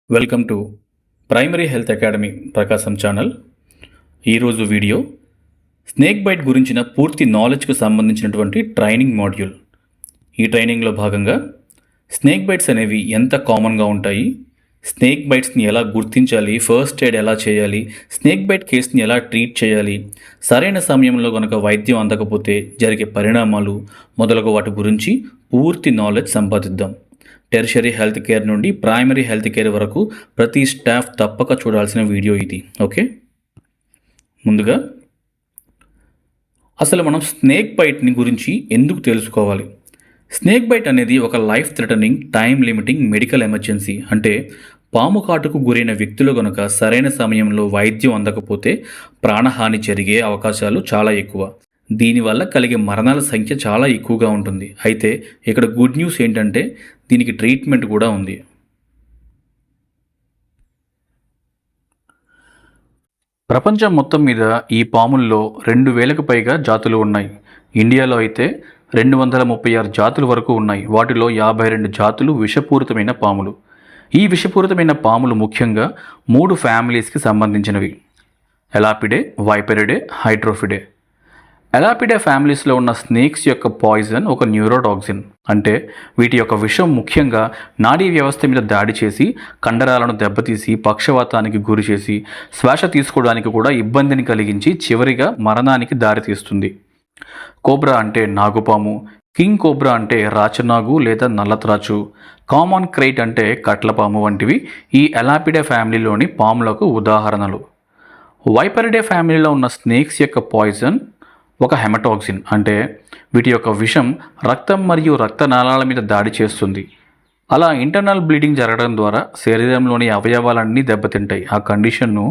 Welcome to primary health academy Prakasam channel. ఈరోజు video snake bite గురించిన పూర్తి నాలెడ్జ్కు సంబంధించినటువంటి ట్రైనింగ్ మాడ్యూల్. ఈ ట్రైనింగ్లో భాగంగా స్నేక్ బైట్స్ అనేవి ఎంత కామన్గా ఉంటాయి, స్నేక్ బైట్స్ని ఎలా గుర్తించాలి, ఫస్ట్ ఎయిడ్ ఎలా చేయాలి, స్నేక్ బైట్ కేసుని ఎలా ట్రీట్ చేయాలి, సరైన సమయంలో కనుక వైద్యం అందకపోతే జరిగే పరిణామాలు మొదలగు వాటి గురించి పూర్తి నాలెడ్జ్ సంపాదిద్దాం. టెర్షరీ హెల్త్ కేర్ నుండి ప్రైమరీ హెల్త్ కేర్ వరకు ప్రతి స్టాఫ్ తప్పక చూడాల్సిన వీడియో ఇది. ఓకే, ముందుగా అసలు మనం స్నేక్ బైట్ని గురించి ఎందుకు తెలుసుకోవాలి? స్నేక్ బైట్ అనేది ఒక life threatening, time limiting medical emergency. అంటే పాము కాటుకు గురైన వ్యక్తులు కనుక సరైన సమయంలో వైద్యం అందకపోతే ప్రాణహాని జరిగే అవకాశాలు చాలా ఎక్కువ. దీనివల్ల కలిగే మరణాల సంఖ్య చాలా ఎక్కువగా ఉంటుంది. అయితే ఇక్కడ గుడ్ న్యూస్ ఏంటంటే దీనికి ట్రీట్మెంట్ కూడా ఉంది. ప్రపంచం మొత్తం మీద ఈ పాముల్లో 2000కు పైగా జాతులు ఉన్నాయి. ఇండియాలో అయితే 236 జాతుల వరకు ఉన్నాయి. వాటిలో 52 జాతులు విషపూరితమైన పాములు. ఈ విషపూరితమైన పాములు ముఖ్యంగా 3 ఫ్యామిలీస్కి సంబంధించినవి: ఎలాపిడే, వైపరిడే, హైడ్రోఫిడే. ఎలాపిడే ఫ్యామిలీస్లో ఉన్న స్నేక్స్ యొక్క పాయిజన్ ఒక న్యూరోటాక్సిన్. అంటే వీటి యొక్క విషం ముఖ్యంగా నాడీ వ్యవస్థ మీద దాడి చేసి కండరాలను దెబ్బతీసి పక్షవాతానికి గురి చేసి శ్వాస తీసుకోవడానికి కూడా ఇబ్బందిని కలిగించి చివరిగా మరణానికి దారితీస్తుంది. కోబ్రా అంటే నాగుపాము, కింగ్ కోబ్రా అంటే రాచనాగు లేదా నల్లత్రాచు, కామన్ క్రైట్ అంటే కట్లపాము వంటివి ఈ ఎలాపిడే ఫ్యామిలీలోని పాములకు ఉదాహరణలు. వైపరిడే ఫ్యామిలీలో ఉన్న స్నేక్స్ యొక్క పాయిజన్ ఒక హెమటాక్సిన్. అంటే వీటి యొక్క విషం రక్తం మరియు రక్తనాళాల మీద దాడి చేస్తుంది. అలా ఇంటర్నల్ బ్లీడింగ్ జరగడం ద్వారా శరీరంలోని అవయవాలన్నీ దెబ్బతింటాయి. ఆ కండిషన్ను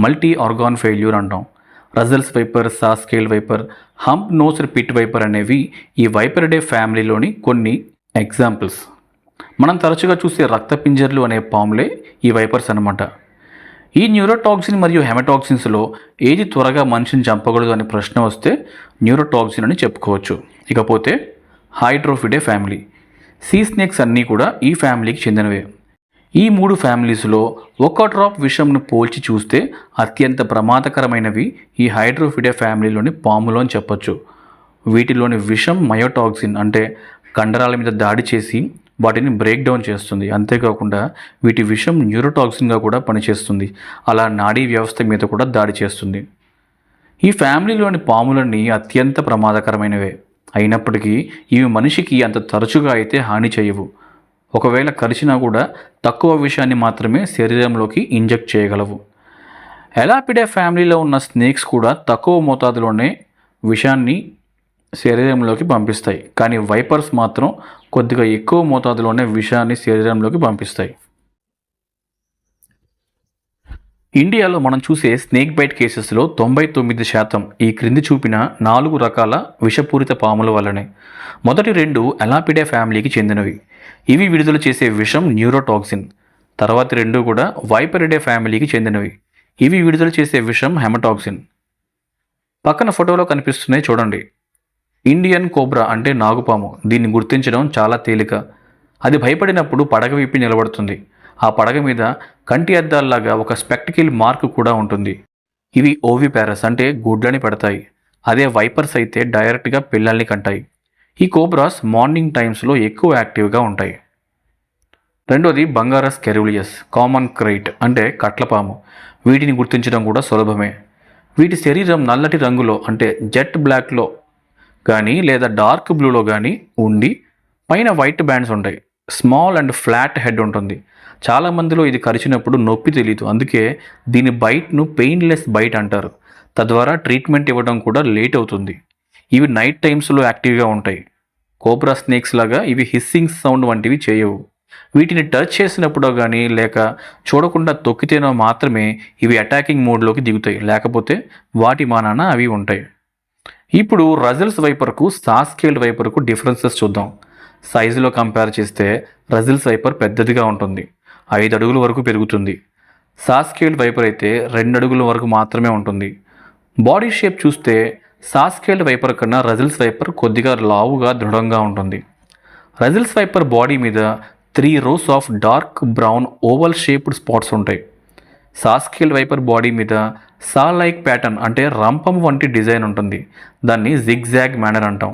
మల్టీ ఆర్గాన్ ఫెయిల్యూర్ అంటాం. Russell's viper, saw scaled viper, hump nosed pit viper అనేవి ఈ వైపరిడే ఫ్యామిలీలోని కొన్ని ఎగ్జాంపుల్స్. మనం తరచుగా చూసే రక్తపింజర్లు అనే పాములే ఈ వైపర్స్ అన్నమాట. ఈ న్యూరోటాక్సిన్ మరియు హెమటాక్సిన్స్లో ఏది త్వరగా మనిషిని చంపగలదు అనే ప్రశ్న వస్తే న్యూరోటాక్సిన్ అని చెప్పుకోవచ్చు. ఇకపోతే హైడ్రోఫిడే ఫ్యామిలీ. సీ స్నేక్స్ అన్నీ కూడా ఈ ఫ్యామిలీకి చెందినవే. ఈ 3 ఫ్యామిలీస్లో ఒక్క డ్రాప్ విషంను పోల్చి చూస్తే అత్యంత ప్రమాదకరమైనవి ఈ హైడ్రోఫిడే ఫ్యామిలీలోని పాములు అని చెప్పొచ్చు. వీటిలోని విషం మయోటాక్సిన్ అంటే కండరాల మీద దాడి చేసి వాటిని బ్రేక్ డౌన్ చేస్తుంది. అంతేకాకుండా వీటి విషం న్యూరోటాక్సిన్గా కూడా పనిచేస్తుంది. అలా నాడీ వ్యవస్థ మీద కూడా దాడి చేస్తుంది. ఈ ఫ్యామిలీలోని పాములన్నీ అత్యంత ప్రమాదకరమైనవే. అయినప్పటికీ ఇవి మనిషికి అంత తరచుగా అయితే హాని చేయవు. ఒకవేళ కరిచినా కూడా తక్కువ విషాన్ని మాత్రమే శరీరంలోకి ఇంజెక్ట్ చేయగలవు. ఎలాపిడే ఫ్యామిలీలో ఉన్న స్నేక్స్ కూడా తక్కువ మోతాదులోనే విషాన్ని శరీరంలోకి పంపిస్తాయి. కానీ వైపర్స్ మాత్రం కొద్దిగా ఎక్కువ మోతాదులోనే విషాన్ని శరీరంలోకి పంపిస్తాయి. ఇండియాలో మనం చూసే స్నేక్ బైట్ కేసెస్లో 99% ఈ క్రింది చూపిన 4 రకాల విషపూరిత పాముల వల్లనే. మొదటి 2 ఎలాపిడే ఫ్యామిలీకి చెందినవి. ఇవి విడుదల చేసే విషం న్యూరోటాక్సిన్. తర్వాతి 2 కూడా వైపరిడే ఫ్యామిలీకి చెందినవి. ఇవి విడుదల చేసే విషం హెమటాక్సిన్. పక్కన ఫోటోలో కనిపిస్తున్నాయి చూడండి. ఇండియన్ కోబ్రా అంటే నాగుపాము. దీన్ని గుర్తించడం చాలా తేలిక. అది భయపడినప్పుడు పడగ విప్పి నిలబడుతుంది. ఆ పడగ మీద కంటి అద్దాల్లాగా ఒక స్పెక్టికల్ మార్క్ కూడా ఉంటుంది. ఇవి ఓవిపారస్ అంటే గుడ్లని పెడతాయి. అదే వైపర్స్ అయితే డైరెక్ట్గా పిల్లల్ని కంటాయి. ఈ కోబ్రాస్ మార్నింగ్ టైమ్స్లో ఎక్కువ యాక్టివ్గా ఉంటాయి. రెండోది బంగారస్ కెరూలియస్, కామన్ క్రైట్ అంటే కట్లపాము. వీటిని గుర్తించడం కూడా సులభమే. వీటి శరీరం నల్లటి రంగులో అంటే జెట్ బ్లాక్లో కానీ లేదా డార్క్ బ్లూలో కానీ ఉండి పైన వైట్ బ్యాండ్స్ ఉంటాయి. స్మాల్ అండ్ ఫ్లాట్ హెడ్ ఉంటుంది. చాలామందిలో ఇది కరిచినప్పుడు నొప్పి తెలియదు. అందుకే దీని బైట్ను పెయిన్లెస్ బైట్ అంటారు. తద్వారా ట్రీట్మెంట్ ఇవ్వడం కూడా లేట్ అవుతుంది. ఇవి నైట్ టైమ్స్లో యాక్టివ్గా ఉంటాయి. కోబ్రా స్నేక్స్ లాగా ఇవి హిస్సింగ్ సౌండ్ వంటివి చేయవు. వీటిని టచ్ చేసినప్పుడో కానీ లేక చూడకుండా తొక్కితేనో మాత్రమే ఇవి అటాకింగ్ మోడ్లోకి దిగుతాయి. లేకపోతే వాటి మానాన అవి ఉంటాయి. ఇప్పుడు రజల్స్ వైపర్కు సాస్కేల్ వైపర్కు డిఫరెన్సెస్ చూద్దాం. సైజులో కంపేర్ చేస్తే రజల్స్ వైపర్ పెద్దదిగా ఉంటుంది. 5 అడుగుల వరకు పెరుగుతుంది. సాస్కేల్ వైపర్ అయితే 2 అడుగుల వరకు మాత్రమే ఉంటుంది. బాడీ షేప్ చూస్తే సాస్కేల్ వైపర్ కన్నా రజల్స్ వైపర్ కొద్దిగా లావుగా దృఢంగా ఉంటుంది. రజల్స్ వైపర్ బాడీ మీద 3 rows of dark brown oval shaped spots ఉంటాయి. సాస్కేల్ వైపర్ బాడీ మీద సా లైక్ ప్యాటర్న్ అంటే రంపం వంటి డిజైన్ ఉంటుంది. దాన్ని జిగ్జాగ్ మేనర్ అంటాం.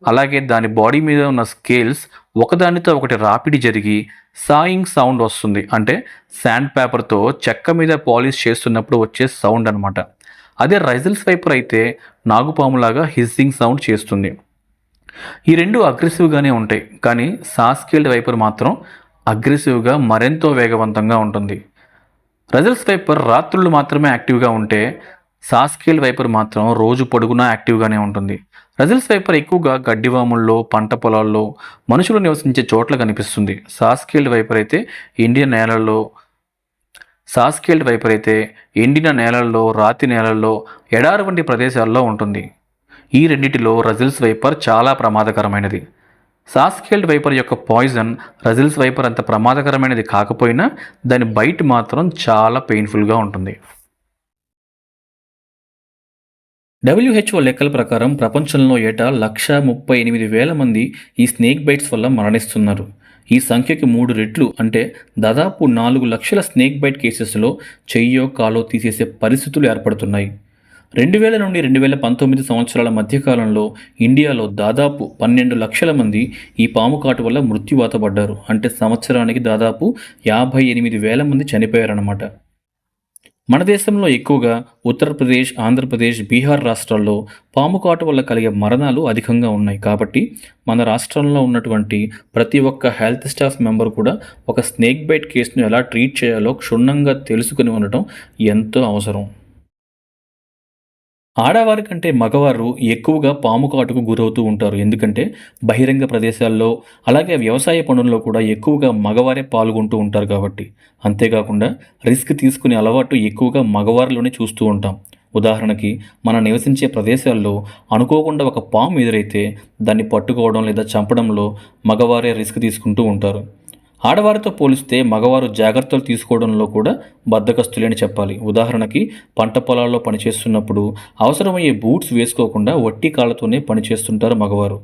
అలాగే దాని బాడీ మీద ఉన్న స్కేల్స్ ఒకదానితో ఒకటి రాపిడి జరిగి సాయింగ్ సౌండ్ వస్తుంది. అంటే శాండ్ పేపర్తో చెక్క మీద పాలిష్ చేస్తున్నప్పుడు వచ్చే సౌండ్ అనమాట. అదే రైజల్స్ వైపర్ అయితే నాగుపాములాగా హిస్సింగ్ సౌండ్ చేస్తుంది. ఈ రెండు అగ్రెసివ్గానే ఉంటాయి, కానీ సాస్కేల్డ్ వైపర్ మాత్రం అగ్రెసివ్గా మరెంతో వేగవంతంగా ఉంటుంది. రైజల్స్ వైపర్ రాత్రులు మాత్రమే యాక్టివ్గా ఉంటే సాస్కేల్ వైపర్ మాత్రం రోజు పొడుగునా యాక్టివ్గానే ఉంటుంది. రైజల్స్ వైపర్ ఎక్కువగా గడ్డివాముల్లో, పంట పొలాల్లో, మనుషులు నివసించే చోట్ల కనిపిస్తుంది. సాస్కేల్డ్ వైపర్ అయితే ఎండిన నేలల్లో, రాతి నేలల్లో, ఎడారి వంటి ప్రదేశాల్లో ఉంటుంది. ఈ రెండిటిలో రజిల్స్ వైపర్ చాలా ప్రమాదకరమైనది. సాస్కేల్డ్ వైపర్ యొక్క పాయిజన్ రజిల్స్ వైపర్ అంత ప్రమాదకరమైనది కాకపోయినా దాని బైట్ మాత్రం చాలా పెయిన్ఫుల్గా ఉంటుంది. WHO లెక్కల ప్రకారం ప్రపంచంలో ఏటా 138,000 మంది ఈ స్నేక్ బైట్స్ వల్ల మరణిస్తున్నారు. ఈ సంఖ్యకి 3 రెట్లు అంటే దాదాపు 4 లక్షల స్నేక్ బైట్ కేసెస్లో చెయ్యో కాలో తీసేసే పరిస్థితులు ఏర్పడుతున్నాయి. 2000 నుండి 2019 సంవత్సరాల మధ్యకాలంలో ఇండియాలో దాదాపు 12 లక్షల మంది ఈ పాము కాటు వల్ల మృత్యువాత పడ్డారు. అంటే సంవత్సరానికి దాదాపు 58,000 మంది చనిపోయారన్నమాట. మన దేశంలో ఎక్కువగా ఉత్తరప్రదేశ్, ఆంధ్రప్రదేశ్, బీహార్ రాష్ట్రాల్లో పాము కాటు వల్ల కలిగే మరణాలు అధికంగా ఉన్నాయి. కాబట్టి మన రాష్ట్రంలో ఉన్నటువంటి ప్రతి ఒక్క హెల్త్ స్టాఫ్ మెంబర్ కూడా ఒక స్నేక్ బైట్ కేసును ఎలా ట్రీట్ చేయాలో క్షుణ్ణంగా తెలుసుకుని ఉండటం ఎంతో అవసరం. ఆడవారి కంటే మగవారు ఎక్కువగా పాము కాటుకు గురవుతూ ఉంటారు. ఎందుకంటే బహిరంగ ప్రదేశాల్లో, అలాగే వ్యవసాయ పనుల్లో కూడా ఎక్కువగా మగవారే పాల్గొంటూ ఉంటారు కాబట్టి. అంతేకాకుండా రిస్క్ తీసుకునే అలవాటు ఎక్కువగా మగవారిలోనే చూస్తూ ఉంటాం. ఉదాహరణకి మనం నివసించే ప్రదేశాల్లో అనుకోకుండా ఒక పాము ఎదురైతే దాన్ని పట్టుకోవడం లేదా చంపడంలో మగవారే రిస్క్ తీసుకుంటూ ఉంటారు. ఆడవారితో పోలిస్తే మగవారు జాగ్రత్తలు తీసుకోవడంలో కూడా బద్ధకస్తులేని చెప్పాలి. ఉదాహరణకి పంట పొలాల్లో పనిచేస్తున్నప్పుడు అవసరమయ్యే బూట్స్ వేసుకోకుండా వట్టి కాళ్ళతోనే పనిచేస్తుంటారు మగవారు.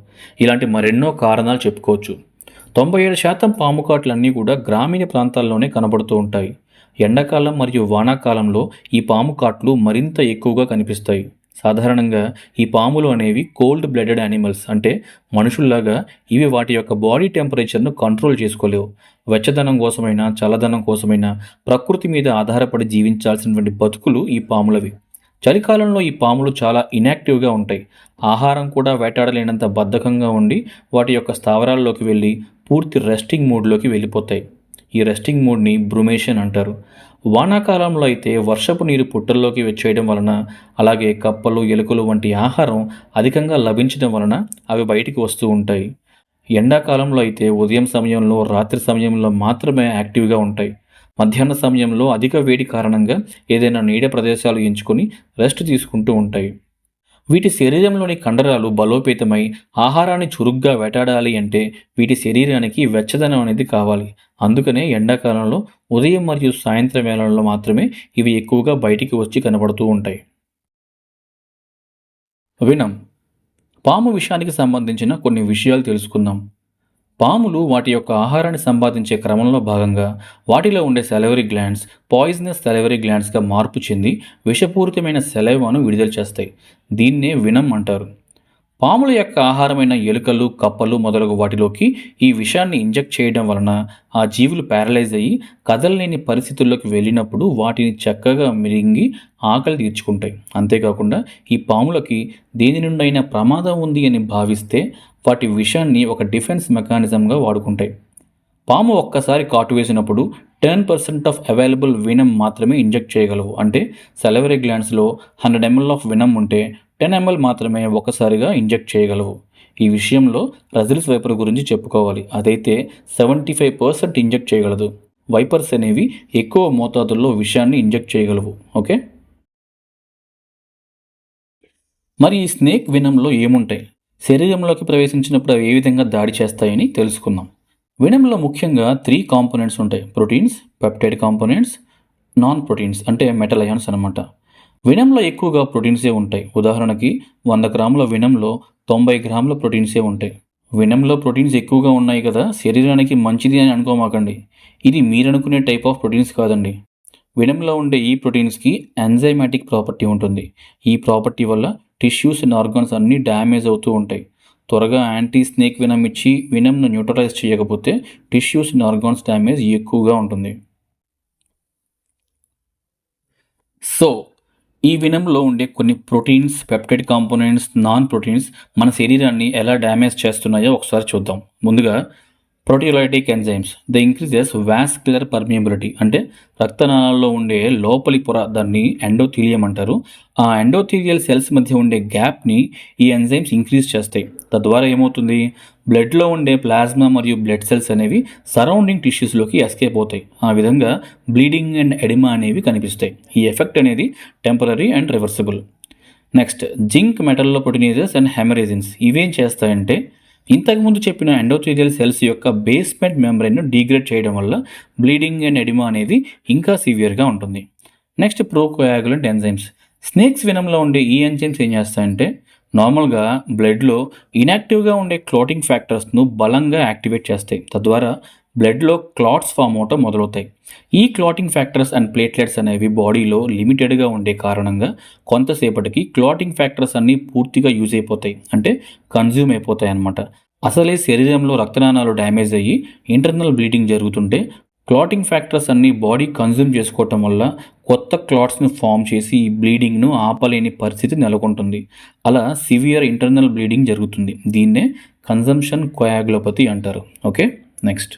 ఇలాంటి మరెన్నో కారణాలు చెప్పుకోవచ్చు. 97% పాము కాట్లన్నీ కూడా గ్రామీణ ప్రాంతాల్లోనే కనబడుతూ ఉంటాయి. ఎండాకాలం మరియు వానాకాలంలో ఈ పాము కాట్లు మరింత ఎక్కువగా కనిపిస్తాయి. సాధారణంగా ఈ పాములు అనేవి కోల్డ్ బ్లడెడ్ యానిమల్స్. అంటే మనుషుల్లాగా ఇవి వాటి యొక్క బాడీ టెంపరేచర్ను కంట్రోల్ చేసుకోలేవు. వెచ్చదనం కోసమైనా, చల్లదనం కోసమైనా ప్రకృతి మీద ఆధారపడి జీవించాల్సినటువంటి బతుకులు ఈ పాములవి. చలికాలంలో ఈ పాములు చాలా ఇన్యాక్టివ్గా ఉంటాయి. ఆహారం కూడా వేటాడలేనంత బద్ధకంగా ఉండి వాటి యొక్క స్థావరాల్లోకి వెళ్ళి పూర్తి రెస్టింగ్ మూడ్లోకి వెళ్ళిపోతాయి. ఈ రెస్టింగ్ మూడ్ని బ్రుమేషన్ అంటారు. వానాకాలంలో అయితే వర్షపు నీరు పుట్టల్లోకి వచ్చేయడం వలన, అలాగే కప్పలు, ఎలుకలు వంటి ఆహారం అధికంగా లభించడం వలన అవి బయటికి వస్తూ ఉంటాయి. ఎండాకాలంలో అయితే ఉదయం సమయంలో, రాత్రి సమయంలో మాత్రమే యాక్టివ్గా ఉంటాయి. మధ్యాహ్న సమయంలో అధిక వేడి కారణంగా ఏదైనా నీడ ప్రదేశాలు ఎంచుకొని రెస్ట్ తీసుకుంటూ ఉంటాయి. వీటి శరీరంలోని కండరాలు బలోపేతమై ఆహారాన్ని చురుగ్గా వేటాడాలి అంటే వీటి శరీరానికి వెచ్చదనం అనేది కావాలి. అందుకనే ఎండాకాలంలో ఉదయం మరియు సాయంత్రం వేళల్లో మాత్రమే ఇవి ఎక్కువగా బయటికి వచ్చి కనబడుతూ ఉంటాయి. వినం పాము విషయానికి సంబంధించిన కొన్ని విషయాలు తెలుసుకుందాం. పాములు వాటి యొక్క ఆహారాన్ని సంపాదించే క్రమంలో భాగంగా వాటిలో ఉండే సెలవరీ గ్లాండ్స్ పాయిజనస్ సెలవరీ గ్లాండ్స్గా మార్పు చెంది విషపూరితమైన సెలైవాను విడుదల చేస్తాయి. దీన్నే వినం అంటారు. పాముల యొక్క ఆహారమైన ఎలుకలు, కప్పలు మొదలగు వాటిలోకి ఈ విషాన్ని ఇంజెక్ట్ చేయడం వలన ఆ జీవులు ప్యారలైజ్ అయ్యి కదలలేని పరిస్థితుల్లోకి వెళ్ళినప్పుడు వాటిని చక్కగా మిరింగి ఆకలి తీర్చుకుంటాయి. అంతేకాకుండా ఈ పాములకి దేని నుండైనా ప్రమాదం ఉంది అని భావిస్తే వాటి విషాన్ని ఒక డిఫెన్స్ మెకానిజంగా వాడుకుంటాయి. పాము ఒక్కసారి కాటు వేసినప్పుడు 10% ఆఫ్ అవైలబుల్ వినం మాత్రమే ఇంజెక్ట్ చేయగలవు. అంటే సెలవరీ గ్లాండ్స్లో 100 ml ఆఫ్ వినం ఉంటే 10 ml మాత్రమే ఒకసారిగా ఇంజెక్ట్ చేయగలవు. ఈ విషయంలో రజిల్స్ వైపర్ గురించి చెప్పుకోవాలి. అదైతే 75% ఇంజెక్ట్ చేయగలదు. వైపర్స్ అనేవి ఎక్కువ మోతాదుల్లో విషాన్ని ఇంజెక్ట్ చేయగలవు. ఓకే, మరి ఈ స్నేక్ వినంలో ఏముంటాయి, శరీరంలోకి ప్రవేశించినప్పుడు అవి ఏ విధంగా దాడి చేస్తాయని తెలుసుకుందాం. వినంలో ముఖ్యంగా 3 కాంపోనెంట్స్ ఉంటాయి. Proteins, peptide components, non proteins అంటే మెటల్ అయాన్స్ అనమాట. వినంలో ఎక్కువగా ప్రోటీన్సే ఉంటాయి. ఉదాహరణకి 100 గ్రాముల వినంలో 90 గ్రాముల ప్రోటీన్సే ఉంటాయి. వినంలో ప్రోటీన్స్ ఎక్కువగా ఉన్నాయి కదా, శరీరానికి మంచిది అని అనుకోమాకండి. ఇది మీరనుకునే టైప్ ఆఫ్ ప్రోటీన్స్ కాదండి. వినంలో ఉండే ఈ ప్రోటీన్స్కి ఎంజైమాటిక్ ప్రాపర్టీ ఉంటుంది. ఈ ప్రాపర్టీ వల్ల టిష్యూస్ అండ్ ఆర్గాన్స్ అన్నీ డ్యామేజ్ అవుతూ ఉంటాయి. త్వరగా యాంటీ స్నేక్ వినం ఇచ్చి వినంను న్యూట్రలైజ్ చేయకపోతే టిష్యూస్ అండ్ ఆర్గాన్స్ డ్యామేజ్ ఎక్కువగా ఉంటుంది. సో ఈ వినంలో ఉండే కొన్ని proteins, peptide components, non proteins మన శరీరాన్ని ఎలా డ్యామేజ్ చేస్తున్నాయో ఒకసారి చూద్దాం. ముందుగా proteolytic enzymes the increases vascular permeability, అంటే రక్తనాళాల్లో ఉండే లోపలి పొర, దాన్ని ఎండోథీలియం అంటారు. ఆ ఎండోథీలియల్ సెల్స్ మధ్య ఉండే గ్యాప్ని ఈ ఎంజైమ్స్ ఇంక్రీజ్ చేస్తాయి. తద్వారా ఏమవుతుంది, బ్లడ్లో ఉండే ప్లాస్మా మరియు బ్లడ్ సెల్స్ అనేవి సరౌండింగ్ టిష్యూస్లోకి ఎస్కేప్ అవుతాయి. ఆ విధంగా బ్లీడింగ్ అండ్ ఎడిమా అనేవి కనిపిస్తాయి. ఈ ఎఫెక్ట్ అనేది temporary and reversible. Next, zinc metalloproteinases and haemorrhagins ఇవేం చేస్తాయంటే ఇంతకుముందు చెప్పిన ఎండోథీలియల్ సెల్స్ యొక్క బేస్మెంట్ మెంబ్రెయిన్ను డీగ్రేడ్ చేయడం వల్ల బ్లీడింగ్ అండ్ ఎడిమా అనేది ఇంకా సివియర్గా ఉంటుంది. Next, procoagulant enzymes. స్నేక్స్ వినంలో ఉండే ఈ ఎంజైమ్స్ ఏం చేస్తాయంటే నార్మల్గా బ్లడ్లో ఇన్యాక్టివ్గా ఉండే క్లాటింగ్ ఫ్యాక్టర్స్ను బలంగా యాక్టివేట్ చేస్తాయి. తద్వారా బ్లడ్లో క్లాట్స్ ఫామ్ అవటం మొదలవుతాయి. ఈ క్లాటింగ్ ఫ్యాక్టర్స్ అండ్ ప్లేట్లెట్స్ అనేవి బాడీలో లిమిటెడ్గా ఉండే కారణంగా కొంతసేపటికి క్లాటింగ్ ఫ్యాక్టర్స్ అన్నీ పూర్తిగా యూజ్ అయిపోతాయి, అంటే కన్జ్యూమ్ అయిపోతాయి అన్నమాట. అసలే శరీరంలో రక్తనాళాలు డ్యామేజ్ అయ్యి ఇంటర్నల్ బ్లీడింగ్ జరుగుతుంటే క్లాటింగ్ ఫ్యాక్టర్స్ అన్నీ బాడీ కన్జ్యూమ్ చేసుకోవటం వల్ల కొత్త క్లాట్స్ను ఫామ్ చేసి ఈ బ్లీడింగ్ను ఆపలేని పరిస్థితి నెలకొంటుంది. అలా సివియర్ ఇంటర్నల్ బ్లీడింగ్ జరుగుతుంది. దీన్నే కన్జంప్షన్ కోయాగులోపతి అంటారు. Okay, next,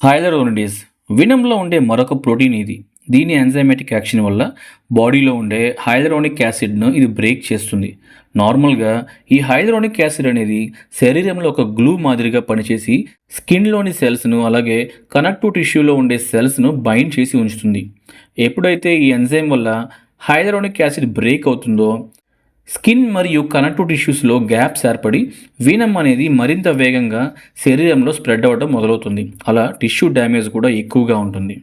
హైలరోనిడేస్. వినంలో ఉండే మరొక ప్రోటీన్ ఇది. దీని ఎంజైమాటిక్ యాక్షన్ వల్ల బాడీలో ఉండే హైలరోనిక్ యాసిడ్ను ఇది బ్రేక్ చేస్తుంది. నార్మల్గా ఈ హైలరోనిక్ యాసిడ్ అనేది శరీరంలో ఒక గ్లూ మాదిరిగా పనిచేసి స్కిన్లోని సెల్స్ను, అలాగే కనెక్టివ్ టిష్యూలో ఉండే సెల్స్ను బైండ్ చేసి ఉంచుతుంది. ఎప్పుడైతే ఈ ఎంజైమ్ వల్ల హైలరోనిక్ యాసిడ్ బ్రేక్ అవుతుందో స్కిన్ మరియు కనెక్టివ్ టిష్యూస్లో గ్యాప్స్ ఏర్పడి వీనం అనేది మరింత వేగంగా శరీరంలో స్ప్రెడ్ అవ్వడం మొదలవుతుంది. అలా టిష్యూ డ్యామేజ్ కూడా ఎక్కువగా ఉంటుంది.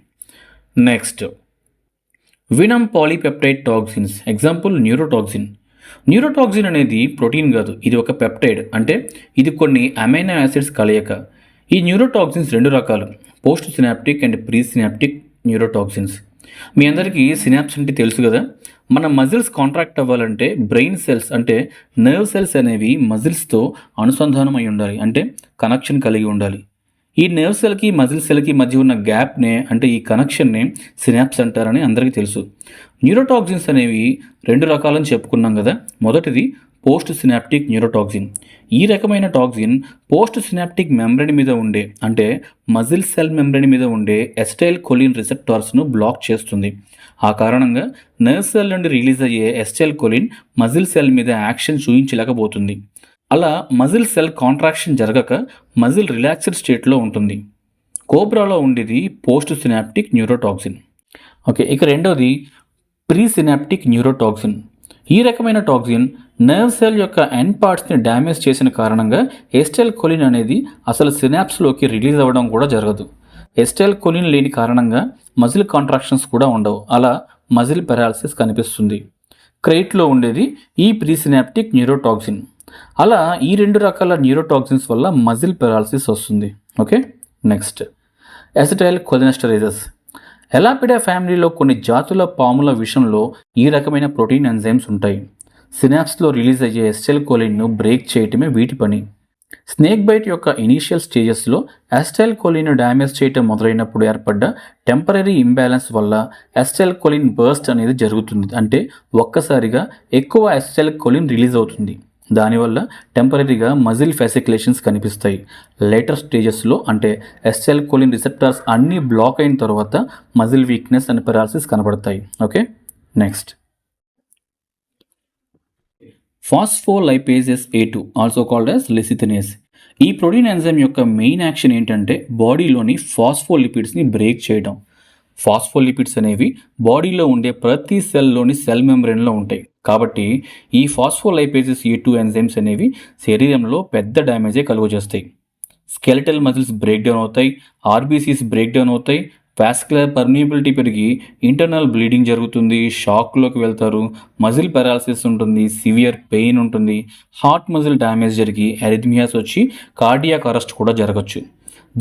Next, venom polypeptide toxins. Example neurotoxin. Neurotoxin అనేది ప్రోటీన్ కాదు, ఇది ఒక పెప్టైడ్, అంటే ఇది కొన్ని అమైనో యాసిడ్స్ కలయిక. ఈ న్యూరోటాక్సిన్స్ రెండు రకాలు, post synaptic and pre synaptic neurotoxins. మీ అందరికీ సినాప్స్ అంటే తెలుసు కదా. మన మజిల్స్ కాంట్రాక్ట్ అవ్వాలంటే బ్రెయిన్ సెల్స్, అంటే నర్వ్ సెల్స్ అనేవి మజిల్స్తో అనుసంధానం అయి ఉండాలి, అంటే కనెక్షన్ కలిగి ఉండాలి. ఈ నర్వ్ సెల్కి మజిల్ సెల్కి మధ్య ఉన్న గ్యాప్నే, అంటే ఈ కనెక్షన్నే సినాప్స్ అంటారని అందరికీ తెలుసు. న్యూరోటాక్సిన్స్ అనేవి రెండు రకాలని చెప్పుకున్నాం కదా. మొదటిది పోస్ట్ సినాప్టిక్ న్యూరోటాక్సిన్. ఈ రకమైన టాక్సిన్ పోస్ట్ సినాప్టిక్ మెంబ్రెయిన్ మీద ఉండే, అంటే మజిల్ సెల్ మెంబ్రెయిన్ మీద ఉండే ఎస్టైల్ కొలిన్ రిసెప్టార్స్ను బ్లాక్ చేస్తుంది. ఆ కారణంగా నర్వ్ సెల్ నుండి రిలీజ్ అయ్యే ఎస్టైల్ కొలిన్ మజిల్ సెల్ మీద యాక్షన్ చూపించలేకపోతుంది. అలా మజిల్ సెల్ కాంట్రాక్షన్ జరగక మజిల్ రిలాక్స్డ్ స్టేట్లో ఉంటుంది. కోబ్రాలో ఉండేది పోస్ట్ సినాప్టిక్ న్యూరోటాక్సిన్. ఓకే, ఇక రెండోది ప్రీ సినాప్టిక్ న్యూరోటాక్సిన్. ఈ రకమైన టాక్సిన్ నర్వ్ సెల్ యొక్క ఎండ్ పార్ట్స్ని డ్యామేజ్ చేసిన కారణంగా ఎస్టైల్ కొలిన్ అనేది అసలు సినాప్స్లోకి రిలీజ్ అవ్వడం కూడా జరగదు. ఎస్టైల్ కొలిన్ లేని కారణంగా మజిల్ కాంట్రాక్షన్స్ కూడా ఉండవు. అలా మజిల్ పెరాలసిస్ కనిపిస్తుంది. క్రెయిట్లో ఉండేది ఈ ప్రీసినాప్టిక్ న్యూరోటాక్సిన్. అలా ఈ రెండు రకాల న్యూరోటాక్సిన్స్ వల్ల మజిల్ పెరాలసిస్ వస్తుంది. Okay, next, acetyl cholinesterases. Elapidae ఫ్యామిలీలో కొన్ని జాతుల పాముల విషంలో ఈ రకమైన ప్రోటీన్ ఎంజైమ్స్ ఉంటాయి. సినాప్స్లో రిలీజ్ అయ్యే ఎస్టైల్ కోలిన్ను బ్రేక్ చేయటమే వీటి పని. స్నేక్ బైట్ యొక్క ఇనీషియల్ స్టేజెస్లో ఎస్టైల్ కోలిన్ను డ్యామేజ్ చేయటం మొదలైనప్పుడు ఏర్పడ్డ టెంపరీ ఇంబ్యాలెన్స్ వల్ల ఎస్టైల్ కోలిన్ బర్స్ట్ అనేది జరుగుతుంది. అంటే ఒక్కసారిగా ఎక్కువ ఎస్టైల్ కోలిన్ రిలీజ్ అవుతుంది. దానివల్ల టెంపరీగా మజిల్ ఫెసిక్యులేషన్స్ కనిపిస్తాయి. లేటర్ స్టేజెస్లో, అంటే ఎస్టైల్ కోలిన్ రిసెప్టార్స్ అన్నీ బ్లాక్ అయిన తర్వాత మజిల్ వీక్నెస్ అండ్ పెరాలసిస్ కనబడతాయి. Okay, next, phospholipases A2 also called as lecithinase. ఈ ప్రోటీన్ ఎంజైమ్ యొక్క మెయిన్ యాక్షన్ ఏంటంటే బాడీలోని ఫాస్ఫోలిపిడ్స్ని బ్రేక్ చేయడం. ఫాస్ఫోలిపిడ్స్ అనేవి బాడీలో ఉండే ప్రతి సెల్లోని సెల్ మెంబ్రెయిన్లో ఉంటాయి. కాబట్టి ఈ ఫాస్ఫోలైపేజెస్ A2 ఎంజైమ్స్ అనేవి శరీరంలో పెద్ద డ్యామేజే కలుగజేస్తాయి. స్కెలిటల్ మజిల్స్ బ్రేక్ డౌన్ అవుతాయి, ఆర్బీసీస్ బ్రేక్ డౌన్ అవుతాయి, వాస్కులర్ పర్మియబిలిటీ పెరిగి ఇంటర్నల్ బ్లీడింగ్ జరుగుతుంది, షాక్లోకి వెళ్తారు, మజిల్ పెరాలసిస్ ఉంటుంది, సివియర్ పెయిన్ ఉంటుంది, హార్ట్ మజిల్ డ్యామేజ్ జరిగి అరిథమియాస్ వచ్చి కార్డియాక్ అరెస్ట్ కూడా జరగచ్చు.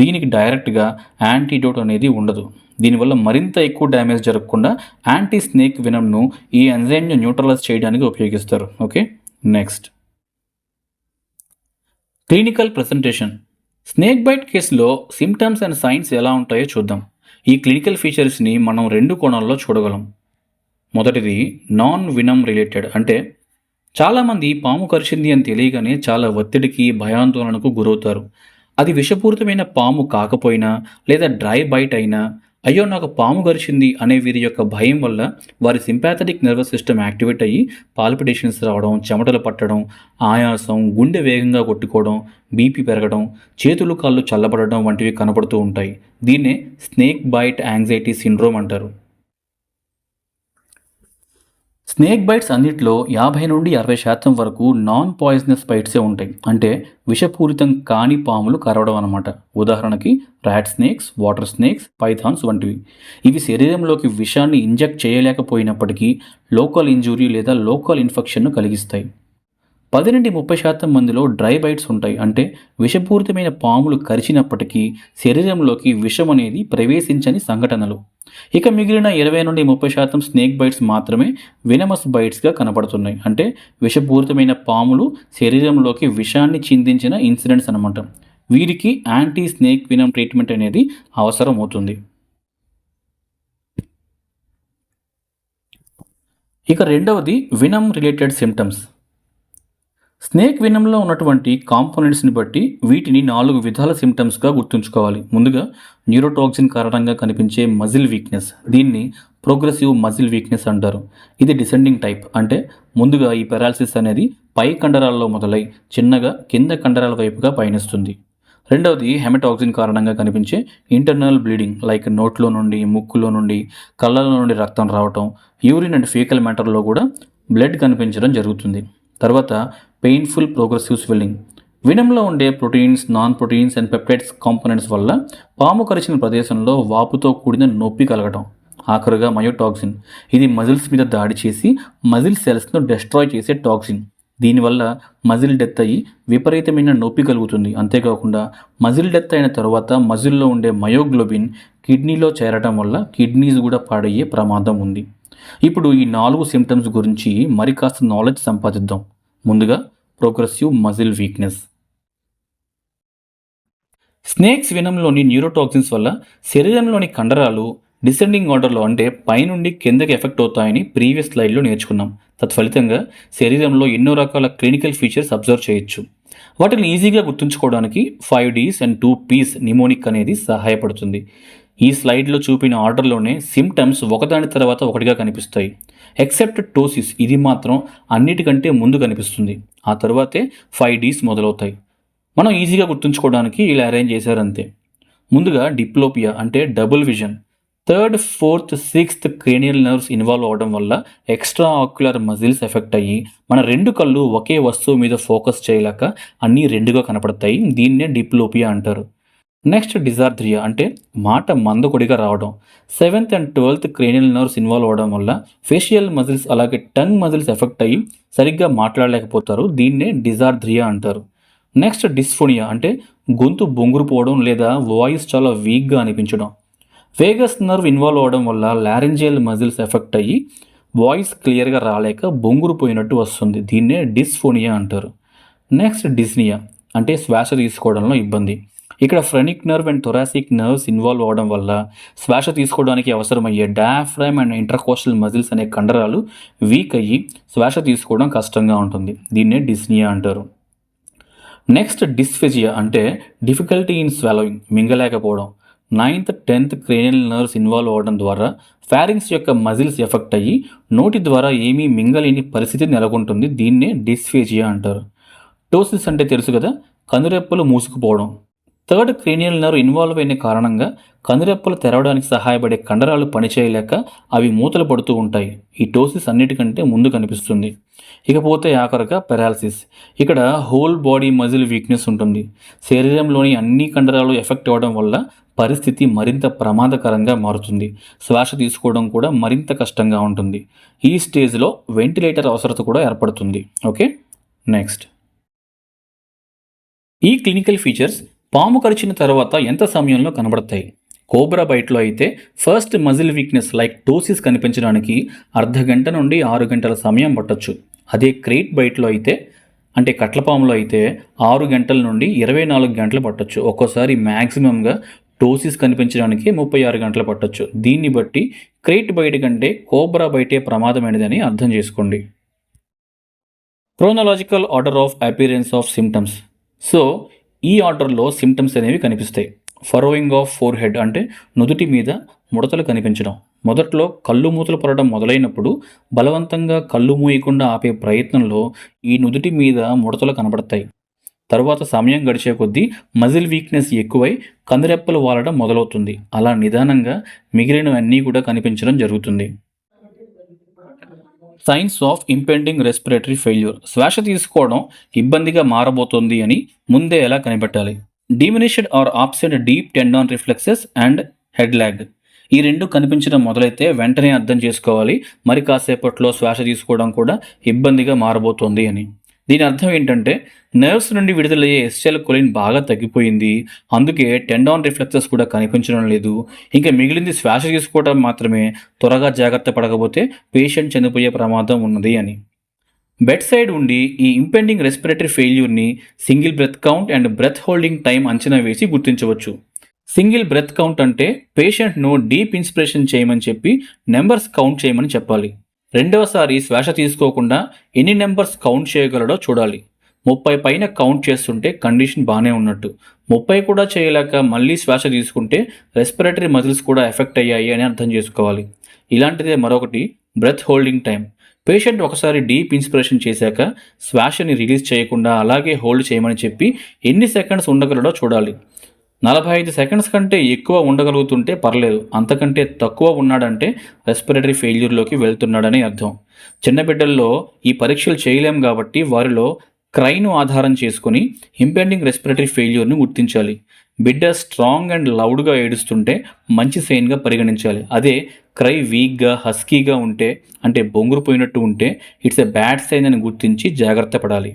దీనికి డైరెక్ట్గా యాంటీడోట్ అనేది ఉండదు. దీనివల్ల మరింత ఎక్కువ డ్యామేజ్ జరగకుండా యాంటీ స్నేక్ వినమ్ను ఈ ఎంజైమ్ని న్యూట్రలైజ్ చేయడానికి ఉపయోగిస్తారు. Okay, next clinical presentation. Snake bite కేసులో సిమ్టమ్స్ అండ్ సైన్స్ ఎలా ఉంటాయో చూద్దాం. ఈ క్లినికల్ ఫీచర్స్ని మనం రెండు కోణాల్లో చూడగలం. మొదటిది నాన్ వినమ్ రిలేటెడ్, అంటే చాలామంది పాము కరిచింది అని తెలియగానే చాలా ఒత్తిడికి భయాందోళనకు గురవుతారు. అది విషపూరితమైన పాము కాకపోయినా లేదా డ్రై బైట్ అయినా అయ్యో నాకు పాము కరిచింది అనే వీరి యొక్క భయం వల్ల వారి సింపాథటిక్ నర్వస్ సిస్టమ్ యాక్టివేట్ అయ్యి పాల్పిటేషన్స్ రావడం, చెమటలు పట్టడం, ఆయాసం, గుండె వేగంగా కొట్టుకోవడం, బీపీ పెరగడం, చేతులు కాళ్ళు చల్లబడడం వంటివి కనపడుతూ ఉంటాయి. దీన్నే స్నేక్ బైట్ యాంగ్జైటీ సిండ్రోమ్ అంటారు. స్నేక్ బైట్స్ అన్నిట్లో 50 నుండి 60% వరకు నాన్ పాయిజనస్ బైట్సే ఉంటాయి, అంటే విషపూరితం కాని పాములు కరవడం అన్నమాట. ఉదాహరణకి rat snakes, water snakes, Pythons వంటివి. ఇవి శరీరంలోకి విషాన్ని ఇంజెక్ట్ చేయలేకపోయినప్పటికీ లోకల్ ఇంజురీ లేదా లోకల్ ఇన్ఫెక్షన్ను కలిగిస్తాయి. 10 నుండి 30% మందిలో డ్రై బైట్స్ ఉంటాయి, అంటే విషపూరితమైన పాములు కరిచినప్పటికీ శరీరంలోకి విషం అనేది ప్రవేశించని సంఘటనలు. ఇక మిగిలిన 20 నుండి 30% స్నేక్ బైట్స్ మాత్రమే వినమస్ బైట్స్గా కనపడుతున్నాయి, అంటే విషపూరితమైన పాములు శరీరంలోకి విషాన్ని చిందించిన ఇన్సిడెంట్స్ అనమాట. వీరికి యాంటీ స్నేక్ వినమ్ ట్రీట్మెంట్ అనేది అవసరం అవుతుంది. ఇక రెండవది వినమ్ రిలేటెడ్ సిమ్టమ్స్. స్నేక్ వినంలో ఉన్నటువంటి కాంపోనెంట్స్ని బట్టి వీటిని 4 విధాల సిమ్టమ్స్గా గుర్తుంచుకోవాలి. ముందుగా న్యూరోటాక్సిన్ కారణంగా కనిపించే మజిల్ వీక్నెస్, దీన్ని ప్రోగ్రెసివ్ మజిల్ వీక్నెస్ అంటారు. ఇది డిసెండింగ్ టైప్, అంటే ముందుగా ఈ పెరాలసిస్ అనేది పై కండరాల్లో మొదలై చిన్నగా కింద కండరాల వైపుగా పయనిస్తుంది. రెండవది హెమటాక్సిన్ కారణంగా కనిపించే ఇంటర్నల్ బ్లీడింగ్, లైక్ నోట్లో నుండి, ముక్కులో నుండి, కళ్ళలో నుండి రక్తం రావటం, యూరిన్ అండ్ ఫీకల్ మ్యాటర్లో కూడా బ్లడ్ కనిపించడం జరుగుతుంది. తర్వాత పెయిన్ఫుల్ ప్రోగ్రెసివ్ స్వెల్లింగ్. వినంలో ఉండే proteins, non proteins and peptides components వల్ల పాము కరిచిన ప్రదేశంలో వాపుతో కూడిన నొప్పి కలగటం. ఆఖరుగా మయోటాక్సిన్. ఇది మజిల్స్ మీద దాడి చేసి మజిల్ సెల్స్ను డెస్ట్రాయ్ చేసే టాక్సిన్. దీనివల్ల మజిల్ డెత్ అయ్యి విపరీతమైన నొప్పి కలుగుతుంది. అంతేకాకుండా మజిల్ డెత్ అయిన తర్వాత మజిల్లో ఉండే మయోగ్లోబిన్ కిడ్నీలో చేరటం వల్ల కిడ్నీస్ కూడా పాడయ్యే ప్రమాదం ఉంది. ఇప్పుడు ఈ 4 సిమ్టమ్స్ గురించి మరి కాస్త నాలెడ్జ్ సంపాదిద్దాం. ముందుగా progressive muscle weakness. Snakes వినంలోని neurotoxins వల్ల శరీరంలోని కండరాలు డిసెండింగ్ ఆర్డర్లో, అంటే పైనుండి కిందకి ఎఫెక్ట్ అవుతాయని ప్రీవియస్ స్లైడ్లో నేర్చుకున్నాం. తత్ఫలితంగా శరీరంలో ఎన్నో రకాల క్లినికల్ ఫీచర్స్ అబ్జర్వ్ చేయొచ్చు. వాటిని ఈజీగా గుర్తుంచుకోవడానికి 5Ds అండ్ 2Ps నిమోనిక్ అనేది సహాయపడుతుంది. ఈ స్లైడ్లో చూపిన ఆర్డర్లోనే సిమ్టమ్స్ ఒకదాని తర్వాత ఒకటిగా కనిపిస్తాయి. ఎక్సెప్ట్ టోసిస్, ఇది మాత్రం అన్నిటికంటే ముందు కనిపిస్తుంది. ఆ తర్వాతే 5Ds మొదలవుతాయి. మనం ఈజీగా గుర్తుంచుకోవడానికి ఇలా అరేంజ్ చేశారంతే. ముందుగా డిప్లోపియా, అంటే double vision. 3rd, 4th, 6th cranial nerves involve అవడం వల్ల ఎక్స్ట్రా ఆక్యులర్ మజిల్స్ ఎఫెక్ట్ అయ్యి మన రెండు కళ్ళు ఒకే వస్తువు మీద ఫోకస్ చేయలేక అన్నీ రెండుగా కనపడతాయి. దీన్నే డిప్లోపియా అంటారు. నెక్స్ట్ డిజార్థ్రియా, అంటే మాట మందకొడిగా రావడం. 7th and 12th cranial nerves involve అవడం వల్ల ఫేషియల్ మజిల్స్ అలాగే టంగ్ మజిల్స్ ఎఫెక్ట్ అయ్యి సరిగ్గా మాట్లాడలేకపోతారు. దీన్నే డిజార్థ్రియా అంటారు. నెక్స్ట్ డిస్ఫోనియా, అంటే గొంతు బొంగురుపోవడం లేదా వాయిస్ చాలా వీక్గా అనిపించడం. వేగస్ నర్వ్ ఇన్వాల్వ్ అవడం వల్ల లారెంజియల్ మజిల్స్ ఎఫెక్ట్ అయ్యి వాయిస్ క్లియర్గా రాలేక బొంగురుపోయినట్టు వస్తుంది. దీన్నే డిస్ఫోనియా అంటారు. నెక్స్ట్ డిస్నియా, అంటే శ్వాస తీసుకోవడంలో ఇబ్బంది. ఇక్కడ phrenic nerve and thoracic nerves involve అవడం వల్ల శ్వాస తీసుకోవడానికి అవసరమయ్యే డయాఫ్రామ్ అండ్ ఇంటర్కోస్టల్ మజిల్స్ అనే కండరాలు వీక్ అయ్యి శ్వాస తీసుకోవడం కష్టంగా ఉంటుంది. దీన్నే డిస్నియా అంటారు. నెక్స్ట్ డిస్ఫెజియా, అంటే డిఫికల్టీ ఇన్ స్వాలోయింగ్, మింగలేకపోవడం. 9th, 10th cranial nerves involve అవ్వడం ద్వారా ఫారింగ్స్ యొక్క మజిల్స్ ఎఫెక్ట్ అయ్యి నోటి ద్వారా ఏమీ మింగలేని పరిస్థితి నెలకొంటుంది. దీన్నే డిస్ఫేజియా అంటారు. టోసిస్ అంటే తెలుసు కదా, కనురెప్పలు మూసుకుపోవడం. 3rd క్రేనియల్ నర్వ్ ఇన్వాల్వ్ అయిన కారణంగా కనురెప్పలు తెరవడానికి సహాయపడే కండరాలు పనిచేయలేక అవి మూతలు పడుతూ ఉంటాయి. ఈ టోసిస్ అన్నిటికంటే ముందు కనిపిస్తుంది. ఇకపోతే ఆఖరుగా పెరాలసిస్. ఇక్కడ హోల్ బాడీ మజిల్ వీక్నెస్ ఉంటుంది. శరీరంలోని అన్ని కండరాలు ఎఫెక్ట్ అవ్వడం వల్ల పరిస్థితి మరింత ప్రమాదకరంగా మారుతుంది. శ్వాస తీసుకోవడం కూడా మరింత కష్టంగా ఉంటుంది. ఈ స్టేజ్లో వెంటిలేటర్ అవసరత కూడా ఏర్పడుతుంది. Okay, next. ఈ క్లినికల్ ఫీచర్స్ పాము కరిచిన తర్వాత ఎంత సమయంలో కనబడతాయి? కోబ్రా బైట్లో అయితే first muscle weakness like ptosis కనిపించడానికి అర్ధగంట నుండి 6 గంటల సమయం పట్టొచ్చు. అదే క్రేట్ బైట్లో అయితే, అంటే కట్లపాములో అయితే 6 గంటల నుండి 24 గంటలు పట్టొచ్చు. ఒక్కోసారి మ్యాక్సిమంగా టోసిస్ కనిపించడానికి 36 గంటలు పట్టొచ్చు. దీన్ని బట్టి క్రేట్ బైట్ కంటే కోబ్రా బైటే ప్రమాదమైనదని అర్థం చేసుకోండి. Chronological order of appearance of symptoms. So ఈ ఆర్డర్లో సిమ్టమ్స్ అనేవి కనిపిస్తాయి. ఫరోయింగ్ ఆఫ్ ఫోర్ హెడ్ అంటే నుదుటి మీద ముడతలు కనిపించడం. మొదట్లో కళ్ళు మూతలు పడడం మొదలైనప్పుడు బలవంతంగా కళ్ళు మూయకుండా ఆపే ప్రయత్నంలో ఈ నుదుటి మీద ముడతలు కనబడతాయి. తరువాత సమయం గడిచే కొద్దీ మజిల్ వీక్నెస్ ఎక్కువై కందిరెప్పలు వాలడం మొదలవుతుంది. అలా నిదానంగా మిగిలినవన్నీ కూడా కనిపించడం జరుగుతుంది. Signs of impending respiratory failure. శ్వాస తీసుకోవడం ఇబ్బందిగా మారబోతోంది అని ముందే ఎలా కనిపెట్టాలి? Diminished or absent deep tendon reflexes and head lag. ఈ రెండు కనిపించడం మొదలైతే వెంటనే అర్థం చేసుకోవాలి మరి కాసేపట్లో శ్వాస తీసుకోవడం కూడా ఇబ్బందిగా మారబోతోంది అని. దీని అర్థం ఏంటంటే నర్వ్స్ నుండి విడుదలయ్యే ఎస్టిఎల్ కొలిన్ బాగా తగ్గిపోయింది, అందుకే టెండాన్ రిఫ్లెక్సెస్ కూడా కనిపించడం లేదు, ఇంకా మిగిలింది శ్వాస తీసుకోవడం మాత్రమే. త్వరగా జాగ్రత్త పడకపోతే పేషెంట్ చనిపోయే ప్రమాదం ఉన్నది అని. బెడ్ సైడ్ ఉండి ఈ ఇంపెండింగ్ రెస్పిరేటరీ ఫెయిల్యూర్ని single breath count and breath holding time అంచనా వేసి గుర్తించవచ్చు. సింగిల్ బ్రెత్ కౌంట్ అంటే పేషెంట్ను డీప్ ఇన్స్పిరేషన్ చేయమని చెప్పి నెంబర్స్ కౌంట్ చేయమని చెప్పాలి. రెండవసారి శ్వాస తీసుకోకుండా ఎన్ని నెంబర్స్ కౌంట్ చేయగలడో చూడాలి. 30 పైన కౌంట్ చేస్తుంటే కండిషన్ బాగానే ఉన్నట్టు. 30 కూడా చేయలేక మళ్ళీ శ్వాస తీసుకుంటే రెస్పిరేటరీ మజిల్స్ కూడా ఎఫెక్ట్ అయ్యాయి అని అర్థం చేసుకోవాలి. ఇలాంటిదే మరొకటి బ్రెత్ హోల్డింగ్ టైం. పేషెంట్ ఒకసారి డీప్ ఇన్స్పిరేషన్ చేశాక శ్వాసని రిలీజ్ చేయకుండా అలాగే హోల్డ్ చేయమని చెప్పి ఎన్ని సెకండ్స్ ఉండగలడో చూడాలి. 45 సెకండ్స్ కంటే ఎక్కువ ఉండగలుగుతుంటే పర్లేదు, అంతకంటే తక్కువ ఉన్నాడంటే రెస్పిరేటరీ ఫెయిల్యూర్లోకి వెళ్తున్నాడని అర్థం. చిన్న బిడ్డల్లో ఈ పరీక్షలు చేయలేం కాబట్టి వారిలో క్రైను ఆధారం చేసుకుని ఇంపెండింగ్ రెస్పిరేటరీ ఫెయిల్యూర్ని గుర్తించాలి. బిడ్డ స్ట్రాంగ్ అండ్ లౌడ్గా ఏడుస్తుంటే మంచి సైన్గా పరిగణించాలి. అదే క్రై వీక్గా హస్కీగా ఉంటే, అంటే బొంగురుపోయినట్టు ఉంటే ఇట్స్ ఎ బ్యాడ్ సైన్ అని గుర్తించి జాగ్రత్త పడాలి.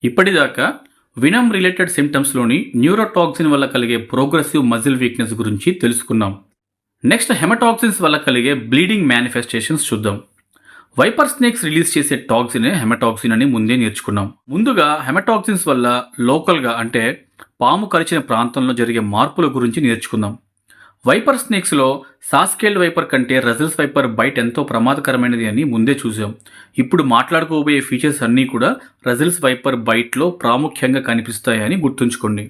ఇప్పటిదాకా వినమ్ రిలేటెడ్ సిమ్టమ్స్లోని న్యూరోటాక్సిన్ వల్ల కలిగే ప్రోగ్రెసివ్ మజిల్ వీక్నెస్ గురించి తెలుసుకున్నాం. నెక్స్ట్ హెమటాక్సిన్స్ వల్ల కలిగే బ్లీడింగ్ మేనిఫెస్టేషన్స్ చూద్దాం. వైపర్ స్నేక్స్ రిలీజ్ చేసే టాక్సినే హెమటాక్సిన్ అని ముందే నేర్చుకున్నాం. ముందుగా హెమటాక్సిన్స్ వల్ల లోకల్గా అంటే పాము కరిచిన ప్రాంతంలో జరిగే మార్పుల గురించి నేర్చుకుందాం. వైపర్ స్నేక్స్లో సాస్కేల్డ్ వైపర్ కంటే రజిల్స్ వైపర్ బైట్ ఎంతో ప్రమాదకరమైనది అని ముందే చూసాం. ఇప్పుడు మాట్లాడుకోబోయే ఫీచర్స్ అన్నీ కూడా రజిల్స్ వైపర్ బైట్లో ప్రాముఖ్యంగా కనిపిస్తాయని గుర్తుంచుకోండి.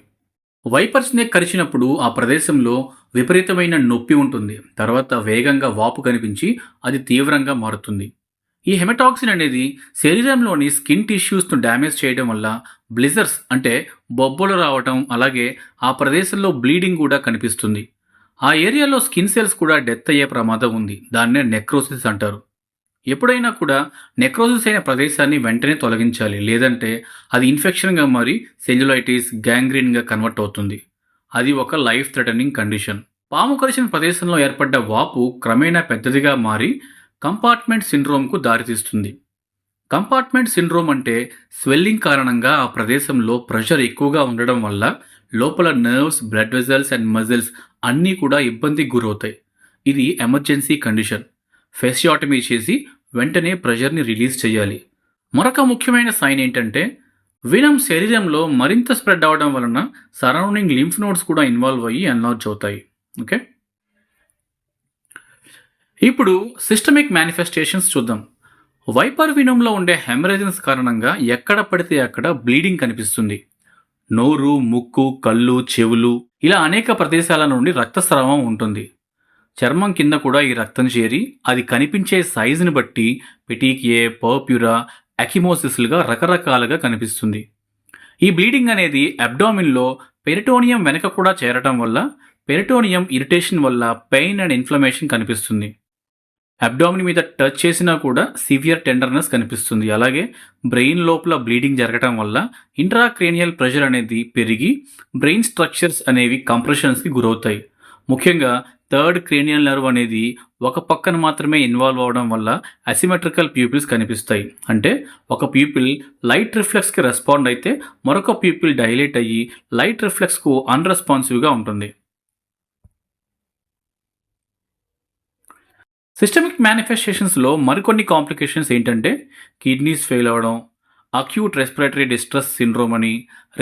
వైపర్ స్నేక్ కరిచినప్పుడు ఆ ప్రదేశంలో విపరీతమైన నొప్పి ఉంటుంది. తర్వాత వేగంగా వాపు కనిపించి అది తీవ్రంగా మారుతుంది. ఈ హెమటాక్సిన్ అనేది శరీరంలోని స్కిన్ టిష్యూస్ను డ్యామేజ్ చేయడం వల్ల బ్లిజర్స్ అంటే బొబ్బలు రావటం, అలాగే ఆ ప్రదేశంలో బ్లీడింగ్ కూడా కనిపిస్తుంది. ఆ ఏరియాలో స్కిన్ సెల్స్ కూడా డెత్ అయ్యే ప్రమాదం ఉంది. దాన్నే నెక్రోసిస్ అంటారు. ఎప్పుడైనా కూడా నెక్రోసిస్ అయిన ప్రదేశాన్ని వెంటనే తొలగించాలి, లేదంటే అది ఇన్ఫెక్షన్గా మారి సెల్యులైటిస్, గ్యాంగ్రీన్గా కన్వర్ట్ అవుతుంది. అది ఒక లైఫ్ థ్రెటనింగ్ కండిషన్. పాము కరిచిన ప్రదేశంలో ఏర్పడ్డ వాపు క్రమేణా పెద్దదిగా మారి కంపార్ట్మెంట్ సిండ్రోమ్కు దారితీస్తుంది. కంపార్ట్మెంట్ సిండ్రోమ్ అంటే స్వెల్లింగ్ కారణంగా ఆ ప్రదేశంలో ప్రెషర్ ఎక్కువగా ఉండడం వల్ల లోపల nerves, blood vessels and muscles అన్నీ కూడా ఇబ్బందికి గురవుతాయి. ఇది ఎమర్జెన్సీ కండిషన్. ఫెసియాటమీ చేసి వెంటనే ప్రెషర్ని రిలీజ్ చేయాలి. మరొక ముఖ్యమైన సైన్ ఏంటంటే వినమ్ శరీరంలో మరింత స్ప్రెడ్ అవడం వలన సరౌండింగ్ లింఫ్ నోడ్స్ కూడా ఇన్వాల్వ్ అయ్యి ఎన్లార్జ్ అవుతాయి. ఓకే, ఇప్పుడు సిస్టమిక్ మేనిఫెస్టేషన్స్ చూద్దాం. వైపర్ వినమ్లో ఉండే హెమరేజన్స్ కారణంగా ఎక్కడ పడితే అక్కడ బ్లీడింగ్ కనిపిస్తుంది. నోరు, ముక్కు, కళ్ళు, చెవులు ఇలా అనేక ప్రదేశాల నుండి రక్తస్రావం ఉంటుంది. చర్మం కింద కూడా ఈ రక్తం చేరి అది కనిపించే సైజుని బట్టి పెటీకియే, పర్ప్యూరా, అకిమోసిస్లుగా రకరకాలుగా కనిపిస్తుంది. ఈ బ్లీడింగ్ అనేది అబ్డామిన్లో పెరిటోనియం వెనక కూడా చేరటం వల్ల పెరిటోనియం ఇరిటేషన్ వల్ల పెయిన్ అండ్ ఇన్ఫ్లమేషన్ కనిపిస్తుంది. అబ్డామిన్ మీద టచ్ చేసినా కూడా సివియర్ టెండర్నెస్ కనిపిస్తుంది. అలాగే బ్రెయిన్ లోపల బ్లీడింగ్ జరగటం వల్ల ఇంట్రాక్రేనియల్ ప్రెషర్ అనేది పెరిగి బ్రెయిన్ స్ట్రక్చర్స్ అనేవి కంప్రెషన్స్కి గురవుతాయి. ముఖ్యంగా థర్డ్ క్రేనియల్ నర్వ్ అనేది ఒక పక్కన మాత్రమే ఇన్వాల్వ్ అవడం వల్ల అసిమెట్రికల్ ప్యూపిల్స్ కనిపిస్తాయి. అంటే ఒక ప్యూపిల్ లైట్ రిఫ్లెక్స్కి రెస్పాండ్ అయితే మరొక ప్యూపిల్ డైలేట్ అయ్యి లైట్ రిఫ్లెక్స్కు అన్రెస్పాన్సివ్గా ఉంటుంది. సిస్టమిక్ మేనిఫెస్టేషన్స్లో మరికొన్ని కాంప్లికేషన్స్ ఏంటంటే కిడ్నీస్ ఫెయిల్ అవ్వడం, అక్యూట్ రెస్పిరేటరీ డిస్ట్రెస్ సిండ్రోమ్ అని,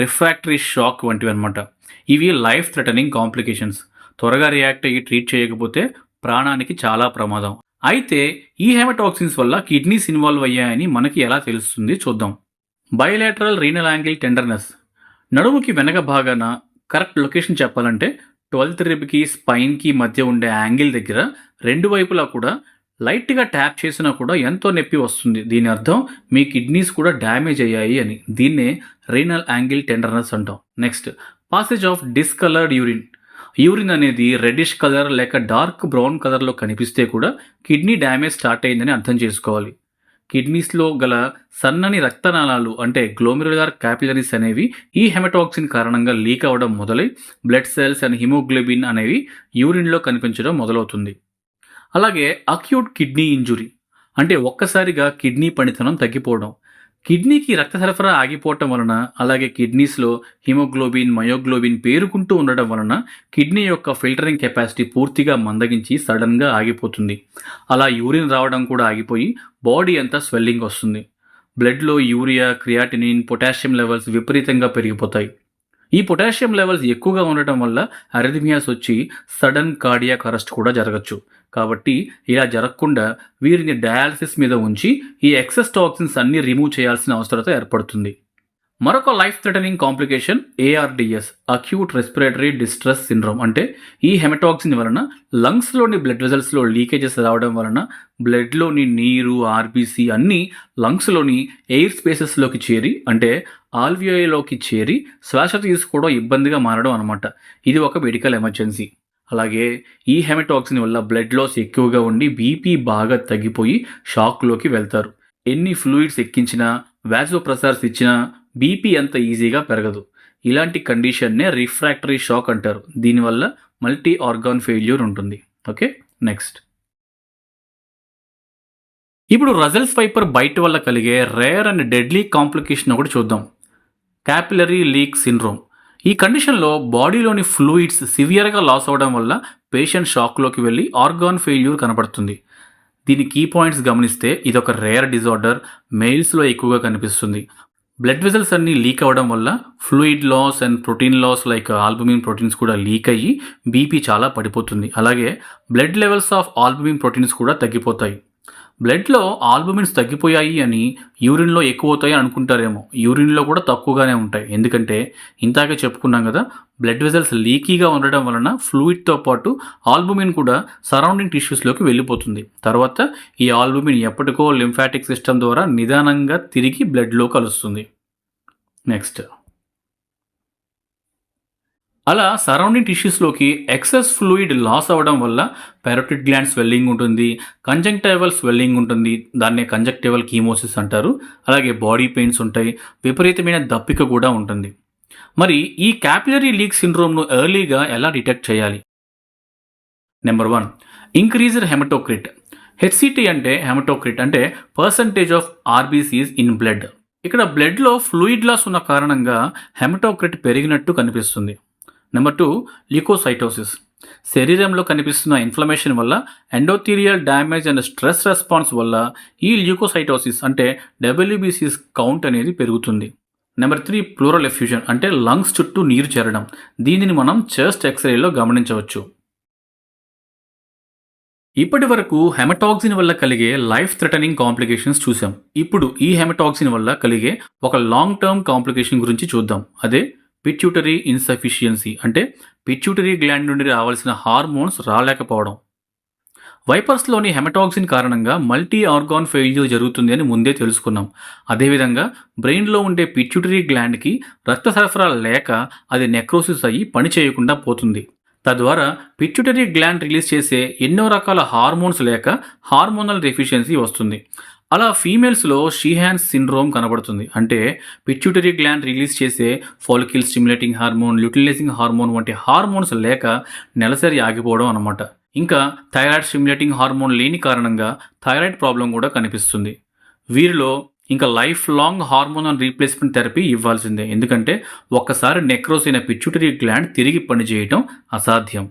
రిఫ్రాక్టరీ షాక్ వంటివి అనమాట. ఇవి లైఫ్ థ్రెటనింగ్ కాంప్లికేషన్స్. త్వరగా రియాక్ట్ అయ్యి ట్రీట్ చేయకపోతే ప్రాణానికి చాలా ప్రమాదం. అయితే ఈ హెమటాక్సిన్స్ వల్ల కిడ్నీస్ ఇన్వాల్వ్ అయ్యాయని మనకి ఎలా తెలుస్తుంది చూద్దాం. Bilateral renal angle tenderness. నడుముకి వెనక భాగాన కరెక్ట్ లొకేషన్ చెప్పాలంటే 12th రిబ్కి స్పైన్కి మధ్య ఉండే యాంగిల్ దగ్గర రెండు వైపులా కూడా లైట్గా ట్యాప్ చేసినా కూడా ఎంతో నొప్పి వస్తుంది. దీని అర్థం మీ కిడ్నీస్ కూడా డ్యామేజ్ అయ్యాయి అని. దీన్నే రీనల్ యాంగిల్ టెండర్నెస్ అంటాం. Next, passage of discoloured urine. Urine అనేది రెడ్డిష్ కలర్ లేక డార్క్ బ్రౌన్ కలర్లో కనిపిస్తే కూడా కిడ్నీ డ్యామేజ్ స్టార్ట్ అయిందని అర్థం చేసుకోవాలి. కిడ్నీస్లో గల సన్నని రక్తనాళాలు అంటే గ్లోమెరులార్ క్యాపిలరీస్ అనేవి ఈ హెమటాక్సిన్ కారణంగా లీక్ అవ్వడం మొదలై బ్లడ్ సెల్స్ అండ్ హిమోగ్లోబిన్ అనేవి యూరిన్లో కనిపించడం మొదలవుతుంది. అలాగే అక్యూట్ కిడ్నీ ఇంజురీ అంటే ఒక్కసారిగా కిడ్నీ పనితనం తగ్గిపోవడం. కిడ్నీకి రక్త సరఫరా ఆగిపోవటం వలన, అలాగే కిడ్నీస్లో హిమోగ్లోబిన్ మయోగ్లోబిన్ పేరుకుంటూ ఉండడం వలన కిడ్నీ యొక్క ఫిల్టరింగ్ కెపాసిటీ పూర్తిగా మందగించి సడన్గా ఆగిపోతుంది. అలా యూరిన్ రావడం కూడా ఆగిపోయి బాడీ అంతా స్వెల్లింగ్ వస్తుంది. బ్లడ్లో యూరియా, క్రియాటినిన్, పొటాషియం లెవెల్స్ విపరీతంగా పెరిగిపోతాయి. ఈ పొటాషియం లెవెల్స్ ఎక్కువగా ఉండటం వల్ల అరిథమియాస్ వచ్చి సడన్ కార్డియాక్ అరెస్ట్ కూడా జరగచ్చు. కాబట్టి ఇలా జరగకుండా వీరిని డయాలసిస్ మీద ఉంచి ఈ ఎక్సెస్ టాక్సిన్స్ అన్ని రిమూవ్ చేయాల్సిన అవసరత ఏర్పడుతుంది. మరొక life threatening complication ARDS, acute respiratory distress syndrome. అంటే ఈ హెమటాక్సిన్ వలన లంగ్స్లోని బ్లడ్ వెజల్స్లో లీకేజెస్ రావడం వలన బ్లడ్లోని నీరు, ఆర్బీసీ అన్నీ లంగ్స్లోని ఎయిర్ స్పేసెస్లోకి చేరి అంటే ఆల్వియోలోకి చేరి శ్వాస తీసుకోవడం ఇబ్బందిగా మారడం అనమాట. ఇది ఒక మెడికల్ ఎమర్జెన్సీ. అలాగే ఈ హెమటాక్సిన్ వల్ల బ్లడ్ లాస్ ఎక్కువగా ఉండి బీపీ బాగా తగ్గిపోయి షాక్లోకి వెళ్తారు. ఎన్ని ఫ్లూయిడ్స్ ఎక్కించినా, వాజోప్రెసర్స్ ఇచ్చినా బీపీ అంత ఈజీగా పెరగదు. ఇలాంటి కండిషన్నే రిఫ్రాక్టరీ షాక్ అంటారు. దీనివల్ల మల్టీ ఆర్గాన్ ఫెయిల్యూర్ ఉంటుంది. Okay, next. ఇప్పుడు రజల్స్ వైపర్ బైట్ వల్ల కలిగే రేర్ అండ్ డెడ్లీ కాంప్లికేషన్ ఒకటి చూద్దాం. Capillary leak syndrome. ఈ కండిషన్లో బాడీలోని ఫ్లూయిడ్స్ సివియర్గా లాస్ అవ్వడం వల్ల పేషెంట్ షాక్లోకి వెళ్ళి ఆర్గాన్ ఫెయిల్యూర్ కనపడుతుంది. దీని కీ పాయింట్స్ గమనిస్తే ఇదొక రేర్ డిజార్డర్, మెయిల్స్లో ఎక్కువగా కనిపిస్తుంది. బ్లడ్ వెజల్స్ అన్నీ లీక్ అవ్వడం వల్ల fluid loss and protein loss like albumin proteins కూడా లీక్ అయ్యి బీపీ చాలా పడిపోతుంది. అలాగే blood levels of albumin proteins కూడా తగ్గిపోతాయి. బ్లడ్లో ఆల్బుమిన్స్ తగ్గిపోయాయి అని యూరిన్లో ఎక్కువ అవుతాయి అనుకుంటారేమో. యూరిన్లో కూడా తక్కువగానే ఉంటాయి. ఎందుకంటే ఇంతాకే చెప్పుకున్నాం కదా, బ్లడ్ వెజల్స్ లీకీగా ఉండడం వలన ఫ్లూయిడ్తో పాటు ఆల్బుమిన్ కూడా సరౌండింగ్ టిష్యూస్లోకి వెళ్ళిపోతుంది. తర్వాత ఈ ఆల్బుమిన్ ఎప్పటికో లింఫాటిక్ సిస్టమ్ ద్వారా నిదానంగా తిరిగి బ్లడ్లో కలుస్తుంది. నెక్స్ట్, అలా సరౌండింగ్ టిష్యూస్లోకి ఎక్సెస్ ఫ్లూయిడ్ లాస్ అవ్వడం వల్ల పారోటిడ్ గ్లాండ్ స్వెల్లింగ్ ఉంటుంది, కంజంక్టివల్ స్వెల్లింగ్ ఉంటుంది, దాన్నే కంజంక్టివల్ కీమోసిస్ అంటారు. అలాగే బాడీ పెయిన్స్ ఉంటాయి, విపరీతమైన దప్పిక కూడా ఉంటుంది. మరి ఈ క్యాపిలరీ లీక్ సిండ్రోమ్ను ఎర్లీగా ఎలా డిటెక్ట్ చేయాలి? Number 1, increased haematocrit. హెచ్సిటి అంటే హెమటోక్రిట్ అంటే percentage of RBCs in blood. ఇక్కడ బ్లడ్లో ఫ్లూయిడ్ లాస్ ఉన్న కారణంగా హెమటోక్రిట్ పెరిగినట్టు కనిపిస్తుంది. Number 2, leucocytosis. శరీరంలో కనిపిస్తున్న ఇన్ఫ్లమేషన్ వల్ల endothelial damage and stress response వల్ల ఈ ల్యూకోసైటోసిస్ అంటే WBCs కౌంట్ అనేది పెరుగుతుంది. నెంబర్ 3, ప్లూరల్ ఎఫ్యూజన్ అంటే లంగ్స్ చుట్టూ నీరు చేరడం. దీనిని మనం చెస్ట్ ఎక్స్రేలో గమనించవచ్చు. ఇప్పటి వరకు హెమటాక్సిన్ వల్ల కలిగే లైఫ్ థ్రెటనింగ్ కాంప్లికేషన్స్ చూసాం. ఇప్పుడు ఈ హెమటాక్సిన్ వల్ల కలిగే ఒక లాంగ్ టర్మ్ కాంప్లికేషన్ గురించి చూద్దాం. అదే పిట్యూటరీ ఇన్సఫిషియన్సీ అంటే పిట్యూటరీ గ్లాండ్ నుండి రావాల్సిన హార్మోన్స్ రాలేకపోవడం. వైపర్స్లోని హెమటాక్సిన్ కారణంగా మల్టీ ఆర్గాన్ ఫెయిల్యూర్ జరుగుతుంది అని ముందే తెలుసుకున్నాం. అదేవిధంగా బ్రెయిన్లో ఉండే పిట్యూటరీ గ్లాండ్కి రక్త సరఫరా లేక అది నెక్రోసిస్ అయ్యి పని చేయకుండా పోతుంది. తద్వారా పిట్యూటరీ గ్లాండ్ రిలీజ్ చేసే ఎన్నో రకాల హార్మోన్స్ లేక హార్మోనల్ డెఫిషియన్సీ వస్తుంది. అలా ఫీమేల్స్లో షీహాన్స్ సిండ్రోమ్ కనబడుతుంది. అంటే పిట్యూటరీ గ్లాండ్ రిలీజ్ చేసే ఫాలికల్ స్టిమ్యులేటింగ్ హార్మోన్, ల్యూటిలైజింగ్ హార్మోన్ వంటి హార్మోన్స్ లేక నెలసరి ఆగిపోవడం అన్నమాట. ఇంకా థైరాయిడ్ స్టిమ్యులేటింగ్ హార్మోన్ లేని కారణంగా థైరాయిడ్ ప్రాబ్లం కూడా కనిపిస్తుంది. వీరిలో ఇంకా life long hormonal replacement therapy ఇవ్వాల్సిందే. ఎందుకంటే ఒక్కసారి నెక్రోస్ అయిన పిట్యూటరీ గ్లాండ్ తిరిగి పనిచేయటం అసాధ్యం.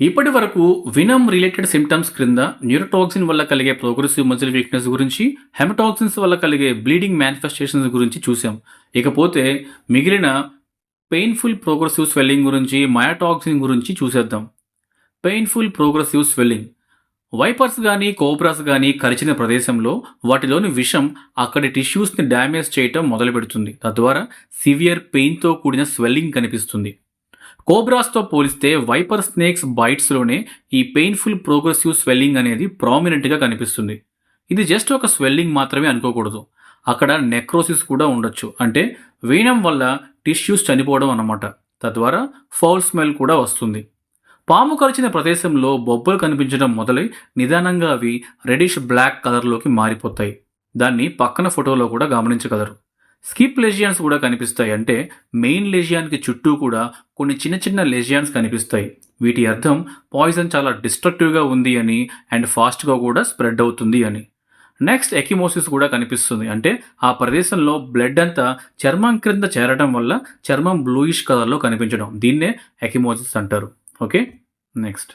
ఇప్పటి వరకు వినమ్ రిలేటెడ్ సిమ్టమ్స్ క్రింద న్యూరోటాక్సిన్ వల్ల కలిగే ప్రోగ్రెసివ్ మజిల్ వీక్నెస్ గురించి, హెమటాక్సిన్స్ వల్ల కలిగే బ్లీడింగ్ మేనిఫెస్టేషన్స్ గురించి చూసాం. ఇకపోతే మిగిలిన పెయిన్ఫుల్ ప్రోగ్రెసివ్ స్వెల్లింగ్ గురించి, మయోటాక్సిన్ గురించి చూసేద్దాం. Painful progressive swelling. వైపర్స్ కానీ కోబ్రాస్ కానీ కరిచిన ప్రదేశంలో వాటిలోని విషం అక్కడి టిష్యూస్ని డ్యామేజ్ చేయటం మొదలు పెడుతుంది. తద్వారా సివియర్ పెయిన్తో కూడిన స్వెల్లింగ్ కనిపిస్తుంది. కోబ్రాస్తో పోలిస్తే వైపర్ స్నేక్స్ బైట్స్లోనే ఈ పెయిన్ఫుల్ ప్రోగ్రెసివ్ స్వెల్లింగ్ అనేది ప్రామినెంట్గా కనిపిస్తుంది. ఇది జస్ట్ ఒక స్వెల్లింగ్ మాత్రమే అనుకోకూడదు. అక్కడ నెక్రోసిస్ కూడా ఉండొచ్చు. అంటే వీనం వల్ల టిష్యూస్ చనిపోవడం అన్నమాట. తద్వారా ఫౌల్ స్మెల్ కూడా వస్తుంది. పాము కరిచిన ప్రదేశంలో బొబ్బలు కనిపించడం మొదలై నిదానంగా అవి రెడిష్ బ్లాక్ కలర్లోకి మారిపోతాయి. దాన్ని పక్కన ఫోటోలో కూడా గమనించగలరు. స్కిప్ లెజియాన్స్ కూడా కనిపిస్తాయి. అంటే మెయిన్ లెజియాన్కి చుట్టూ కూడా కొన్ని చిన్న చిన్న లెజియాన్స్ కనిపిస్తాయి. వీటి అర్థం పాయిజన్ చాలా డిస్ట్రక్టివ్గా ఉంది అని అండ్ ఫాస్ట్గా కూడా స్ప్రెడ్ అవుతుంది అని. నెక్స్ట్ ఎకిమోసిస్ కూడా కనిపిస్తుంది. అంటే ఆ ప్రదేశంలో బ్లడ్ అంతా చర్మం క్రింద చేరడం వల్ల చర్మం బ్లూయిష్ కలర్లో కనిపించడం. దీన్నే ఎకిమోసిస్ అంటారు. Okay, next.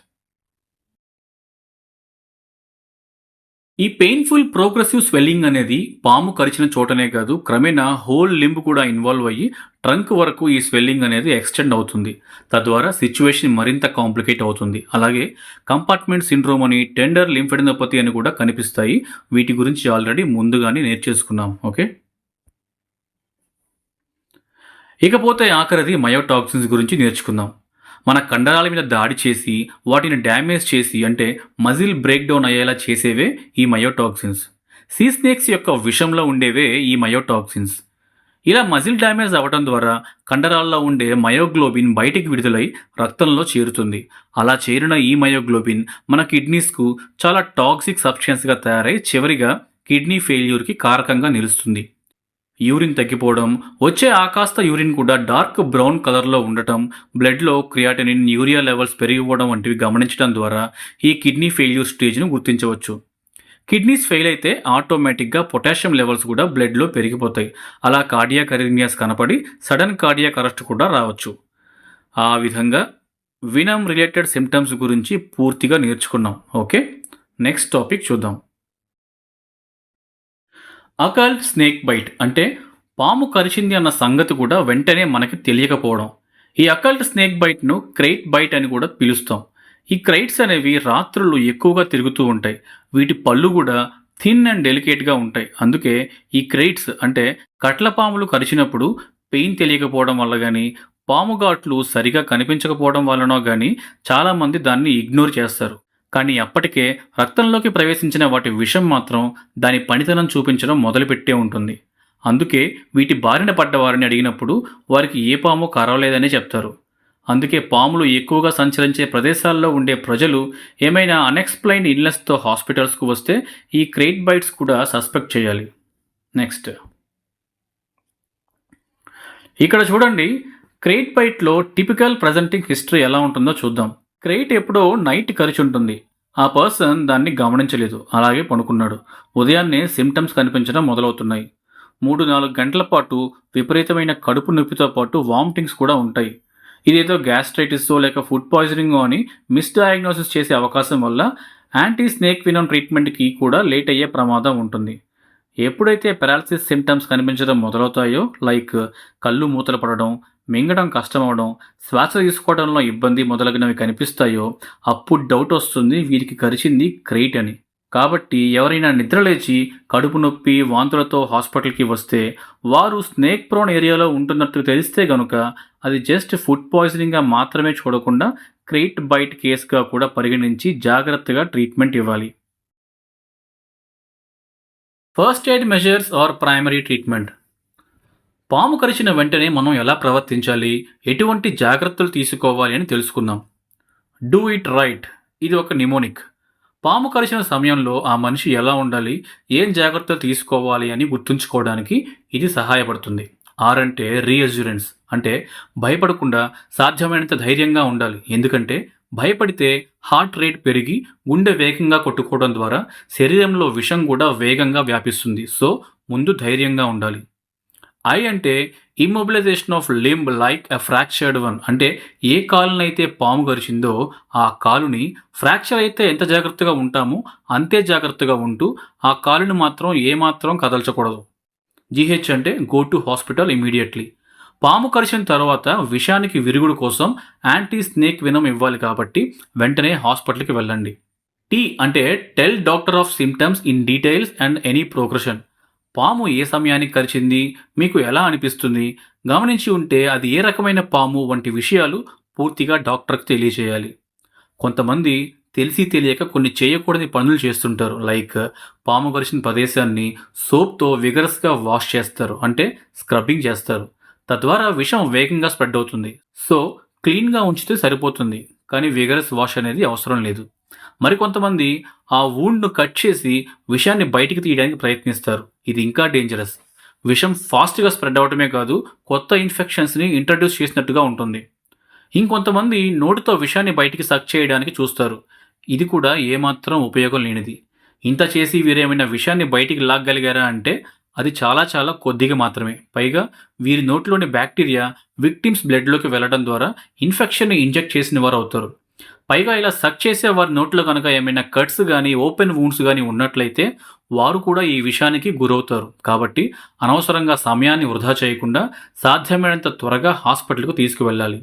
ఈ పెయిన్ఫుల్ ప్రోగ్రెసివ్ స్వెల్లింగ్ అనేది పాము కరిచిన చోటనే కాదు, క్రమేణా హోల్ లింబ్ కూడా ఇన్వాల్వ్ అయ్యి ట్రంక్ వరకు ఈ స్వెల్లింగ్ అనేది ఎక్స్టెండ్ అవుతుంది. తద్వారా సిచ్యువేషన్ మరింత కాంప్లికేట్ అవుతుంది. అలాగే కంపార్ట్మెంట్ సిండ్రోమ్ అని, టెండర్ లింఫెడినోపతి అని కూడా కనిపిస్తాయి. వీటి గురించి ఆల్రెడీ ముందుగానే నేర్చేసుకున్నాం. ఓకే, ఇకపోతే ఆఖరిది మయోటాక్సిన్స్ గురించి నేర్చుకుందాం. మన కండరాల మీద దాడి చేసి వాటిని డ్యామేజ్ చేసి అంటే మజిల్ బ్రేక్ డౌన్ అయ్యేలా చేసేవే ఈ మయోటాక్సిన్స్. సీ స్నేక్స్ యొక్క విషంలో ఉండేవే ఈ మయోటాక్సిన్స్. ఇలా మజిల్ డ్యామేజ్ అవ్వడం ద్వారా కండరాల్లో ఉండే మయోగ్లోబిన్ బయటికి విడుదలై రక్తంలో చేరుతుంది. అలా చేరిన ఈ మయోగ్లోబిన్ మన కిడ్నీస్కు చాలా టాక్సిక్ సబ్స్టెన్స్గా తయారై చివరిగా కిడ్నీ ఫెయిల్యూర్కి కారకంగా నిలుస్తుంది. యూరిన్ తగ్గిపోవడం, వచ్చే ఆకాస్త యూరిన్ కూడా డార్క్ బ్రౌన్ కలర్లో ఉండటం, బ్లడ్లో క్రియాటినిన్, యూరియా లెవెల్స్ పెరిగిపోవడం వంటివి గమనించడం ద్వారా ఈ కిడ్నీ ఫెయిల్యూర్ స్టేజ్ను గుర్తించవచ్చు. కిడ్నీస్ ఫెయిల్ అయితే ఆటోమేటిక్గా పొటాషియం లెవెల్స్ కూడా బ్లడ్లో పెరిగిపోతాయి. అలా కార్డియాక్ అరిథమియాస్ కనపడి సడన్ కార్డియాక్ అరెస్ట్ కూడా రావచ్చు. ఆ విధంగా వినమ్ రిలేటెడ్ సిమ్టమ్స్ గురించి పూర్తిగా నేర్చుకున్నాం. ఓకే, నెక్స్ట్ టాపిక్ చూద్దాం. అకల్ట్ స్నేక్ బైట్ అంటే పాము కరిచింది అన్న సంగతి కూడా వెంటనే మనకి తెలియకపోవడం. ఈ అకల్ట్ స్నేక్ బైట్ను క్రైట్ బైట్ అని కూడా పిలుస్తాం. ఈ క్రైట్స్ అనేవి రాత్రులు ఎక్కువగా తిరుగుతూ ఉంటాయి. వీటి పళ్ళు కూడా థిన్ అండ్ డెలికేట్గా ఉంటాయి. అందుకే ఈ క్రైట్స్ అంటే కట్ల పాములు కరిచినప్పుడు పెయిన్ తెలియకపోవడం వల్ల కానీ, పాము ఘాట్లు సరిగా కనిపించకపోవడం వల్లనో కానీ చాలామంది దాన్ని ఇగ్నోర్ చేస్తారు. కానీ అప్పటికే రక్తంలోకి ప్రవేశించిన వాటి విషం మాత్రం దాని పనితనం చూపించడం మొదలుపెట్టే ఉంటుంది. అందుకే వీటి బారిన పడ్డ వారిని అడిగినప్పుడు వారికి ఏ పాము కరవలేదనే చెప్తారు. అందుకే పాములు ఎక్కువగా సంచరించే ప్రదేశాల్లో ఉండే ప్రజలు ఏమైనా అన్ఎక్స్ప్లెయిన్డ్ ఇల్నెస్తో హాస్పిటల్స్కు వస్తే ఈ క్రైట్ బైట్స్ కూడా సస్పెక్ట్ చేయాలి. నెక్స్ట్, ఇక్కడ చూడండి. క్రైట్ బైట్లో టిపికల్ ప్రజెంటింగ్ హిస్టరీ ఎలా ఉంటుందో చూద్దాం. క్రైట్ ఎప్పుడో నైట్ కరిచి ఉంటుంది. ఆ పర్సన్ దాన్ని గమనించలేదు, అలాగే పడుకున్నాడు. ఉదయాన్నే సిమ్టమ్స్ కనిపించడం మొదలవుతున్నాయి. 3-4 గంటల పాటు విపరీతమైన కడుపు నొప్పితో పాటు వామిటింగ్స్ కూడా ఉంటాయి. ఇదేదో గ్యాస్ట్రైటిస్తో లేక ఫుడ్ పాయిజనింగ్ అని మిస్డయాగ్నోసిస్ చేసే అవకాశం వల్ల యాంటీ స్నేక్ వినమ్ ట్రీట్మెంట్కి కూడా లేట్ అయ్యే ప్రమాదం ఉంటుంది. ఎప్పుడైతే పెరాలసిస్ సిమ్టమ్స్ కనిపించడం మొదలవుతాయో, లైక్ కళ్ళు మూతలు పడడం, మింగడం కష్టమవడం, శ్వాస తీసుకోవడంలో ఇబ్బంది మొదలగునవి కనిపిస్తాయో అప్పుడు డౌట్ వస్తుంది వీరికి కరిచింది క్రైట్ అని. కాబట్టి ఎవరైనా నిద్రలేచి కడుపు నొప్పి, వాంతులతో హాస్పిటల్కి వస్తే వారు స్నేక్ ప్రోన్ ఏరియాలో ఉంటున్నట్టు తెలిస్తే గనుక అది జస్ట్ ఫుడ్ పాయిజనింగ్గా మాత్రమే చూడకుండా క్రైట్ బైట్ కేసుగా కూడా పరిగణించి జాగ్రత్తగా ట్రీట్మెంట్ ఇవ్వాలి. First aid measures or primary treatment. పాము కరిచిన వెంటనే మనం ఎలా ప్రవర్తించాలి, ఎటువంటి జాగ్రత్తలు తీసుకోవాలి అని తెలుసుకుందాం. Do it right. ఇది ఒక నిమోనిక్. పాము కరిచిన సమయంలో ఆ మనిషి ఎలా ఉండాలి, ఏం జాగ్రత్తలు తీసుకోవాలి అని గుర్తుంచుకోవడానికి ఇది సహాయపడుతుంది. ఆర్ అంటే రీఅష్యూరెన్స్, అంటే భయపడకుండా సాధ్యమైనంత ధైర్యంగా ఉండాలి. ఎందుకంటే భయపడితే హార్ట్ రేట్ పెరిగి గుండె వేగంగా కొట్టుకోవడం ద్వారా శరీరంలో విషం కూడా వేగంగా వ్యాపిస్తుంది. సో ముందు ధైర్యంగా ఉండాలి. ఐ అంటే immobilisation of limb like a fractured one, అంటే ఏ కాలునైతే పాము గరిచిందో ఆ కాలుని ఫ్రాక్చర్ అయితే ఎంత జాగ్రత్తగా ఉంటామో అంతే జాగ్రత్తగా ఉంటూ ఆ కాలుని మాత్రం ఏమాత్రం కదల్చకూడదు. జిహెచ్ అంటే గో టు హాస్పిటల్ ఇమీడియట్లీ. పాము కరిచిన తర్వాత విషానికి విరుగుడు కోసం యాంటీ స్నేక్ వినం ఇవ్వాలి కాబట్టి వెంటనే హాస్పిటల్కి వెళ్ళండి. టీ అంటే tell doctor of symptoms in details and any progression. పాము ఏ సమయానికి కరిచింది, మీకు ఎలా అనిపిస్తుంది, గమనించి ఉంటే అది ఏ రకమైన పాము వంటి విషయాలు పూర్తిగా డాక్టర్కి తెలియజేయాలి. కొంతమంది తెలిసి తెలియక కొన్ని చేయకూడని పనులు చేస్తుంటారు. లైక్ పాము కరిచిన ప్రదేశాన్ని సోప్తో విగరస్గా వాష్ చేస్తారు, అంటే స్క్రబ్బింగ్ చేస్తారు. తద్వారా విషం వేగంగా స్ప్రెడ్ అవుతుంది. సో క్లీన్గా ఉంచితే సరిపోతుంది, కానీ విగరస్ వాష్ అనేది అవసరం లేదు. మరికొంతమంది ఆ వూండ్ను కట్ చేసి విషాన్ని బయటికి తీయడానికి ప్రయత్నిస్తారు. ఇది ఇంకా డేంజరస్. విషం ఫాస్ట్గా స్ప్రెడ్ అవటమే కాదు, కొత్త ఇన్ఫెక్షన్స్ని ఇంట్రడ్యూస్ చేసినట్టుగా ఉంటుంది. ఇంకొంతమంది నోటితో విషాన్ని బయటికి సక్ చేయడానికి చూస్తారు. ఇది కూడా ఏమాత్రం ఉపయోగం లేనిది. ఇంత చేసి వీరేమైనా విషాన్ని బయటికి లాగ్గలిగారా అంటే అది చాలా చాలా కొద్దిగా మాత్రమే. పైగా వీరి నోటిలోని బ్యాక్టీరియా విక్టిమ్స్ బ్లడ్లోకి వెళ్ళడం ద్వారా ఇన్ఫెక్షన్ని ఇంజెక్ట్ చేసిన వారు అవుతారు. పైగా ఇలా సక్ చేసే వారి నోట్లో కనుక ఏమైనా కట్స్ కానీ ఓపెన్ వూండ్స్ కానీ ఉన్నట్లయితే వారు కూడా ఈ విషానికి గురవుతారు. కాబట్టి అనవసరంగా సమయాన్ని వృధా చేయకుండా సాధ్యమైనంత త్వరగా హాస్పిటల్కు తీసుకువెళ్ళాలి.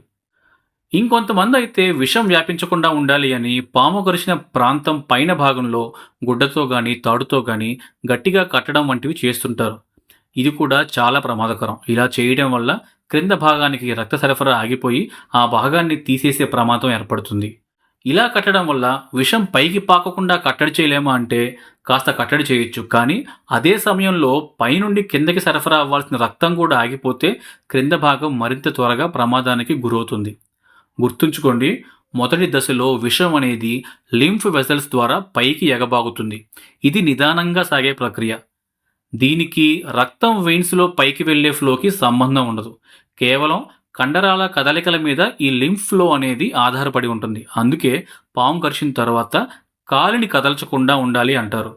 ఇంకొంతమంది అయితే విషం వ్యాపించకుండా ఉండాలి అని పాము కరిచిన ప్రాంతం పైన భాగంలో గుడ్డతో కానీ తాడుతో కానీ గట్టిగా కట్టడం వంటివి చేస్తుంటారు. ఇది కూడా చాలా ప్రమాదకరం. ఇలా చేయడం వల్ల క్రింద భాగానికి రక్త సరఫరా ఆగిపోయి ఆ భాగాన్ని తీసేసే ప్రమాదం ఏర్పడుతుంది. ఇలా కట్టడం వల్ల విషం పైకి పాకకుండా కట్టడి చేయలేమా అంటే కాస్త కట్టడి చేయొచ్చు, కానీ అదే సమయంలో పైనుండి కిందకి సరఫరా అవ్వాల్సిన రక్తం కూడా ఆగిపోతే క్రింద భాగం మరింత త్వరగా ప్రమాదానికి గురవుతుంది. గుర్తుంచుకోండి, మొదటి దశలో విషం అనేది లింఫ్ వెసల్స్ ద్వారా పైకి ఎగబాగుతుంది. ఇది నిదానంగా సాగే ప్రక్రియ. దీనికి రక్తం వెయిన్స్లో పైకి వెళ్లే ఫ్లోకి సంబంధం ఉండదు. కేవలం కండరాల కదలికల మీద ఈ లింఫ్ ఫ్లో అనేది ఆధారపడి ఉంటుంది. అందుకే పాము కరిచిన తర్వాత కాలిని కదల్చకుండా ఉండాలి అంటారు.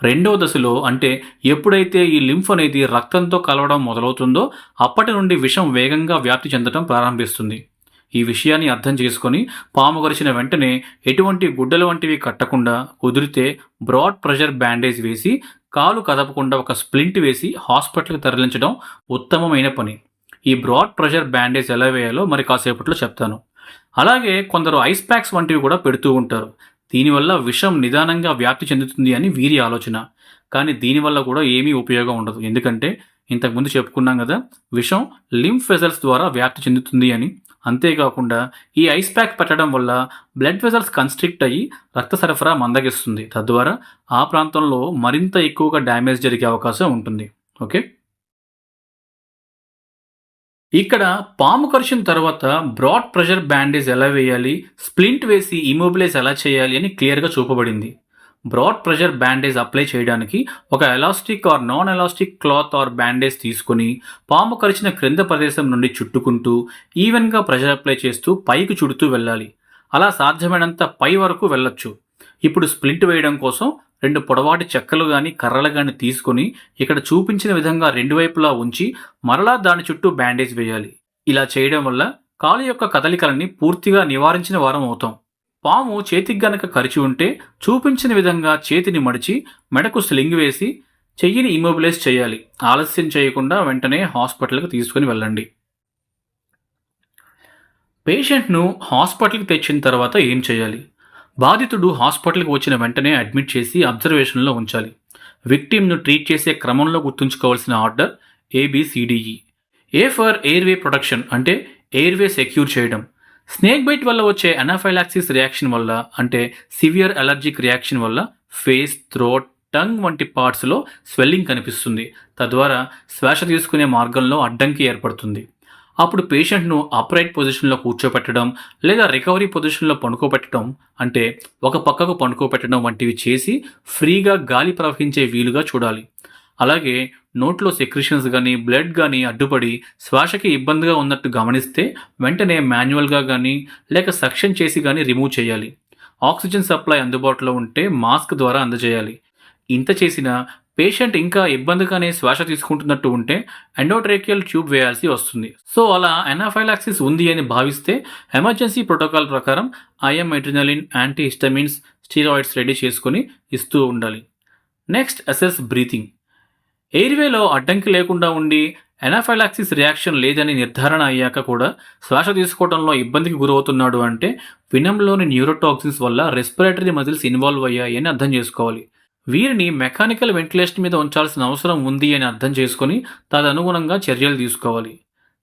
రెండవ దశలో, అంటే ఎప్పుడైతే ఈ లింఫ్ అనేది రక్తంతో కలవడం మొదలవుతుందో అప్పటి నుండి విషం వేగంగా వ్యాప్తి చెందడం ప్రారంభిస్తుంది. ఈ విషయాన్ని అర్థం చేసుకొని పాము కరిచిన వెంటనే ఎటువంటి గుడ్డలు వంటివి కట్టకుండా, కుదిరితే బ్రాడ్ ప్రెషర్ బ్యాండేజ్ వేసి కాలు కదపకుండా ఒక స్ప్లింట్ వేసి హాస్పిటల్కి తరలించడం ఉత్తమమైన పని. ఈ బ్రాడ్ ప్రెషర్ బ్యాండేజ్ ఎలా వేయాలో మరి కాసేపట్లో చెప్తాను. అలాగే కొందరు ఐస్ ప్యాక్స్ వంటివి కూడా పెడుతూ ఉంటారు. దీనివల్ల విషం నిదానంగా వ్యాప్తి చెందుతుంది అని వీరి ఆలోచన. కానీ దీనివల్ల కూడా ఏమీ ఉపయోగం ఉండదు. ఎందుకంటే ఇంతకుముందు చెప్పుకున్నాం కదా, విషం లింఫ్ వెసల్స్ ద్వారా వ్యాప్తి చెందుతుంది అని. అంతేకాకుండా ఈ ఐస్ ప్యాక్ పెట్టడం వల్ల బ్లడ్ వెసల్స్ కన్స్ట్రిక్ట్ అయ్యి రక్త సరఫరా మందగిస్తుంది. తద్వారా ఆ ప్రాంతంలో మరింత ఎక్కువగా డ్యామేజ్ జరిగే అవకాశం ఉంటుంది. ఓకే, ఇక్కడ పాము కరిచిన తర్వాత బ్రాడ్ ప్రెషర్ బ్యాండేజ్ ఎలా వేయాలి, స్ప్లింట్ వేసి ఇమోబిలైజ్ ఎలా చేయాలి అని క్లియర్గా చూపబడింది. బ్రాడ్ ప్రెషర్ బ్యాండేజ్ అప్లై చేయడానికి ఒక elastic or non elastic cloth or bandage తీసుకొని పాము కరిచిన క్రింద ప్రదేశం నుండి చుట్టుకుంటూ ఈవెన్గా ప్రెషర్ అప్లై చేస్తూ పైకి చుడుతూ వెళ్ళాలి. అలా సాధ్యమైనంత పై వరకు వెళ్ళొచ్చు. ఇప్పుడు స్ప్లింట్ వేయడం కోసం 2 పొడవాటి చెక్కలు కానీ కర్రలు కానీ తీసుకొని ఇక్కడ చూపించిన విధంగా 2 వైపులా ఉంచి మరలా దాని చుట్టూ బ్యాండేజ్ వేయాలి. ఇలా చేయడం వల్ల కాలు యొక్క కదలికలని పూర్తిగా నివారించిన వారం అవుతాం. పాము చేతికి గనక కరిచి ఉంటే చూపించిన విధంగా చేతిని మడిచి మెడకు స్లింగ్ వేసి చెయ్యిని ఇమ్మొబిలైజ్ చేయాలి. ఆలస్యం చేయకుండా వెంటనే హాస్పిటల్కి తీసుకుని వెళ్ళండి. పేషెంట్ను హాస్పిటల్కి తెచ్చిన తర్వాత ఏం చేయాలి? బాధితుడు హాస్పిటల్కి వచ్చిన వెంటనే అడ్మిట్ చేసి అబ్జర్వేషన్లో ఉంచాలి. విక్టిమ్ను ట్రీట్ చేసే క్రమంలో గుర్తుంచుకోవాల్సిన order ABCDE. A for airway protection, అంటే ఎయిర్వే సెక్యూర్ చేయడం. స్నేక్ బైట్ వల్ల వచ్చే అనాఫైలాక్సిస్ రియాక్షన్ వల్ల, అంటే సివియర్ అలర్జిక్ రియాక్షన్ వల్ల ఫేస్, థ్రోట్, టంగ్ వంటి పార్ట్స్లో స్వెల్లింగ్ కనిపిస్తుంది. తద్వారా శ్వాస తీసుకునే మార్గంలో అడ్డంకి ఏర్పడుతుంది. అప్పుడు పేషెంట్ను అప్రైట్ పొజిషన్లో కూర్చోపెట్టడం లేదా రికవరీ పొజిషన్లో పడుకోబెట్టడం, అంటే ఒక పక్కకు పడుకోబెట్టడం వంటివి చేసి ఫ్రీగా గాలి ప్రవహించే వీలుగా చూడాలి. అలాగే నోట్లో సెక్రిషన్స్ కానీ బ్లడ్ కానీ అడ్డుపడి శ్వాసకి ఇబ్బందిగా ఉన్నట్టు గమనిస్తే వెంటనే మాన్యువల్గా కానీ లేక సక్షన్ చేసి కానీ రిమూవ్ చేయాలి. ఆక్సిజన్ సప్లై అందుబాటులో ఉంటే మాస్క్ ద్వారా అందజేయాలి. ఇంత చేసినా పేషెంట్ ఇంకా ఇబ్బందిగానే శ్వాస తీసుకుంటున్నట్టు ఉంటే ఎండోట్రేకియల్ ట్యూబ్ వేయాల్సి వస్తుంది. సో అలా ఎనాఫైలాక్సిస్ ఉంది అని భావిస్తే ఎమర్జెన్సీ ప్రోటోకాల్ ప్రకారం IM adrenaline, antihistamines, steroids ready చేసుకుని ఇస్తూ ఉండాలి. Next, assess breathing. ఎయిర్వేలో అడ్డంకి లేకుండా ఉండి ఎనాఫైలాక్సిస్ రియాక్షన్ లేదని నిర్ధారణ అయ్యాక కూడా శ్వాస తీసుకోవడంలో ఇబ్బందికి గురవుతున్నాడు అంటే వినంలోని న్యూరోటాక్సిన్స్ వల్ల రెస్పిరేటరీ మజిల్స్ ఇన్వాల్వ్ అయ్యాయని అర్థం చేసుకోవాలి. వీరిని మెకానికల్ వెంటిలేషన్ మీద ఉంచాల్సిన అవసరం ఉంది అని అర్థం చేసుకొని తదనుగుణంగా చర్యలు తీసుకోవాలి.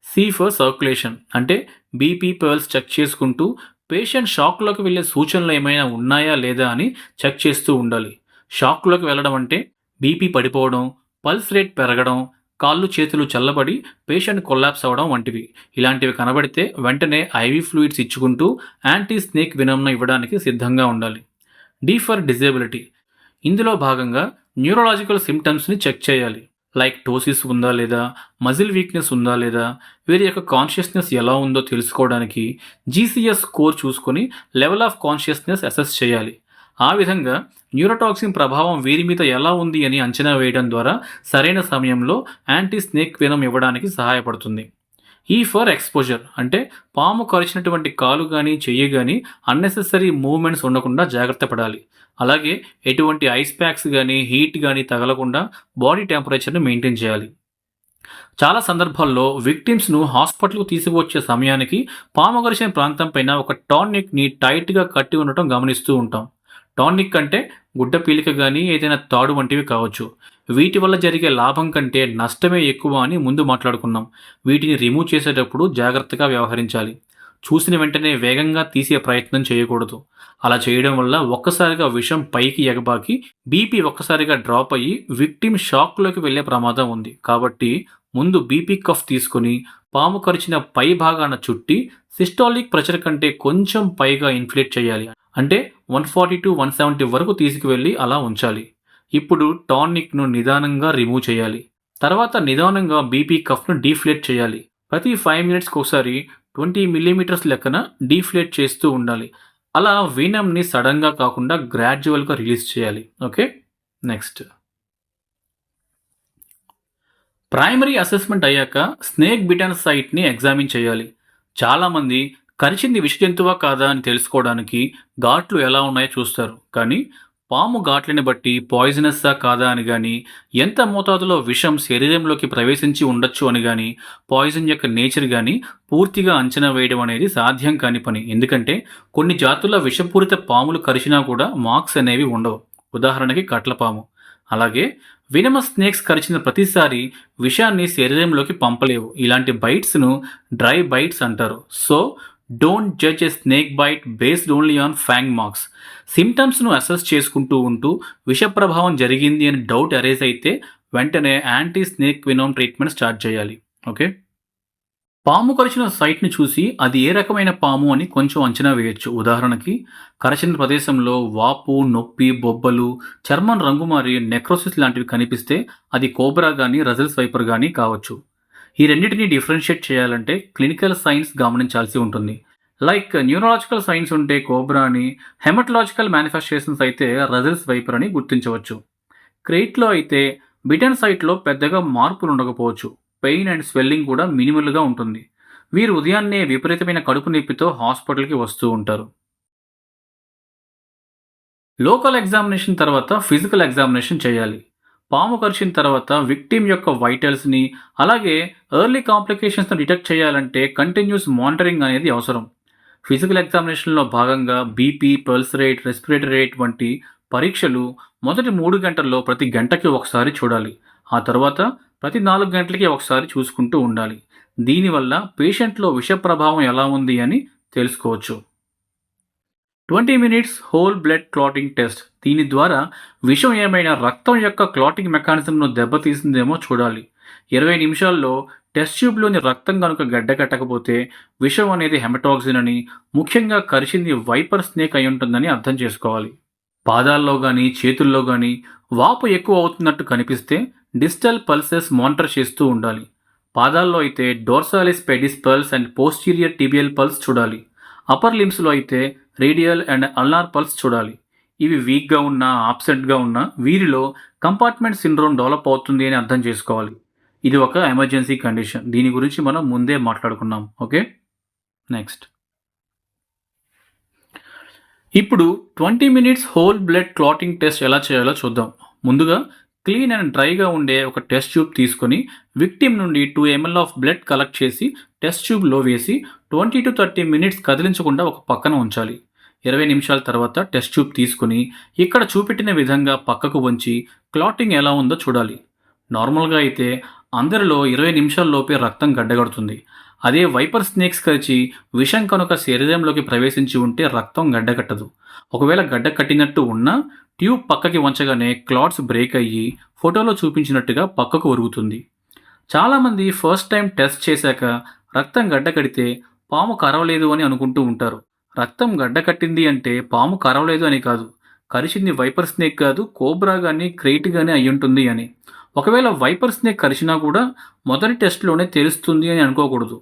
సి ఫర్ సర్క్యులేషన్, అంటే బీపీ పల్స్ చెక్ చేసుకుంటూ పేషెంట్ షాక్లోకి వెళ్ళే సూచనలు ఏమైనా ఉన్నాయా లేదా అని చెక్ చేస్తూ ఉండాలి. షాక్లోకి వెళ్ళడం అంటే బీపీ పడిపోవడం, పల్స్ రేట్ పెరగడం, కాళ్ళు చేతులు చల్లబడి పేషెంట్ కొల్లాప్స్ అవ్వడం వంటివి. ఇలాంటివి కనబడితే వెంటనే ఐవీ ఫ్లూయిడ్స్ ఇచ్చుకుంటూ యాంటీ స్నేక్ వినమ్ను ఇవ్వడానికి సిద్ధంగా ఉండాలి. D for disability. ఇందులో భాగంగా న్యూరలాజికల్ సిమ్టమ్స్ని చెక్ చేయాలి. లైక్ టోసిస్ ఉందా లేదా, మజిల్ వీక్నెస్ ఉందా లేదా, వీరి యొక్క కాన్షియస్నెస్ ఎలా ఉందో తెలుసుకోవడానికి జీసీఎస్ స్కోర్ చూసుకొని లెవెల్ ఆఫ్ కాన్షియస్నెస్ అసెస్ చేయాలి. ఆ విధంగా న్యూరోటాక్సిన్ ప్రభావం వీరి మీద ఎలా ఉంది అని అంచనా వేయడం ద్వారా సరైన సమయంలో యాంటీ స్నేక్ వెనమ్ ఇవ్వడానికి సహాయపడుతుంది. ఈ ఫర్ ఎక్స్పోజర్, అంటే పాము కరిచినటువంటి కాలు కానీ చెయ్యి కానీ అన్నెసెసరీ మూవ్మెంట్స్ ఉండకుండా జాగ్రత్త పడాలి. అలాగే ఎటువంటి ఐస్ ప్యాక్స్ కానీ హీట్ కానీ తగలకుండా బాడీ టెంపరేచర్ని మెయింటైన్ చేయాలి. చాలా సందర్భాల్లో విక్టిమ్స్ను హాస్పిటల్కు తీసుకువచ్చే సమయానికి పాము కరిచిన ప్రాంతం పైన ఒక టానిక్ని టైట్గా కట్టి ఉండటం గమనిస్తూ ఉంటాం. టానిక్ అంటే గుడ్డ పీలిక కానీ ఏదైనా తాడు వంటివి కావచ్చు. వీటి వల్ల జరిగే లాభం కంటే నష్టమే ఎక్కువ అని ముందు మాట్లాడుకున్నాం. వీటిని రిమూవ్ చేసేటప్పుడు జాగ్రత్తగా వ్యవహరించాలి. చూసిన వెంటనే వేగంగా తీసే ప్రయత్నం చేయకూడదు. అలా చేయడం వల్ల ఒక్కసారిగా విషం పైకి ఎగబాకి బీపీ ఒక్కసారిగా డ్రాప్ అయ్యి విక్టిమ్ షాక్లోకి వెళ్ళే ప్రమాదం ఉంది. కాబట్టి ముందు బీపీ కఫ్ తీసుకుని పాము కరిచిన పై భాగాన చుట్టి సిస్టాలిక్ ప్రెషర్ కంటే కొంచెం పైగా ఇన్ఫ్లేట్ చేయాలి. అంటే 140 to 170 వరకు తీసుకువెళ్ళి అలా ఉంచాలి. ఇప్పుడు టానిక్ను నిదానంగా రిమూవ్ చేయాలి. తర్వాత నిదానంగా బీపీ కఫ్ను డీఫ్లేట్ చేయాలి. ప్రతి 5 minutesకి ఒకసారి 20 mm లెక్కన డీఫ్లేట్ చేస్తూ ఉండాలి. అలా వీనమ్ని సడన్గా కాకుండా గ్రాడ్యువల్గా రిలీజ్ చేయాలి. ఓకే, నెక్స్ట్, ప్రైమరీ అసెస్మెంట్ అయ్యాక స్నేక్ బిటన్ సైట్ని ఎగ్జామిన్ చేయాలి. చాలామంది కరిచింది విష జంతువా కాదా అని తెలుసుకోవడానికి ఘాట్లు ఎలా ఉన్నాయో చూస్తారు. కానీ పాము ఘాట్లని బట్టి పాయిజనస్సా కాదా అని కానీ, ఎంత మోతాదులో విషం శరీరంలోకి ప్రవేశించి ఉండొచ్చు అని కానీ, పాయిజన్ యొక్క నేచర్ కానీ పూర్తిగా అంచనా వేయడం అనేది సాధ్యం కాని పని. ఎందుకంటే కొన్ని జాతుల విషపూరిత పాములు కరిచినా కూడా మార్క్స్ అనేవి ఉండవు. ఉదాహరణకి కట్లపాము. అలాగే వినమస్ స్నేక్స్ కరిచిన ప్రతిసారి విషాన్ని శరీరంలోకి పంపలేవు. ఇలాంటి బైట్స్ను డ్రై బైట్స్ అంటారు. So don't judge a snake bite based only on fang marks. సిమ్టమ్స్ను అసెస్ చేసుకుంటూ ఉంటూ విష ప్రభావం జరిగింది అని డౌట్ అరేజ్ అయితే వెంటనే anti snake venom treatment start చేయాలి. ఓకే, పాము కరిచిన సైట్ని చూసి అది ఏ రకమైన పాము అని కొంచెం అంచనా వేయొచ్చు. ఉదాహరణకి కరిచిన ప్రదేశంలో వాపు, నొప్పి, బొబ్బలు, చర్మం రంగు మారి నెక్రోసిస్ లాంటివి కనిపిస్తే అది కోబ్రా కానీ రజల్స్ వైపర్ కానీ కావచ్చు. ఈ రెండింటిని డిఫరెన్షియేట్ చేయాలంటే క్లినికల్ సైన్స్ గమనించాల్సి ఉంటుంది. లైక్ న్యూరలాజికల్ సైన్స్ ఉంటే కోబ్రా అని, హెమటలాజికల్ మేనిఫెస్టేషన్స్ అయితే రజల్స్ వైపర్ అని గుర్తించవచ్చు. క్రెయిట్లో అయితే బిటన్ సైట్లో పెద్దగా మార్పులు ఉండకపోవచ్చు. పెయిన్ అండ్ స్వెల్లింగ్ కూడా మినిమల్గా ఉంటుంది. వీరు ఉదయాన్నే విపరీతమైన కడుపు నొప్పితో హాస్పిటల్కి వస్తూ ఉంటారు. లోకల్ ఎగ్జామినేషన్ తర్వాత ఫిజికల్ ఎగ్జామినేషన్ చేయాలి. పాము కరిచిన తర్వాత విక్టిమ్ యొక్క వైటల్స్ని, అలాగే ఎర్లీ కాంప్లికేషన్స్ని డిటెక్ట్ చేయాలంటే కంటిన్యూస్ మానిటరింగ్ అనేది అవసరం. ఫిజికల్ ఎగ్జామినేషన్లో భాగంగా BP, pulse rate, respiratory rate వంటి పరీక్షలు మొదటి 3 గంటల్లో ప్రతి గంటకి ఒకసారి చూడాలి. ఆ తర్వాత ప్రతి 4 గంటలకి ఒకసారి చూసుకుంటూ ఉండాలి. దీనివల్ల పేషెంట్లో విష ప్రభావం ఎలా ఉంది అని తెలుసుకోవచ్చు. 20 minutes whole blood clotting test. దీని ద్వారా విషం ఏమైనా రక్తం యొక్క క్లాటింగ్ మెకానిజంను దెబ్బతీసిందేమో చూడాలి. 20 నిమిషాల్లో టెస్ట్ ట్యూబ్లోని రక్తం కనుక గడ్డకట్టకపోతే విషం అనేది హెమటాక్సిన్ అని, ముఖ్యంగా కరిచింది వైపర్ స్నేక్ అయి ఉంటుందని అర్థం చేసుకోవాలి. పాదాల్లో కానీ చేతుల్లో కానీ వాపు ఎక్కువ అవుతున్నట్టు కనిపిస్తే డిస్టల్ పల్సెస్ మానిటర్ చేస్తూ ఉండాలి. పాదాల్లో అయితే dorsalis pedis pulse and posterior tibial pulse చూడాలి. అప్పర్ లిమ్స్లో అయితే రేడియల్ అండ్ అల్నార్ పల్స్ చూడాలి. ఇవి వీక్గా ఉన్నా ఆబ్సెంట్గా ఉన్నా వీరిలో కంపార్ట్మెంట్ సిండ్రోమ్ డెవలప్ అవుతుంది అని అర్థం చేసుకోవాలి. ఇది ఒక ఎమర్జెన్సీ కండిషన్. దీని గురించి మనం ముందే మాట్లాడుకున్నాం. Okay, next. ఇప్పుడు 20 minutes whole blood clotting test ఎలా చేయాలో చూద్దాం. ముందుగా క్లీన్ అండ్ డ్రైగా ఉండే ఒక టెస్ట్ ట్యూబ్ తీసుకొని విక్టిమ్ నుండి 2 ml ఆఫ్ బ్లడ్ కలెక్ట్ చేసి టెస్ట్ ట్యూబ్లో వేసి 20 to 30 మినిట్స్ కదిలించకుండా ఒక పక్కన ఉంచాలి. 20 నిమిషాల తర్వాత టెస్ట్ ట్యూబ్ తీసుకుని ఇక్కడ చూపెట్టిన విధంగా పక్కకు వంచి క్లాటింగ్ ఎలా ఉందో చూడాలి. నార్మల్గా అయితే అందరిలో 20 నిమిషాల్లోపే రక్తం గడ్డగడుతుంది. అదే వైపర్ స్నేక్స్ కరిచి విషం కనుక శరీరంలోకి ప్రవేశించి ఉంటే రక్తం గడ్డకట్టదు. ఒకవేళ గడ్డ కట్టినట్టు ఉన్నా ట్యూబ్ పక్కకి వంచగానే క్లాట్స్ బ్రేక్ అయ్యి ఫోటోలో చూపించినట్టుగా పక్కకు ఒరుగుతుంది. చాలామంది ఫస్ట్ టైం టెస్ట్ చేశాక రక్తం గడ్డ కడితే పాము కరవలేదు అని అనుకుంటూ ఉంటారు. రక్తం గడ్డ కట్టింది అంటే పాము కరవలేదు అని కాదు, కరిచింది వైపర్ స్నేక్ కాదు, కోబ్రా కానీ క్రెయిట్ కానీ అయ్యుంటుంది అని. ఒకవేళ వైపర్ స్నేక్ కరిచినా కూడా మొదటి టెస్ట్లోనే తెలుస్తుంది అని అనుకోకూడదు.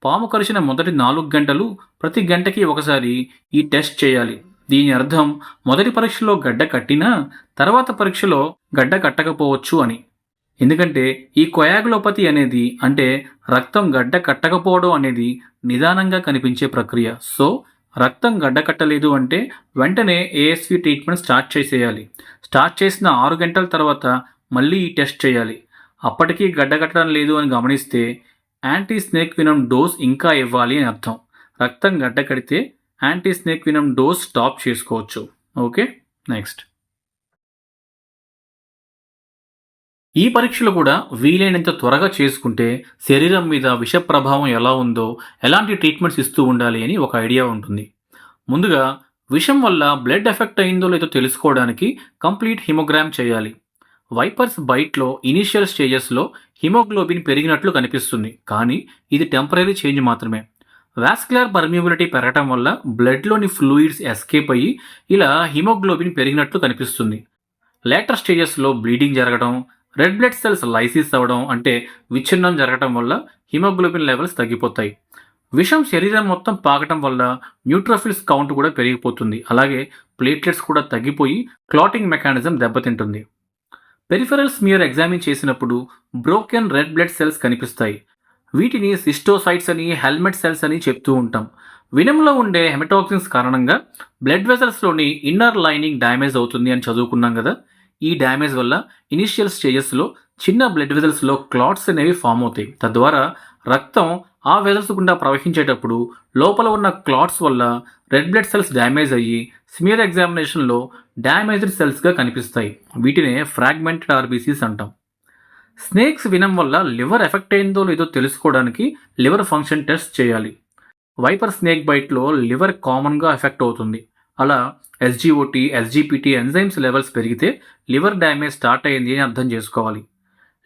పాము కరిచిన మొదటి 4 గంటలు ప్రతి గంటకి ఒకసారి ఈ టెస్ట్ చేయాలి. దీని అర్థం మొదటి పరీక్షలో గడ్డ కట్టినా తర్వాత పరీక్షలో గడ్డ కట్టకపోవచ్చు అని. ఎందుకంటే ఈ కొయాగులోపతి అనేది, అంటే రక్తం గడ్డ కట్టకపోవడం అనేది నిదానంగా కనిపించే ప్రక్రియ. సో రక్తం గడ్డ కట్టలేదు అంటే వెంటనే ఏఎస్వి ట్రీట్మెంట్ స్టార్ట్ చేసేయాలి. స్టార్ట్ చేసిన 6 గంటల తర్వాత మళ్ళీ ఈ టెస్ట్ చేయాలి. అప్పటికీ గడ్డ కట్టడం లేదు అని గమనిస్తే యాంటీ స్నేక్ వినం డోస్ ఇంకా ఇవ్వాలి అని అర్థం. రక్తం గడ్డ కడితే యాంటీ స్నేక్ వినం డోస్ స్టాప్ చేసుకోవచ్చు. Okay, next. ఈ పరీక్షలు కూడా వీలైనంత త్వరగా చేసుకుంటే శరీరం మీద విష ప్రభావం ఎలా ఉందో, ఎలాంటి ట్రీట్మెంట్స్ ఇస్తూ ఉండాలి అని ఒక ఐడియా ఉంటుంది. ముందుగా విషం వల్ల బ్లడ్ ఎఫెక్ట్ అయిందో లేదో తెలుసుకోవడానికి కంప్లీట్ హిమోగ్రామ్ చేయాలి. వైపర్స్ బైట్లో ఇనీషియల్ స్టేజెస్లో హిమోగ్లోబిన్ పెరిగినట్లు కనిపిస్తుంది, కానీ ఇది టెంపరీ చేంజ్ మాత్రమే. వాస్కులర్ పర్మియబిలిటీ పెరగటం వల్ల బ్లడ్లోని ఫ్లూయిడ్స్ ఎస్కేప్ అయ్యి ఇలా హిమోగ్లోబిన్ పెరిగినట్లు కనిపిస్తుంది. లేటర్ స్టేజెస్లో బ్లీడింగ్ జరగడం, రెడ్ బ్లడ్ సెల్స్ లైసిస్ అవ్వడం అంటే విచ్ఛిన్నం జరగటం వల్ల హిమోగ్లోబిన్ లెవెల్స్ తగ్గిపోతాయి. విషం శరీరం మొత్తం పాకటం వల్ల న్యూట్రోఫిల్స్ కౌంట్ కూడా పెరిగిపోతుంది. అలాగే ప్లేట్లెట్స్ కూడా తగ్గిపోయి క్లాటింగ్ మెకానిజం దెబ్బతింటుంది. పెరిఫెరల్ స్మియర్ ఎగ్జామిన్ చేసినప్పుడు బ్రోకెన్ రెడ్ బ్లడ్ సెల్స్ కనిపిస్తాయి. వీటిని సిస్టోసైట్స్ అని, హెల్మెట్ సెల్స్ అని చెప్తూ ఉంటాం. వినంలో ఉండే హెమటాక్సిన్స్ కారణంగా బ్లడ్ వెసల్స్లోని ఇన్నర్ లైనింగ్ డ్యామేజ్ అవుతుంది అని చదువుకున్నాం కదా. ఈ డ్యామేజ్ వల్ల ఇనిషియల్ స్టేజెస్లో చిన్న బ్లడ్ వెసల్స్లో క్లాట్స్ అనేవి ఫామ్ అవుతాయి. తద్వారా రక్తం ఆ వెసల్స్ గుండా ప్రవహించేటప్పుడు లోపల ఉన్న క్లాట్స్ వల్ల రెడ్ బ్లడ్ సెల్స్ డ్యామేజ్ అయ్యి స్మియర్ ఎగ్జామినేషన్లో డ్యామేజ్డ్ సెల్స్గా కనిపిస్తాయి. వీటినే ఫ్రాగ్మెంటెడ్ ఆర్బీసీస్ అంటాం. స్నేక్స్ వినం వల్ల లివర్ ఎఫెక్ట్ అయిందో లేదో తెలుసుకోవడానికి లివర్ ఫంక్షన్ టెస్ట్ చేయాలి. వైపర్ స్నేక్ బైట్లో లివర్ కామన్గా ఎఫెక్ట్ అవుతుంది. అలా ఎస్జిఓటి, ఎస్జిపిటి ఎంజైమ్స్ లెవెల్స్ పెరిగితే లివర్ డ్యామేజ్ స్టార్ట్ అయింది అని అర్థం చేసుకోవాలి.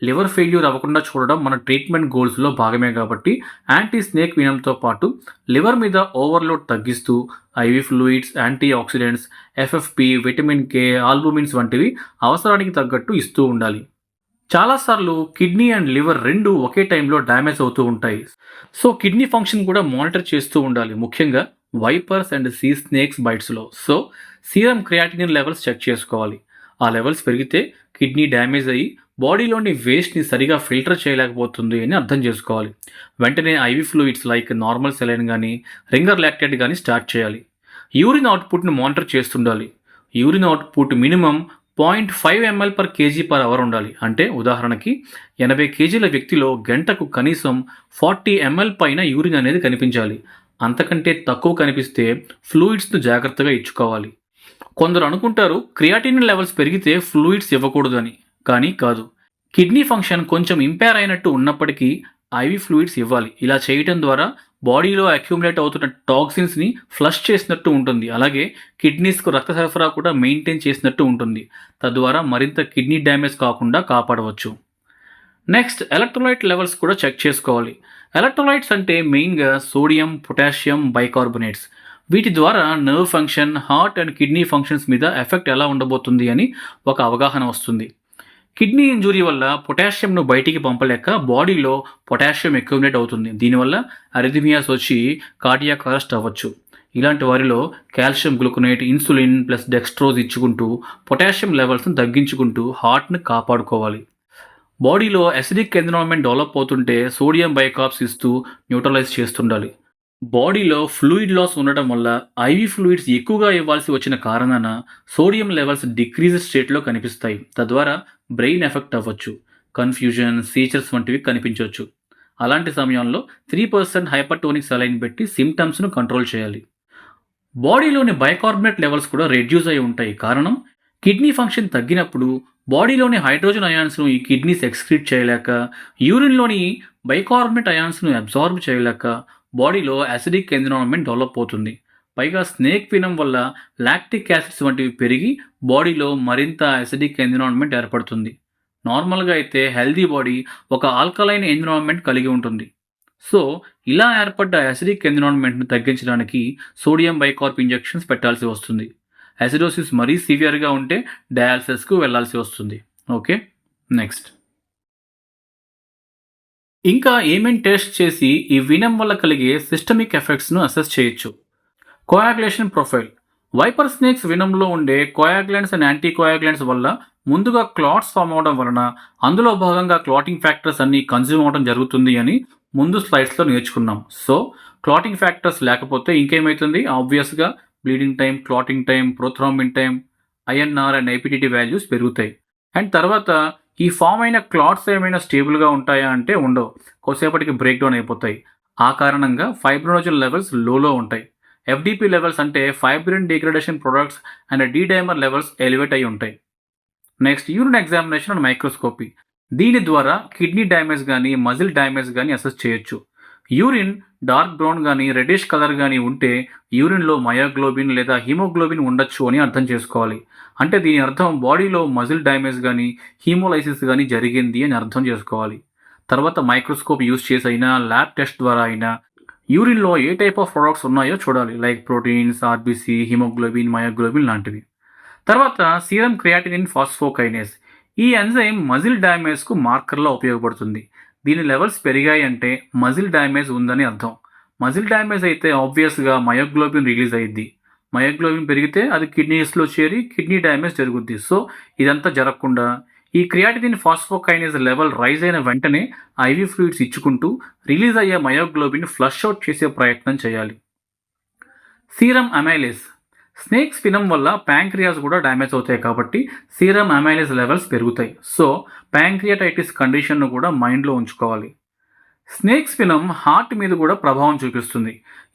లివర్ ఫెయిల్యూర్ అవ్వకుండా చూడడం మన ట్రీట్మెంట్ గోల్స్లో భాగమే కాబట్టి యాంటీ స్నేక్ వినంతో పాటు లివర్ మీద ఓవర్లోడ్ తగ్గిస్తూ IV fluids, anti oxidants, FFP, vitamin K, albumins వంటివి అవసరానికి తగ్గట్టు ఇస్తూ ఉండాలి. చాలాసార్లు కిడ్నీ అండ్ లివర్ రెండు ఒకే టైంలో డ్యామేజ్ అవుతూ ఉంటాయి. సో కిడ్నీ ఫంక్షన్ కూడా మానిటర్ చేస్తూ ఉండాలి, ముఖ్యంగా వైపర్స్ అండ్ సీ స్నేక్స్ బైట్స్లో. So serum creatinine levels check చేసుకోవాలి. ఆ లెవెల్స్ పెరిగితే కిడ్నీ డ్యామేజ్ అయ్యి బాడీలోని వేస్ట్ని సరిగా ఫిల్టర్ చేయలేకపోతుంది అని అర్థం చేసుకోవాలి. వెంటనే IV fluids like normal saline కానీ, రింగర్ లాక్టేట్ కానీ స్టార్ట్ చేయాలి. యూరిన్ అవుట్పుట్ను మానిటర్ చేస్తుండాలి. యూరిన్ అవుట్పుట్ మినిమం 0.5 ml/kg/h ఉండాలి. అంటే ఉదాహరణకి 80 kgల వ్యక్తిలో గంటకు కనీసం 40 ml పైన యూరిన్ అనేది కనిపించాలి. అంతకంటే తక్కువ కనిపిస్తే ఫ్లూయిడ్స్ను జాగ్రత్తగా ఇచ్చుకోవాలి. కొందరు అనుకుంటారు క్రియాటినిన్ లెవెల్స్ పెరిగితే ఫ్లూయిడ్స్ ఇవ్వకూడదు అని, కానీ కాదు. కిడ్నీ ఫంక్షన్ కొంచెం ఇంపేర్ అయినట్టు ఉన్నప్పటికీ ఐవి ఫ్లూయిడ్స్ ఇవ్వాలి. ఇలా చేయటం ద్వారా బాడీలో అక్యూములేట్ అవుతున్న టాక్సిన్స్ని ఫ్లష్ చేసినట్టు ఉంటుంది. అలాగే కిడ్నీస్కు రక్త సరఫరా కూడా మెయింటైన్ చేసినట్టు ఉంటుంది. తద్వారా మరింత కిడ్నీ డ్యామేజ్ కాకుండా కాపాడవచ్చు. నెక్స్ట్ ఎలక్ట్రోలైట్ లెవెల్స్ కూడా చెక్ చేసుకోవాలి. ఎలక్ట్రోలైట్స్ అంటే మెయిన్గా సోడియం, పొటాషియం, బైకార్బోనేట్స్. వీటి ద్వారా nerve function, heart and kidney functions మీద ఎఫెక్ట్ ఎలా ఉండబోతుంది అని ఒక అవగాహన వస్తుంది. కిడ్నీ ఇంజురీ వల్ల పొటాషియంను బయటికి పంపలేక బాడీలో పొటాషియం అక్యూములేట్ అవుతుంది. దీనివల్ల అరిథమియాస్ వచ్చి కార్డియాక్ అరెస్ట్ అవ్వచ్చు. ఇలాంటి వారిలో calcium gluconate, insulin plus dextrose ఇచ్చుకుంటూ పొటాషియం లెవెల్స్ని తగ్గించుకుంటూ హార్ట్ని కాపాడుకోవాలి. బాడీలో అసిడిక్ ఎన్విరాన్మెంట్ డెవలప్ అవుతుంటే సోడియం బైకార్బ్స్ ఇస్తూ న్యూట్రలైజ్ చేస్తుండాలి. బాడీలో ఫ్లూయిడ్ లాస్ ఉండటం వల్ల ఐవి ఫ్లూయిడ్స్ ఎక్కువగా ఇవ్వాల్సి వచ్చిన కారణాన సోడియం లెవెల్స్ డిక్రీజ్ స్టేట్లో కనిపిస్తాయి. తద్వారా బ్రెయిన్ ఎఫెక్ట్ అవ్వచ్చు, కన్ఫ్యూజన్, సీచర్స్ వంటివి కనిపించవచ్చు. అలాంటి సమయంలో 3% హైపర్టోనిక్ సెలైన్ పెట్టి సిమ్టమ్స్ను కంట్రోల్ చేయాలి. బాడీలోని బైకార్బోనేట్ లెవెల్స్ కూడా రెడ్యూస్ అయి ఉంటాయి. కారణం కిడ్నీ ఫంక్షన్ తగ్గినప్పుడు బాడీలోని హైడ్రోజన్ అయాన్స్ను ఈ కిడ్నీస్ ఎక్స్క్రీట్ చేయలేక, యూరిన్లోని బైకార్బోనేట్ అయాన్స్ను అబ్జార్బ్ చేయలేక బాడీలో యాసిడిక్ ఎన్విరాన్మెంట్ డెవలప్ అవుతుంది. పైగా స్నేక్ వినం వల్ల లాక్టిక్ యాసిడ్స్ వంటివి పెరిగి బాడీలో మరింత యాసిడిక్ ఎన్విరాన్మెంట్ ఏర్పడుతుంది. నార్మల్గా అయితే హెల్దీ బాడీ ఒక ఆల్కలైన్ ఎన్విరాన్మెంట్ కలిగి ఉంటుంది. సో ఇలా ఏర్పడ్డ యాసిడిక్ ఎన్విరాన్మెంట్ను తగ్గించడానికి సోడియం బైకార్బ్ ఇంజెక్షన్స్ పెట్టాల్సి వస్తుంది. యాసిడోసిస్ మరీ సివియర్గా ఉంటే డయాలసిస్కు వెళ్లాల్సి వస్తుంది. ఓకే, నెక్స్ట్ ఇంకా ఏమేం టెస్ట్ చేసి ఈ వినం వల్ల కలిగే సిస్టమిక్ ఎఫెక్ట్స్ను అసెస్ చేయొచ్చు. Coagulation profile. వైపర్ స్నేక్స్ వినంలో ఉండే కోయాగులెంట్స్ అండ్ యాంటీకోయాగులెంట్స్ వల్ల ముందుగా క్లాట్స్ ఫామ్ అవడం వలన అందులో భాగంగా క్లాటింగ్ ఫ్యాక్టర్స్ అన్ని కన్జ్యూమ్ అవడం జరుగుతుంది అని ముందు స్లైడ్స్లో నేర్చుకున్నాం. సో క్లాటింగ్ ఫ్యాక్టర్స్ లేకపోతే ఇంకేమవుతుంది? ఆబ్వియస్గా bleeding time, clotting time, prothrombin time, INR and IPTT values పెరుగుతాయి. అండ్ తర్వాత ఈ ఫామ్ అయిన క్లాట్స్ ఏమైనా స్టేబుల్గా ఉంటాయా అంటే ఉండవు, కొద్దిసేపటికి బ్రేక్ డౌన్ అయిపోతాయి. ఆ కారణంగా ఫైబ్రినోజన్ లెవెల్స్ లోలో ఉంటాయి. ఎఫ్డిపి లెవెల్స్ అంటే fibrin degradation products and D-dimer levels elevate అయి ఉంటాయి. Next urine examination and microscopy. దీని ద్వారా కిడ్నీ డ్యామేజ్ కానీ మజిల్ డ్యామేజ్ కానీ అసెస్ చేయొచ్చు. యూరిన్ డార్క్ బ్రౌన్ కానీ రెడ్డిష్ కలర్ కానీ ఉంటే యూరిన్లో మయోగ్లోబిన్ లేదా హీమోగ్లోబిన్ ఉండొచ్చు అని అర్థం చేసుకోవాలి. అంటే దీని అర్థం బాడీలో మజిల్ డ్యామేజ్ కానీ హీమోలైసిస్ కానీ జరిగింది అని అర్థం చేసుకోవాలి. తర్వాత మైక్రోస్కోప్ యూస్ చేసి అయినా ల్యాబ్ టెస్ట్ ద్వారా అయినా యూరిన్లో ఏ టైప్ ఆఫ్ ప్రొడక్ట్స్ ఉన్నాయో చూడాలి, like proteins, RBC, haemoglobin, myoglobin లాంటివి. తర్వాత సీరం క్రియాటినిన్ ఫాస్ఫోకైనేస్. ఈ ఎంజైమ్ మజిల్ డ్యామేజ్కు మార్కర్లా ఉపయోగపడుతుంది. దీని లెవెల్స్ పెరిగాయి అంటే మజిల్ డ్యామేజ్ ఉందని అర్థం. మజిల్ డ్యామేజ్ అయితే ఆబ్వియస్గా మయోగ్లోబిన్ రిలీజ్ అయ్యిద్ది. మయోగ్లోబిన్ పెరిగితే అది కిడ్నీస్లో చేరి కిడ్నీ డ్యామేజ్ జరుగుద్ది. సో ఇదంతా జరగకుండా ఈ క్రియాటినిన్ ఫాస్ఫోకైనేజ్ లెవెల్ రైజ్ అయిన వెంటనే ఐవీ ఫ్లూయిడ్స్ ఇచ్చుకుంటూ రిలీజ్ అయ్యే మయోగ్లోబిన్ ఫ్లష్ అవుట్ చేసే ప్రయత్నం చేయాలి. Serum amylase. స్నేక్ స్పినం వల్ల ప్యాంక్రియాస్ కూడా డ్యామేజ్ అవుతాయి కాబట్టి సీరం అమైలేస్ లెవెల్స్ పెరుగుతాయి. సో ప్యాంక్రియాటైటిస్ కండిషన్ను కూడా మైండ్లో ఉంచుకోవాలి. స్నేక్ స్పినం హార్ట్ మీద కూడా ప్రభావం చూపిస్తుంది.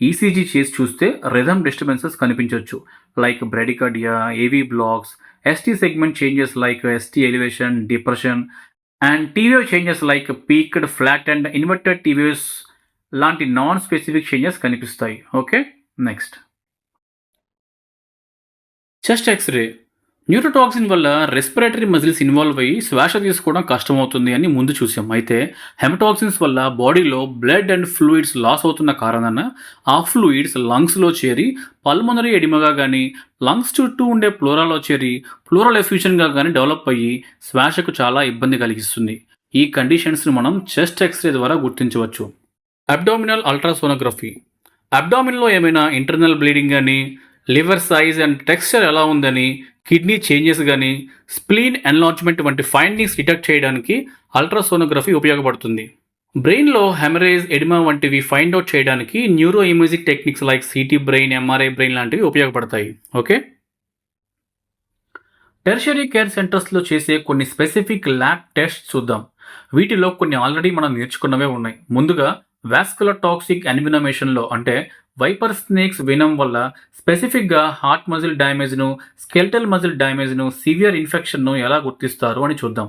ఈసీజీ చేసి చూస్తే రిథమ్ డిస్టర్బెన్సెస్ కనిపించవచ్చు, like bradycardia, AV blocks, ST segment changes like ST elevation, depression and T wave changes like peaked, flat and inverted T waves లాంటి నాన్ స్పెసిఫిక్ చేంజెస్ కనిపిస్తాయి. Okay, next chest X ray. Neurotoxin వల్ల respiratory muscles involve అయ్యి శ్వాస తీసుకోవడం కష్టమవుతుంది అని ముందు చూసాం. అయితే హెమటాక్సిన్స్ వల్ల బాడీలో బ్లడ్ అండ్ ఫ్లూయిడ్స్ లాస్ అవుతున్న కారణాన ఆ ఫ్లూయిడ్స్ లంగ్స్లో చేరి పల్మనరీ ఎడిమగా కానీ లంగ్స్ చుట్టూ ఉండే ప్లోరాలో చేరి ప్లోరల్ ఎఫ్యూషన్గా కానీ డెవలప్ అయ్యి శ్వాసకు చాలా ఇబ్బంది కలిగిస్తుంది. ఈ కండిషన్స్ని మనం చెస్ట్ ఎక్స్రే ద్వారా గుర్తించవచ్చు. Abdominal ultrasonography. అబ్డామిన్లో ఏమైనా ఇంటర్నల్ బ్లీడింగ్ కానీ, లివర్ సైజ్ అండ్ టెక్స్చర్ ఎలా ఉందని, కిడ్నీ చేంజెస్ కానీ, స్ప్లీన్ ఎన్లార్జ్మెంట్ వంటి ఫైండింగ్స్ డిటెక్ట్ చేయడానికి అల్ట్రాసోనోగ్రఫీ ఉపయోగపడుతుంది. బ్రెయిన్లో హెమరేజ్, ఎడిమా వంటివి ఫైండ్ అవుట్ చేయడానికి neuro imaging techniques like CT brain, MRI brain లాంటివి ఉపయోగపడతాయి. ఓకే, టెర్షరీ కేర్ సెంటర్స్లో చేసే కొన్ని స్పెసిఫిక్ ల్యాబ్ టెస్ట్ చూద్దాం. వీటిలో కొన్ని ఆల్రెడీ మనం నేర్చుకున్నవే ఉన్నాయి. ముందుగా వాస్కులర్ టాక్సిక్ ఎన్వినమేషన్లో అంటే వైపర్ స్నేక్స్ వినం వల్ల స్పెసిఫిక్గా హార్ట్ మజిల్ డ్యామేజ్ను, స్కెల్టల్ మజిల్ డ్యామేజ్ను, సివియర్ ఇన్ఫెక్షన్ను ఎలా గుర్తిస్తారు అని చూద్దాం.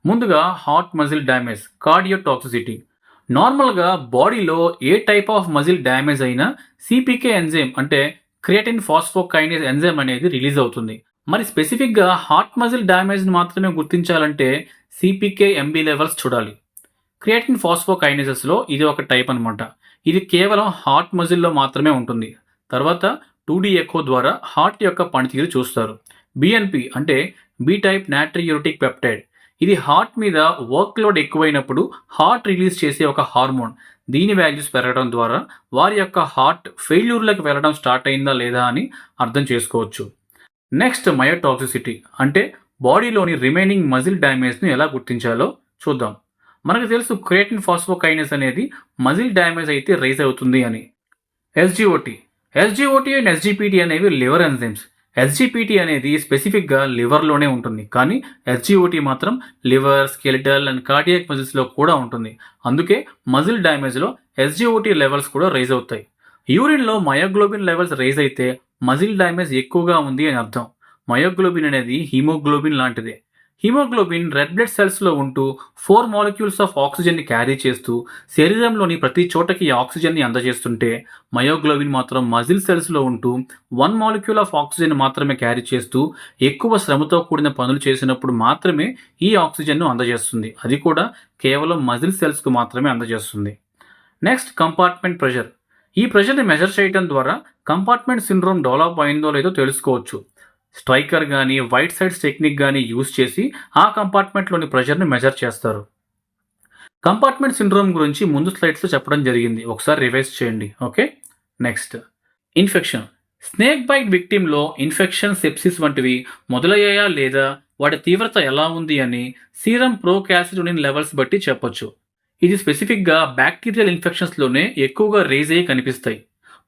ముందుగా హార్ట్ మజిల్ డ్యామేజ్, కార్డియోటాక్సిసిటీ. నార్మల్గా బాడీలో ఏ టైప్ ఆఫ్ మజిల్ డ్యామేజ్ అయినా సిపికే ఎంజైమ్ అంటే క్రియేటిన్ ఫాస్ఫోకైనేజ్ ఎంజైమ్ అనేది రిలీజ్ అవుతుంది. మరి స్పెసిఫిక్గా హార్ట్ మజిల్ డ్యామేజ్ని మాత్రమే గుర్తించాలంటే సిపికే ఎంబీ లెవెల్స్ చూడాలి. క్రియేటిన్ ఫాస్ఫోకైనేజెస్లో ఇది ఒక టైప్ అనమాట. ఇది కేవలం హార్ట్ మజిల్లో మాత్రమే ఉంటుంది. తర్వాత 2D ఎకో ద్వారా హార్ట్ యొక్క పనితీరు చూస్తారు. బిఎన్పి అంటే బి టైప్ నాట్రియూరిటిక్ పెప్టైడ్. ఇది హార్ట్ మీద వర్క్ లోడ్ ఎక్కువైనప్పుడు హార్ట్ రిలీజ్ చేసే ఒక హార్మోన్. దీని వాల్యూస్ పెరగడం ద్వారా వారి యొక్క హార్ట్ ఫెయిల్యూర్లకు వెళ్ళడం స్టార్ట్ అయిందా లేదా అని అర్థం చేసుకోవచ్చు. నెక్స్ట్ మయోటాక్సిసిటీ అంటే బాడీలోని రిమైనింగ్ మజిల్ డ్యామేజ్ని ఎలా గుర్తించాలో చూద్దాం. మనకు తెలుసు క్రియేటిన్ ఫాస్ఫోకైనేజ్ అనేది మజిల్ డ్యామేజ్ అయితే రైజ్ అవుతుంది అని. ఎస్జిఓటి అండ్ ఎస్జిపిటి అనేవి లివర్ ఎంజైమ్స్. ఎస్జిపిటి అనేది స్పెసిఫిక్గా లివర్లోనే ఉంటుంది, కానీ ఎస్జిఓటి మాత్రం లివర్, స్కెలిటల్ అండ్ కార్డియాక్ మజిల్స్లో కూడా ఉంటుంది. అందుకే మజిల్ డ్యామేజ్లో ఎస్జిఓటి లెవెల్స్ కూడా రైజ్ అవుతాయి. యూరిన్లో మయోగ్లోబిన్ లెవెల్స్ రైజ్ అయితే మజిల్ డ్యామేజ్ ఎక్కువగా ఉంది అని అర్థం. మయోగ్లోబిన్ అనేది హీమోగ్లోబిన్ లాంటిదే. హీమోగ్లోబిన్ రెడ్ బ్లడ్ సెల్స్లో ఉంటూ 4 మాలిక్యూల్స్ ఆఫ్ ఆక్సిజన్ని క్యారీ చేస్తూ శరీరంలోని ప్రతి చోటకి ఆక్సిజన్ని అందజేస్తుంటే, మయోగ్లోబిన్ మాత్రం మజిల్ సెల్స్లో ఉంటూ 1 మాలిక్యూల్ ఆఫ్ ఆక్సిజన్ మాత్రమే క్యారీ చేస్తూ ఎక్కువ శ్రమతో కూడిన పనులు చేసినప్పుడు మాత్రమే ఈ ఆక్సిజన్ను అందజేస్తుంది. అది కూడా కేవలం మజిల్ సెల్స్కు మాత్రమే అందజేస్తుంది. Next compartment pressure. ఈ ప్రెషర్ని మెజర్ చేయడం ద్వారా కంపార్ట్మెంట్ సిండ్రోమ్ డెవలప్ అయిందో లేదో తెలుసుకోవచ్చు. స్ట్రైకర్ కానీ వైట్ సైడ్స్ టెక్నిక్ కానీ యూజ్ చేసి ఆ కంపార్ట్మెంట్లోని ప్రెషర్ని మెజర్ చేస్తారు. కంపార్ట్మెంట్ సిండ్రోమ్ గురించి ముందు స్లైడ్స్లో చెప్పడం జరిగింది, ఒకసారి రివైజ్ చేయండి. Okay, next infection. Snake bite విక్టిమ్లో ఇన్ఫెక్షన్, సెప్సిస్ వంటివి మొదలయ్యాయా లేదా, వాటి తీవ్రత ఎలా ఉంది అని సీరం ప్రోకాల్సిటోనిన్ లెవెల్స్ బట్టి చెప్పొచ్చు. ఇది స్పెసిఫిక్గా బ్యాక్టీరియల్ ఇన్ఫెక్షన్స్లోనే ఎక్కువగా రేజ్ అయ్యి కనిపిస్తాయి.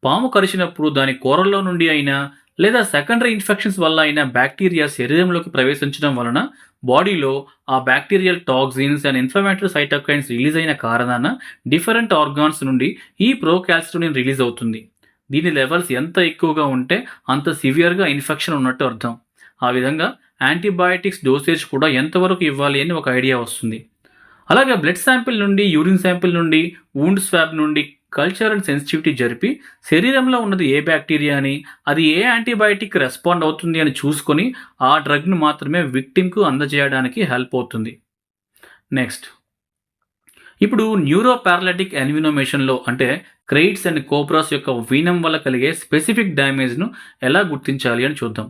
పాము కరిచినప్పుడు దాని కూరల్లో నుండి అయినా లేదా సెకండరీ ఇన్ఫెక్షన్స్ వల్ల అయినా బ్యాక్టీరియా శరీరంలోకి ప్రవేశించడం వలన బాడీలో ఆ bacterial toxins and inflammatory cytokines release అయిన కారణాన డిఫరెంట్ ఆర్గాన్స్ నుండి ఈ ప్రోకాల్సిటోనిన్ రిలీజ్ అవుతుంది. దీని లెవెల్స్ ఎంత ఎక్కువగా ఉంటే అంత సివియర్గా ఇన్ఫెక్షన్ ఉన్నట్టు అర్థం. ఆ విధంగా యాంటీబయాటిక్స్ డోసేజ్ కూడా ఎంతవరకు ఇవ్వాలి అని ఒక ఐడియా వస్తుంది. అలాగే బ్లడ్ శాంపిల్ నుండి, యూరిన్ శాంపిల్ నుండి, వూండ్ స్వాబ్ నుండి కల్చర్ అండ్ సెన్సిటివిటీ జరిపి శరీరంలో ఉన్నది ఏ బ్యాక్టీరియా అని, అది ఏ యాంటీబయాటిక్ రెస్పాండ్ అవుతుంది అని చూసుకొని ఆ డ్రగ్ను మాత్రమే విక్టిమ్కు అందజేయడానికి హెల్ప్ అవుతుంది. నెక్స్ట్, ఇప్పుడు న్యూరో పారాలిటిక్ ఎన్వినోమేషన్లో అంటే క్రెయిట్స్ అండ్ కోబ్రాస్ యొక్క వీనం వల్ల కలిగే స్పెసిఫిక్ డ్యామేజ్ను ఎలా గుర్తించాలి అని చూద్దాం.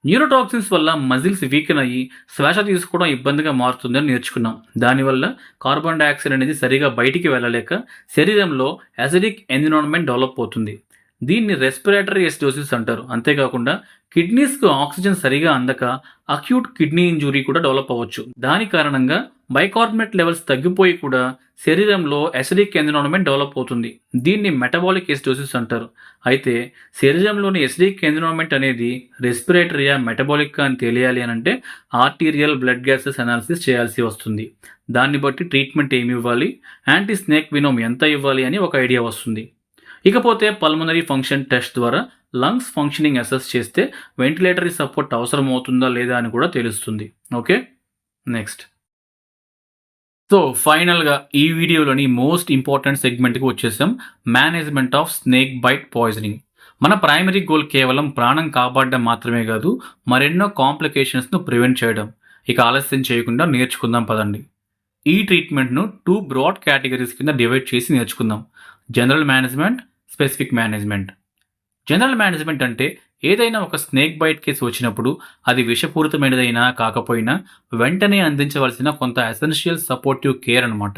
న్యూరోటాక్సిన్స్ వల్ల మజిల్స్ వీకెన్ అయ్యి శ్వాస తీసుకోవడం ఇబ్బందిగా మారుతుందని నేర్చుకున్నాం. దానివల్ల కార్బన్ డైఆక్సైడ్ అనేది సరిగా బయటికి వెళ్ళలేక శరీరంలో యాసిడిక్ ఎన్విరాన్మెంట్ డెవలప్ అవుతుంది. దీన్ని రెస్పిరేటరీ ఎసిడోసిస్ అంటారు. అంతేకాకుండా కిడ్నీస్కు ఆక్సిజన్ సరిగా అందక అక్యూట్ కిడ్నీ ఇంజురీ కూడా డెవలప్ అవ్వచ్చు. దాని కారణంగా బైకార్బోనేట్ లెవెల్స్ తగ్గిపోయి కూడా శరీరంలో యాసిడిక్ ఎన్విరాన్మెంట్ డెవలప్ అవుతుంది. దీన్ని మెటబాలిక్ ఎసిడోసిస్ అంటారు. అయితే శరీరంలోని యాసిడిక్ ఎన్విరాన్మెంట్ అనేది రెస్పిరేటరీయా, మెటబాలిక్ అని తెలియాలి అని అంటే ఆర్టీరియల్ బ్లడ్ గ్యాసెస్ అనాలిసిస్ చేయాల్సి వస్తుంది. దాన్ని బట్టి ట్రీట్మెంట్ ఏమి ఇవ్వాలి, యాంటీ స్నేక్ వినోమ్ ఎంత ఇవ్వాలి అని ఒక ఐడియా వస్తుంది. ఇకపోతే పల్మనరీ ఫంక్షన్ టెస్ట్ ద్వారా లంగ్స్ ఫంక్షనింగ్ అసెస్ చేస్తే వెంటిలేటరీ సపోర్ట్ అవసరం అవుతుందా లేదా అని కూడా తెలుస్తుంది. Okay, next. సో ఫైనల్గా ఈ వీడియోలోని మోస్ట్ ఇంపార్టెంట్ సెగ్మెంట్కి వచ్చేసాం, management of snake bite poisoning. మన ప్రైమరీ గోల్ కేవలం ప్రాణం కాపాడడం మాత్రమే కాదు, మరెన్నో కాంప్లికేషన్స్ను ప్రివెంట్ చేయడం. ఇక ఆలస్యం చేయకుండా నేర్చుకుందాం పదండి. ఈ ట్రీట్మెంట్ను 2 బ్రాడ్ కేటగిరీస్ కింద డివైడ్ చేసి నేర్చుకుందాం. General management, specific management. General management అంటే ఏదైనా ఒక స్నేక్ బైట్ కేసు వచ్చినప్పుడు అది విషపూరితమైనదైనా కాకపోయినా వెంటనే అందించవలసిన కొంత ఎసెన్షియల్ సపోర్టివ్ కేర్ అనమాట.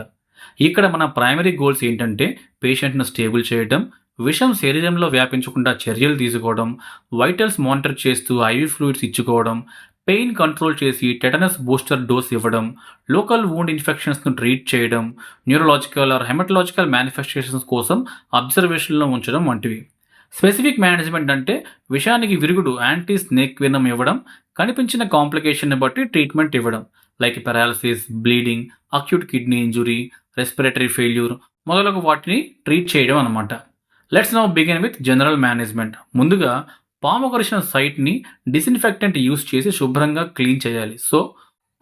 ఇక్కడ మన ప్రైమరీ గోల్స్ ఏంటంటే పేషెంట్ను స్టేబుల్ చేయడం, విషం శరీరంలో వ్యాపించకుండా చర్యలు తీసుకోవడం, వైటల్స్ మానిటర్ చేస్తూ ఐవి ఫ్లూయిడ్స్ ఇచ్చుకోవడం, పెయిన్ కంట్రోల్ చేసి టెటనస్ బూస్టర్ డోస్ ఇవ్వడం, లోకల్ వూండ్ ఇన్ఫెక్షన్స్ను ట్రీట్ చేయడం, న్యూరలాజికల్ ఆర్ హెమటలాజికల్ మేనిఫెస్టేషన్స్ కోసం అబ్జర్వేషన్లో ఉంచడం వంటివి. స్పెసిఫిక్ మేనేజ్మెంట్ అంటే విషానికి విరుగుడు యాంటీ స్నేక్ వెనమ్ ఇవ్వడం, కనిపించిన కాంప్లికేషన్ని బట్టి ట్రీట్మెంట్ ఇవ్వడం, like paralysis, bleeding, acute kidney injury, respiratory failure మొదలగు వాటిని ట్రీట్ చేయడం అనమాట. Let's now begin with general management. ముందుగా పాము కరిచిన సైట్ని డిస్ఇన్ఫెక్టెంట్ యూస్ చేసి శుభ్రంగా క్లీన్ చేయాలి. సో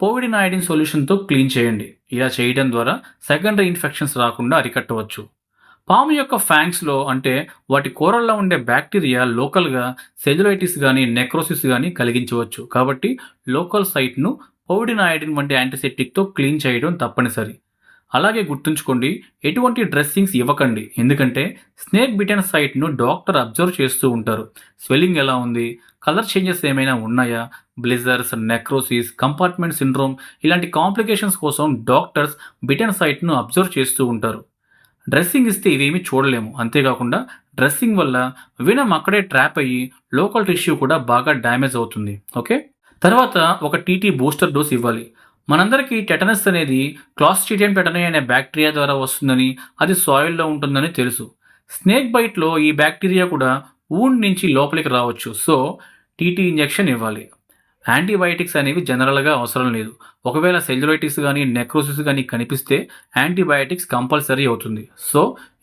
పోవిడిన్ ఐడిన్ సొల్యూషన్తో క్లీన్ చేయండి. ఇలా చేయడం ద్వారా సెకండరీ ఇన్ఫెక్షన్స్ రాకుండా అరికట్టవచ్చు. పాము యొక్క ఫ్యాంగ్స్లో అంటే వాటి కూరల్లో ఉండే బ్యాక్టీరియా లోకల్గా సెల్యులైటిస్ కానీ నెక్రోసిస్ కానీ కలిగించవచ్చు. కాబట్టి లోకల్ సైట్ను పౌడిన్ అయోడిన్ వంటి యాంటీసెప్టిక్తో క్లీన్ చేయడం తప్పనిసరి. అలాగే గుర్తుంచుకోండి, ఎటువంటి డ్రెస్సింగ్స్ ఇవ్వకండి. ఎందుకంటే స్నేక్ బిటెన్ సైట్ను డాక్టర్ అబ్జర్వ్ చేస్తూ ఉంటారు. స్వెల్లింగ్ ఎలా ఉంది, కలర్ చేంజెస్ ఏమైనా ఉన్నాయా, బ్లిజర్స్, నెక్రోసిస్, కంపార్ట్మెంట్ సిండ్రోమ్ ఇలాంటి కాంప్లికేషన్స్ కోసం డాక్టర్స్ బిటెన్ సైట్ను అబ్జర్వ్ చేస్తూ ఉంటారు. డ్రెస్సింగ్ ఇస్తే ఇవేమీ చూడలేము. అంతేకాకుండా డ్రెస్సింగ్ వల్ల వినం అక్కడే ట్రాప్ అయ్యి లోకల్ టిష్యూ కూడా బాగా డ్యామేజ్ అవుతుంది. ఓకే, తర్వాత ఒక టీటీ బూస్టర్ డోస్ ఇవ్వాలి. మనందరికీ టెటనస్ అనేది క్లాస్ట్రిడియం టెటనీ అనే బ్యాక్టీరియా ద్వారా వస్తుందని, అది సాయిల్లో ఉంటుందని తెలుసు. స్నేక్ బైట్లో ఈ బ్యాక్టీరియా కూడా వూండ్ నుంచి లోపలికి రావచ్చు. సో టీటీ ఇంజెక్షన్ ఇవ్వాలి. యాంటీబయాటిక్స్ అనేవి జనరల్గా అవసరం లేదు. ఒకవేళ సెల్యులైటిస్ కానీ నెక్రోసిస్ కానీ కనిపిస్తే యాంటీబయాటిక్స్ కంపల్సరీ అవుతుంది. So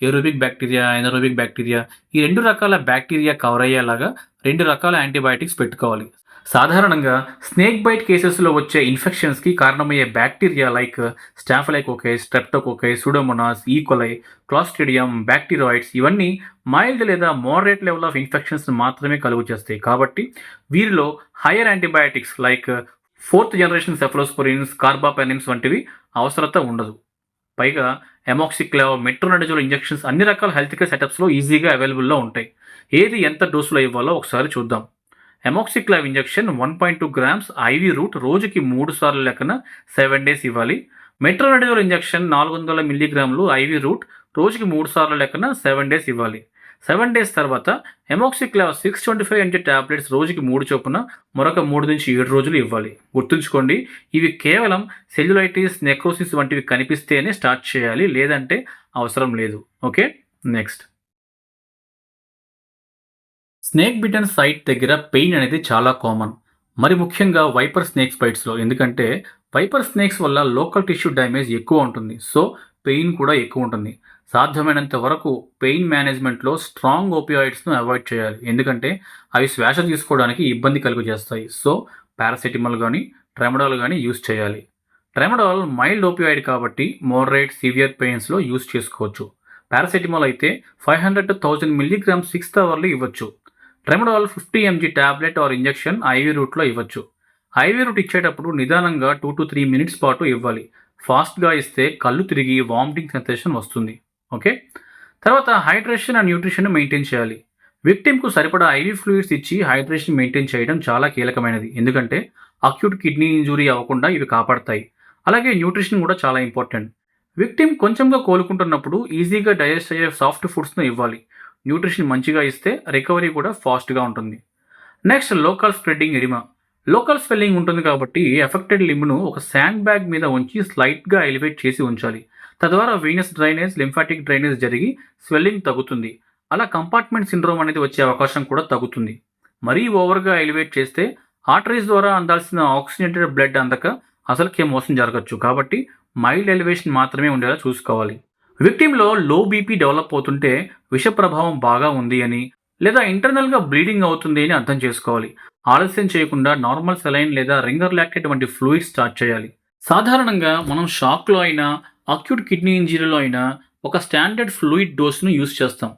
aerobic bacteria, anaerobic bacteria ఈ 2 రకాల బ్యాక్టీరియా కవర్ అయ్యేలాగా 2 రకాల యాంటీబయాటిక్స్ పెట్టుకోవాలి. సాధారణంగా స్నేక్ బైట్ కేసెస్లో వచ్చే ఇన్ఫెక్షన్స్కి కారణమయ్యే bacteria like staphylococcus, streptococcus, pseudomonas, E coli, clostridium, bacteroides ఇవన్నీ మైల్డ్ లేదా మోడరేట్ లెవెల్ ఆఫ్ ఇన్ఫెక్షన్స్ మాత్రమే కలుగు చేస్తాయి. కాబట్టి వీరిలో higher antibiotics like 4th generation cephalosporins, carbapenems వంటివి అవసరత ఉండదు. పైగా ఎమాక్సిక్లావ్, మెట్రోనడజోల్ ఇంజెక్షన్స్ అన్ని రకాల హెల్త్ కేర్ సెటప్స్లో ఈజీగా అవైలబుల్లో ఉంటాయి. ఏది ఎంత డోసులో ఇవ్వాలో ఒకసారి చూద్దాం. ఎమాక్సిక్లావ్ ఇంజెక్షన్ 1.2 గ్రామ్స్ ఐవీ రూట్ రోజుకి 3 సార్లు లెక్కన 7 days ఇవ్వాలి. మెట్రోనడజోల్ ఇంజెక్షన్ 400 మిల్లీగ్రాములు ఐవీ రూట్ రోజుకి 3 సార్లు లెక్కన 7 days ఇవ్వాలి. 7 days తర్వాత ఎమాక్సిక్లావ్ 625 mg టాబ్లెట్స్ రోజుకి 3 చొప్పున మరొక 3 నుంచి 7 రోజులు ఇవ్వాలి. గుర్తుంచుకోండి, ఇవి కేవలం సెల్యులైటిస్, నెక్రోసిస్ వంటివి కనిపిస్తేనే స్టార్ట్ చేయాలి, లేదంటే అవసరం లేదు. Okay, next. Snake bitten site దగ్గర పెయిన్ అనేది చాలా కామన్, మరి ముఖ్యంగా వైపర్ స్నేక్స్ బైట్స్లో. ఎందుకంటే వైపర్ స్నేక్స్ వల్ల లోకల్ టిష్యూ డ్యామేజ్ ఎక్కువ ఉంటుంది. సో పెయిన్ కూడా ఎక్కువ ఉంటుంది. సాధ్యమైనంత వరకు పెయిన్ మేనేజ్మెంట్లో స్ట్రాంగ్ ఓపియాయిడ్స్ను అవాయిడ్ చేయాలి. ఎందుకంటే అవి శ్వాస తీసుకోవడానికి ఇబ్బంది కలుగు చేస్తాయి. సో పారాసెటమాల్ కానీ ట్రెమడాల్ కానీ యూస్ చేయాలి. ట్రెమడాల్ మైల్డ్ ఓపియాయిడ్ కాబట్టి మోడరేట్ సివియర్ పెయిన్స్లో యూస్ చేసుకోవచ్చు. పారాసెటమాల్ అయితే 500 to 1000 మిల్లీగ్రామ్స్ 6th అవర్లో ఇవ్వచ్చు. Tramadol 50 mg tablet or injection IV రూట్లో ఇవ్వచ్చు. ఐవీ రూట్ ఇచ్చేటప్పుడు నిదానంగా 2 to 3 minutes పాటు ఇవ్వాలి. ఫాస్ట్గా ఇస్తే కళ్ళు తిరిగి వామిటింగ్ సెన్సేషన్ వస్తుంది. ఓకే, తర్వాత హైడ్రేషన్ అండ్ న్యూట్రిషన్ మెయింటైన్ చేయాలి. విక్టిమ్కు సరిపడా ఐవీ ఫ్లూయిడ్స్ ఇచ్చి హైడ్రేషన్ మెయింటైన్ చేయడం చాలా కీలకమైనది. ఎందుకంటే అక్యూట్ కిడ్నీ ఇంజురీ అవ్వకుండా ఇవి కాపాడతాయి. అలాగే న్యూట్రిషన్ కూడా చాలా ఇంపార్టెంట్. విక్టిమ్ కొంచెంగా కోలుకుంటున్నప్పుడు ఈజీగా డైజెస్ట్ అయ్యే సాఫ్ట్ ఫుడ్స్ను ఇవ్వాలి. న్యూట్రిషన్ మంచిగా ఇస్తే రికవరీ కూడా ఫాస్ట్గా ఉంటుంది. Next, local spreading oedema. Local swelling ఉంటుంది కాబట్టి ఎఫెక్టెడ్ లింబ్ను ఒక శాండ్ బ్యాగ్ మీద ఉంచి స్లైట్గా ఎలివేట్ చేసి ఉంచాలి. తద్వారా వీనస్ డ్రైనేజ్, లింఫాటిక్ డ్రైనేజ్ జరిగి స్వెల్లింగ్ తగ్గుతుంది. అలా కంపార్ట్మెంట్ సిండ్రోమ్ అనేది వచ్చే అవకాశం కూడా తగ్గుతుంది. మరీ ఓవర్గా ఎలివేట్ చేస్తే ఆర్టరీస్ ద్వారా అందాల్సిన ఆక్సిజనేటెడ్ బ్లడ్ అందక అసలుకే మోసం జరగచ్చు. కాబట్టి మైల్డ్ ఎలివేషన్ మాత్రమే ఉండేలా చూసుకోవాలి. విక్టిమ్లో లో బీపీ డెవలప్ అవుతుంటే విష ప్రభావం బాగా ఉంది అని, లేదా ఇంటర్నల్గా బ్లీడింగ్ అవుతుంది అని అర్థం చేసుకోవాలి. ఆలస్యం చేయకుండా నార్మల్ సెలైన్ లేదా రింగర్ లాక్టేట్ వంటి ఫ్లూయిడ్ స్టార్ట్ చేయాలి. సాధారణంగా మనం షాక్లో అయినా, అక్యూట్ కిడ్నీ ఇంజరీలో అయినా ఒక స్టాండర్డ్ ఫ్లూయిడ్ డోస్ను యూస్ చేస్తాం.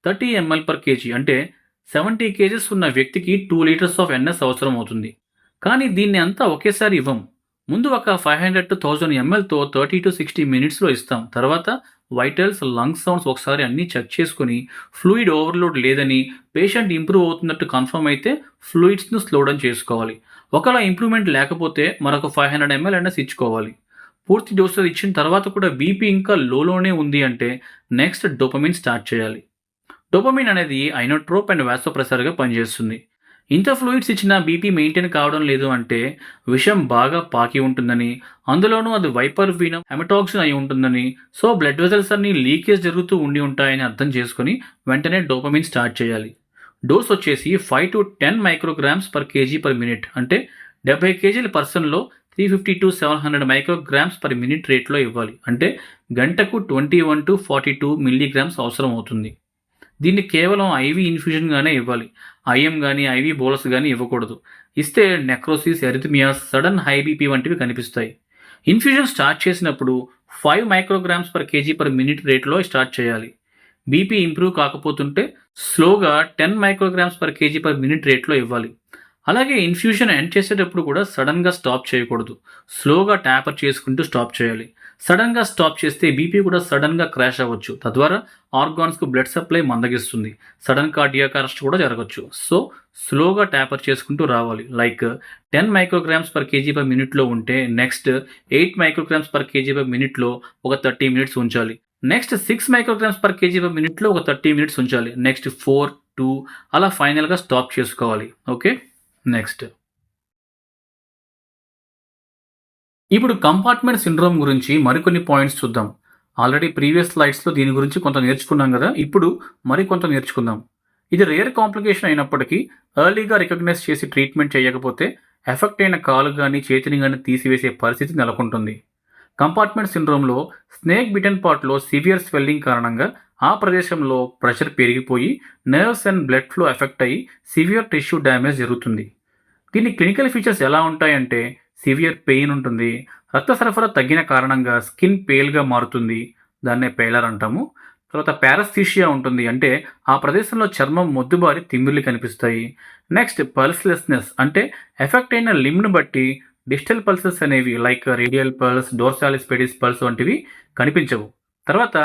30 ml/kg అంటే 70 kgs ఉన్న వ్యక్తికి 2 liters ఆఫ్ NS అవసరం అవుతుంది. కానీ దీన్ని అంతా ఒకేసారి ఇవ్వం. ముందు ఒక 500 to 1000 mlతో 30 to 60 minutesలో ఇస్తాం. తర్వాత వైటల్స్, లంగ్ సౌండ్స్ ఒకసారి అన్నీ చెక్ చేసుకుని ఫ్లూయిడ్ ఓవర్లోడ్ లేదని, పేషెంట్ ఇంప్రూవ్ అవుతున్నట్టు కన్ఫర్మ్ అయితే ఫ్లూయిడ్స్ను స్లో డౌన్ చేసుకోవాలి. ఒకవేళ ఇంప్రూవ్మెంట్ లేకపోతే మరొక 500 ml NS ఇచ్చుకోవాలి. పూర్తి డోసులు ఇచ్చిన తర్వాత కూడా బీపీ ఇంకా లోనే ఉంది అంటే నెక్స్ట్ డోపమిన్ స్టార్ట్ చేయాలి. డోపమిన్ అనేది ఐనోట్రోప్ అండ్ వాసోప్రెసర్గా పనిచేస్తుంది. ఇంత ఫ్లూయిడ్స్ ఇచ్చినా బీపీ మెయింటైన్ కావడం లేదు అంటే విషం బాగా పాకి ఉంటుందని, అందులోనూ అది వైపర్ వీనం హెమటాక్సిన్ అయి ఉంటుందని, సో బ్లడ్ వెజల్స్ అన్ని లీకేజ్ జరుగుతూ ఉండి ఉంటాయని అర్థం చేసుకుని వెంటనే డోపమిన్ స్టార్ట్ చేయాలి. డోస్ వచ్చేసి 5 to 10 micrograms/kg/minute అంటే 70 kg పర్సన్లో 350 to 700 micrograms/minute రేట్లో ఇవ్వాలి. అంటే గంటకు 21 to 42 milligrams అవసరం అవుతుంది. దీన్ని కేవలం ఐవీ ఇన్ఫ్యూజన్గానే ఇవ్వాలి. ఐఎం కానీ ఐవీ బోలస్ కానీ ఇవ్వకూడదు. ఇస్తే నెక్రోసిస్, ఎరిథమియాస్, సడన్ హై బీపీ వంటివి కనిపిస్తాయి. ఇన్ఫ్యూజన్ స్టార్ట్ చేసినప్పుడు 5 micrograms per KG per minute రేట్లో స్టార్ట్ చేయాలి. బీపీ ఇంప్రూవ్ కాకపోతుంటే స్లోగా 10 micrograms per KG per minute రేట్లో ఇవ్వాలి. అలాగే ఇన్ఫ్యూషన్ ఎండ్ చేసేటప్పుడు కూడా సడన్గా స్టాప్ చేయకూడదు. స్లోగా ట్యాపర్ చేసుకుంటూ స్టాప్ చేయాలి. సడన్గా స్టాప్ చేస్తే బీపీ కూడా సడన్గా క్రాష్ అవ్వచ్చు. తద్వారా ఆర్గాన్స్కు బ్లడ్ సప్లై మందగిస్తుంది. సడన్ కార్డియాక్ అరెస్ట్ కూడా జరగచ్చు. సో స్లోగా ట్యాపర్ చేసుకుంటూ రావాలి. Like 10 micrograms per KG per మినిట్లో ఉంటే next 8 micrograms per KG per మినిట్లో ఒక 30 మినిట్స్ ఉంచాలి. Next 6 micrograms per KG per మినిట్లో ఒక 30 మినిట్స్ ఉంచాలి. నెక్స్ట్ 4, 2 అలా ఫైనల్గా స్టాప్ చేసుకోవాలి. ఓకే, నెక్స్ట్ ఇప్పుడు కంపార్ట్మెంట్ సిండ్రోమ్ గురించి మరికొన్ని పాయింట్స్ చూద్దాం. ఆల్రెడీ ప్రీవియస్ స్లైడ్స్లో దీని గురించి కొంత నేర్చుకున్నాం కదా, ఇప్పుడు మరికొంత నేర్చుకుందాం. ఇది రేర్ కాంప్లికేషన్ అయినప్పటికీ ఎర్లీగా రికగ్నైజ్ చేసి ట్రీట్మెంట్ చేయకపోతే ఎఫెక్ట్ అయిన కాలు కానీ చేతిని కానీ తీసివేసే పరిస్థితి నెలకొంటుంది. కంపార్ట్మెంట్ సిండ్రోమ్లో స్నేక్ బిటన్ పార్ట్లో సివియర్ స్వెల్లింగ్ కారణంగా ఆ ప్రదేశంలో ప్రెషర్ పెరిగిపోయి nerves and blood flow effect అయ్యి సివియర్ టిష్యూ డ్యామేజ్ జరుగుతుంది. దీని క్లినికల్ ఫీచర్స్ ఎలా ఉంటాయంటే సివియర్ పెయిన్ ఉంటుంది, రక్త సరఫరా తగ్గిన కారణంగా స్కిన్ పేల్గా మారుతుంది, దాన్నే పేలర్ అంటాము. తర్వాత పారస్థీషియా ఉంటుంది, అంటే ఆ ప్రదేశంలో చర్మం మొద్దుబారి తిమ్మిర్లు కనిపిస్తాయి. నెక్స్ట్ పల్స్లెస్నెస్, అంటే ఎఫెక్ట్ అయిన లిమ్ను బట్టి డిజిటల్ పల్సెస్ అనేవి like radial pulse, డోర్సాలిస్ pedis pulse వంటివి కనిపించవు. తర్వాత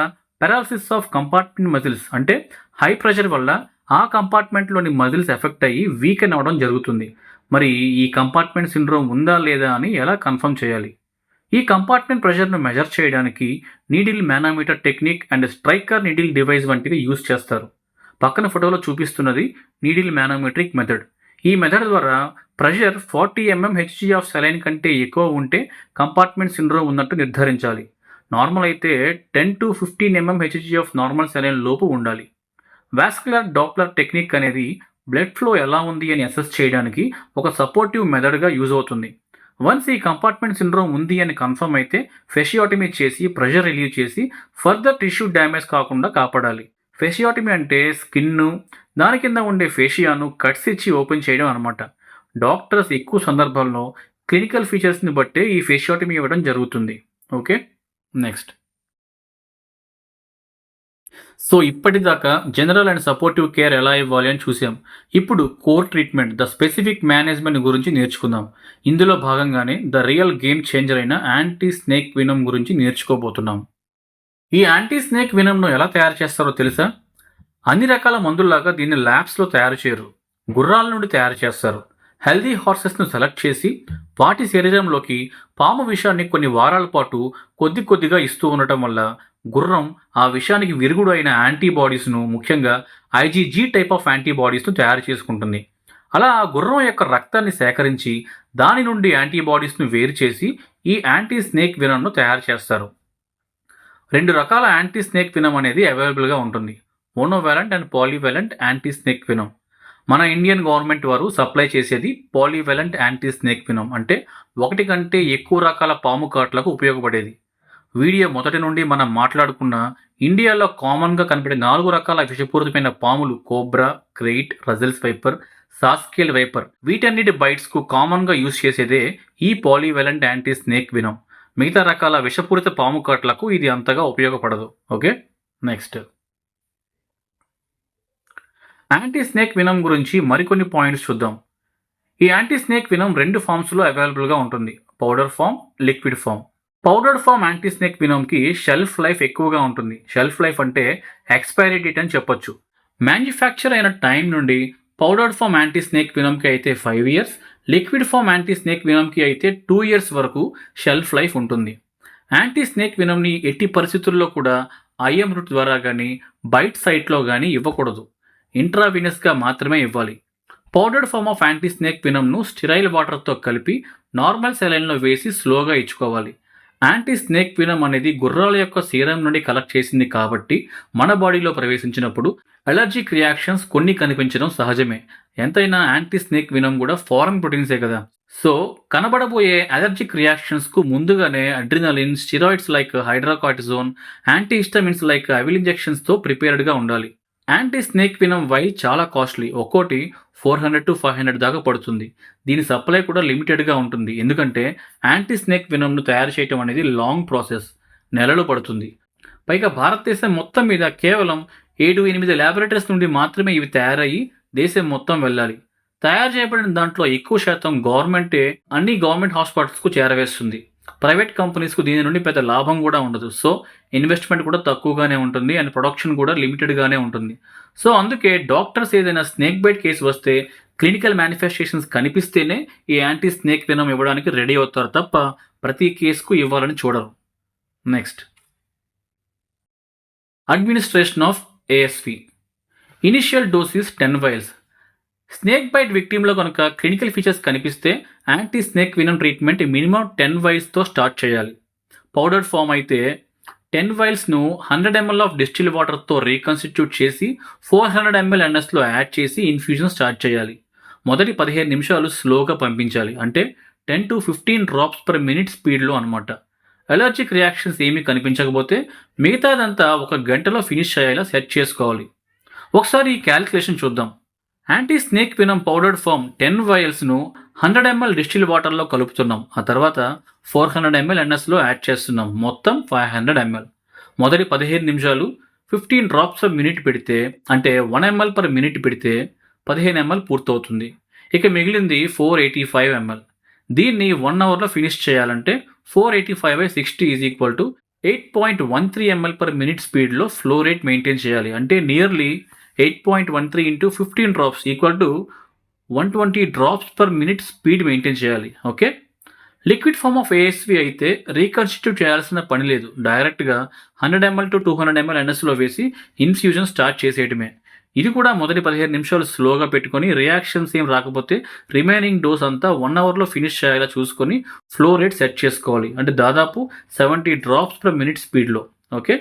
పెరాలసిస్ ఆఫ్ కంపార్ట్మెంట్ మజిల్స్, అంటే హై ప్రెషర్ వల్ల ఆ కంపార్ట్మెంట్లోని మజిల్స్ ఎఫెక్ట్ అయ్యి వీకెన్ అవ్వడం జరుగుతుంది. మరి ఈ కంపార్ట్మెంట్ సిండ్రోమ్ ఉందా లేదా అని ఎలా కన్ఫర్మ్ చేయాలి? ఈ కంపార్ట్మెంట్ ప్రెషర్ను మెజర్ చేయడానికి needle manometer technique and striker needle device వంటివి యూజ్ చేస్తారు. పక్కన ఫోటోలో చూపిస్తున్నది నీడిల్ మానోమెట్రిక్ మెథడ్. ఈ మెథడ్ ద్వారా pressure 40 mm HG of saline కంటే ఎక్కువ ఉంటే కంపార్ట్మెంట్ సిండ్రోమ్ ఉన్నట్టు నిర్ధారించాలి. నార్మల్ అయితే 10 to 15 mm HG of normal saline లోపు ఉండాలి. వాస్కులర్ డాప్లర్ టెక్నిక్ అనేది బ్లడ్ ఫ్లో ఎలా ఉంది అని అసెస్ చేయడానికి ఒక సపోర్టివ్ మెథడ్గా యూజ్ అవుతుంది. వన్స్ ఈ కంపార్ట్మెంట్ సిండ్రోమ్ ఉంది అని కన్ఫర్మ్ అయితే ఫెషియోటమీ చేసి ప్రెషర్ రిలీవ్ చేసి ఫర్దర్ టిష్యూ డ్యామేజ్ కాకుండా కాపాడాలి. ఫెషియోటమీ అంటే స్కిన్ను, దాని కింద ఉండే ఫేషియాను కట్స్ ఇచ్చి ఓపెన్ చేయడం అనమాట. డాక్టర్స్ ఎక్కువ సందర్భాల్లో క్లినికల్ ఫీచర్స్ని బట్టే ఈ ఫేషియోటమీ ఇవ్వడం జరుగుతుంది. Okay, next. సో ఇప్పటిదాకా జనరల్ అండ్ సపోర్టివ్ కేర్ ఎలా ఇవ్వాలి అని చూసాం. ఇప్పుడు core treatment, the specific management గురించి నేర్చుకుందాం. ఇందులో భాగంగానే ద రియల్ గేమ్ చేంజర్ అయిన యాంటీ స్నేక్ వినమ్ గురించి నేర్చుకోబోతున్నాం. ఈ యాంటీ స్నేక్ వినమ్ను ఎలా తయారు చేస్తారో తెలుసా? అన్ని రకాల మందుల్లాగా దీన్ని ల్యాబ్స్లో తయారు చేయరు, గుర్రాల నుండి తయారు చేస్తారు. హెల్దీ హార్సెస్ను సెలెక్ట్ చేసి వాటి శరీరంలోకి పాము విషాన్ని కొన్ని వారాల పాటు కొద్ది కొద్దిగా ఇస్తూ ఉండటం వల్ల గుర్రం ఆ విషయానికి విరుగుడు అయిన యాంటీబాడీస్ను, ముఖ్యంగా ఐజీజీ టైప్ ఆఫ్ యాంటీబాడీస్ను తయారు చేసుకుంటుంది. అలా ఆ గుర్రం యొక్క రక్తాన్ని సేకరించి దాని నుండి యాంటీబాడీస్ను వేరు చేసి ఈ యాంటీ స్నేక్ వినమ్ను తయారు చేస్తారు. 2 రకాల యాంటీ స్నేక్ వినమ్ అనేది అవైలబుల్గా ఉంటుంది, monovalent and polyvalent anti snake venom. మన ఇండియన్ గవర్నమెంట్ వారు సప్లై చేసేది పాలీవాలెంట్ యాంటీ స్నేక్ వినమ్, అంటే 1 కంటే ఎక్కువ రకాల పాము కాట్లకు ఉపయోగపడేది. వీడియో మొదటి నుండి మనం మాట్లాడుకున్న ఇండియాలో కామన్గా కనిపడే 4 రకాల విషపూరితమైన పాములు కోబ్రా, క్రెయిట్, రజల్స్ వైపర్, సాస్కేల్ వైపర్, వీటన్నిటి బైట్స్కు కామన్గా యూజ్ చేసేదే ఈ పాలీవాలెంట్ యాంటీ స్నేక్ వినమ్. మిగతా రకాల విషపూరిత పాము కాట్లకు ఇది అంతగా ఉపయోగపడదు. Okay, next. యాంటీ స్నేక్ వినమ్ గురించి మరికొన్ని పాయింట్స్ చూద్దాం. ఈ యాంటీ స్నేక్ వినమ్ 2 ఫామ్స్లో అవైలబుల్గా ఉంటుంది, powder form, liquid form. Powder form anti snake వినమ్కి షెల్ఫ్ లైఫ్ ఎక్కువగా ఉంటుంది. షెల్ఫ్ లైఫ్ అంటే ఎక్స్పైరీ డేట్ అని చెప్పొచ్చు. మ్యానుఫ్యాక్చర్ అయిన టైం నుండి పౌడర్ ఫామ్ యాంటీ స్నేక్ వినమ్కి అయితే 5 years, liquid form anti snake వినమ్కి అయితే 2 years వరకు షెల్ఫ్ లైఫ్ ఉంటుంది. యాంటీ స్నేక్ వినమ్ని ఎట్టి పరిస్థితుల్లో కూడా ఐఎం రూట్ ద్వారా కానీ బైట్ సైట్లో కానీ ఇవ్వకూడదు, ఇంట్రావీనస్గా మాత్రమే ఇవ్వాలి. Powdered form of anti snake వినమ్ను స్టిరైల్ వాటర్తో కలిపి నార్మల్ సెలైన్లో వేసి స్లోగా ఇచ్చుకోవాలి. యాంటీ స్నేక్ వినమ్ అనేది గుర్రాల యొక్క సీరం నుండి కలెక్ట్ చేసింది కాబట్టి మన బాడీలో ప్రవేశించినప్పుడు అలర్జిక్ రియాక్షన్స్ కొన్ని కనిపించడం సహజమే. ఎంతైనా యాంటీ స్నేక్ వినమ్ కూడా ఫారెన్ ప్రోటీన్సే కదా. సో కనబడబోయే అలర్జిక్ రియాక్షన్స్కు ముందుగానే adrenaline, steroids like hydrocortisone, anti histamines like Avil ఇంజెక్షన్స్తో ప్రిపేర్డ్గా ఉండాలి. యాంటీ స్నేక్ వినం వైల్ చాలా కాస్ట్లీ, ఒక్కోటి 400 to 500 దాకా పడుతుంది. దీని సప్లై కూడా లిమిటెడ్గా ఉంటుంది, ఎందుకంటే యాంటీ స్నేక్ వినంను తయారు చేయడం అనేది లాంగ్ ప్రాసెస్, నెలలు పడుతుంది. పైగా భారతదేశం మొత్తం మీద కేవలం 7-8 ల్యాబొరేటరీస్ నుండి మాత్రమే ఇవి తయారయ్యి దేశం మొత్తం వెళ్ళాలి. తయారు చేయబడిన దాంట్లో ఎక్కువ శాతం గవర్నమెంటే అన్ని గవర్నమెంట్ హాస్పిటల్స్కు చేరవేస్తుంది. ప్రైవేట్ కంపెనీస్కు దీని నుండి పెద్ద లాభం కూడా ఉండదు. సో ఇన్వెస్ట్మెంట్ కూడా తక్కువగానే ఉంటుంది అండ్ ప్రొడక్షన్ కూడా లిమిటెడ్గానే ఉంటుంది. సో అందుకే డాక్టర్స్ ఏదైనా స్నేక్ బైట్ కేసు వస్తే క్లినికల్ మేనిఫెస్టేషన్స్ కనిపిస్తేనే ఈ యాంటీ స్నేక్ వెనం ఇవ్వడానికి రెడీ అవుతారు తప్ప ప్రతి కేసుకు ఇవ్వాలని చూడరు. Next, administration of ASV. Initial dose is 10 vials. Snake bite విక్టిమ్లో కనుక క్లినికల్ ఫీచర్స్ కనిపిస్తే anti snake venom treatment minimum 10 vialsతో స్టార్ట్ చేయాలి. పౌడర్ ఫామ్ అయితే 10 vialsను 100 ml ఆఫ్ డిస్టిల్ వాటర్తో రీకన్స్టిట్యూట్ చేసి 400 ml NSలో యాడ్ చేసి ఇన్ఫ్యూజన్ స్టార్ట్ చేయాలి. మొదటి 15 నిమిషాలు స్లోగా పంపించాలి, అంటే 10 to 15 drops per minute స్పీడ్లో అనమాట. అలర్జిక్ రియాక్షన్స్ ఏమీ కనిపించకపోతే మిగతాదంతా 1 గంటలో ఫినిష్ అయ్యేలా సెట్ చేసుకోవాలి. ఒకసారి ఈ క్యాలిక్యులేషన్ చూద్దాం. Anti snake venom powder form 10 vialsను 100 ml డిస్టిల్ వాటర్లో కలుపుతున్నాం. ఆ తర్వాత 400 ml NSలో యాడ్ చేస్తున్నాం. మొత్తం 500 ml. మొదటి 15 నిమిషాలు 15 drops per minute పెడితే, అంటే 1 ml per minute పెడితే 15 ml పూర్తవుతుంది. ఇక మిగిలింది 485 ml. దీన్ని 1 అవర్లో ఫినిష్ చేయాలంటే 485/60 is equal to 8.13 ml per minute స్పీడ్లో ఫ్లో రేట్ మెయింటైన్ చేయాలి. అంటే nearly 8.13 into 15 drops equal to 120 drops per minute speed maintain చేయాలి. Okay, liquid form of ASV అయితే రీకన్స్టిట్యూట్ చేయాల్సిన పని లేదు, డైరెక్ట్గా 100 ml to 200 ml NSలో వేసి ఇన్ఫ్యూజన్ స్టార్ట్ చేసేయటమే. ఇది కూడా మొదటి 15 నిమిషాలు స్లోగా పెట్టుకొని రియాక్షన్స్ ఏం రాకపోతే రిమైనింగ్ డోస్ అంతా 1 అవర్లో ఫినిష్ చేయాలా చూసుకొని ఫ్లో రేట్ సెట్ చేసుకోవాలి, అంటే దాదాపు 70 drops per minute స్పీడ్లో. ఓకే,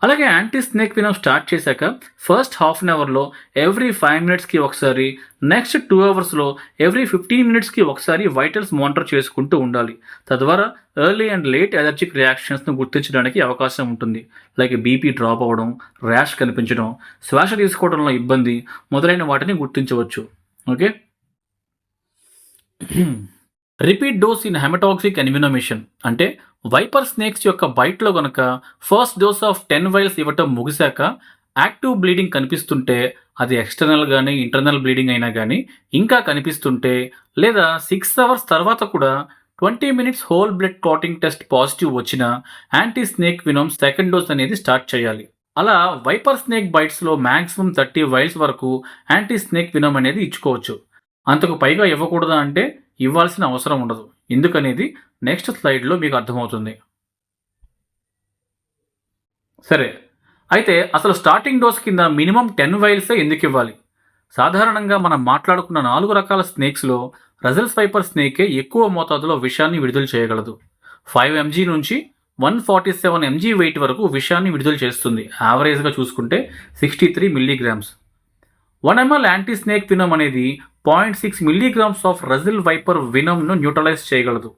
అలాగే యాంటీ స్నేక్ వినం స్టార్ట్ చేశాక ఫస్ట్ హాఫ్ అన్ అవర్లో ఎవ్రీ 5 minutesకి ఒకసారి, నెక్స్ట్ 2 hours ఎవ్రీ 15 minutesకి ఒకసారి వైటల్స్ మానిటర్ చేసుకుంటూ ఉండాలి. తద్వారా ఎర్లీ అండ్ లేట్ అలర్జిక్ రియాక్షన్స్ను గుర్తించడానికి అవకాశం ఉంటుంది. లైక్ బీపీ డ్రాప్ అవ్వడం, ర్యాష్ కనిపించడం, శ్వాస తీసుకోవడంలో ఇబ్బంది మొదలైన వాటిని గుర్తించవచ్చు. ఓకే, రిపీట్ డోస్ ఇన్ హెమటాక్సిక్ ఎన్వినోమిషన్, అంటే వైపర్ స్నేక్స్ యొక్క బైట్లో గనక ఫస్ట్ డోస్ ఆఫ్ 10 vials ఇవ్వటం ముగిశాక యాక్టివ్ బ్లీడింగ్ కనిపిస్తుంటే, అది ఎక్స్టర్నల్ కానీ ఇంటర్నల్ బ్లీడింగ్ అయినా కానీ ఇంకా కనిపిస్తుంటే, లేదా 6 hours తర్వాత కూడా 20 minutes whole blood clotting test positive వచ్చిన యాంటీ స్నేక్ వినం సెకండ్ డోస్ అనేది స్టార్ట్ చేయాలి. అలా వైపర్ స్నేక్ బైట్స్లో మ్యాక్సిమం 30 vials వరకు యాంటీ స్నేక్ వినం అనేది ఇచ్చుకోవచ్చు. అంతకు పైగా ఇవ్వకూడదా అంటే ఇవ్వాల్సిన అవసరం ఉండదు. ఎందుకనేది నెక్స్ట్ స్లైడ్లో మీకు అర్థమవుతుంది. సరే, అయితే అసలు స్టార్టింగ్ డోస్ కింద మినిమం 10 vials ఎందుకు ఇవ్వాలి? సాధారణంగా మనం మాట్లాడుకున్న 4 రకాల స్నేక్స్లో రజల్స్ వైపర్ స్నేకే ఎక్కువ మోతాదులో విషాన్ని విడుదల చేయగలదు. 5 mg నుంచి 147 mg వెయిట్ వరకు విషాన్ని విడుదల చేస్తుంది. యావరేజ్గా చూసుకుంటే 63 mg. 1 ml anti snake venom అనేది 0.6 mg ఆఫ్ రజిల్ వైపర్ వినంను న్యూట్రలైజ్ చేయగలదు.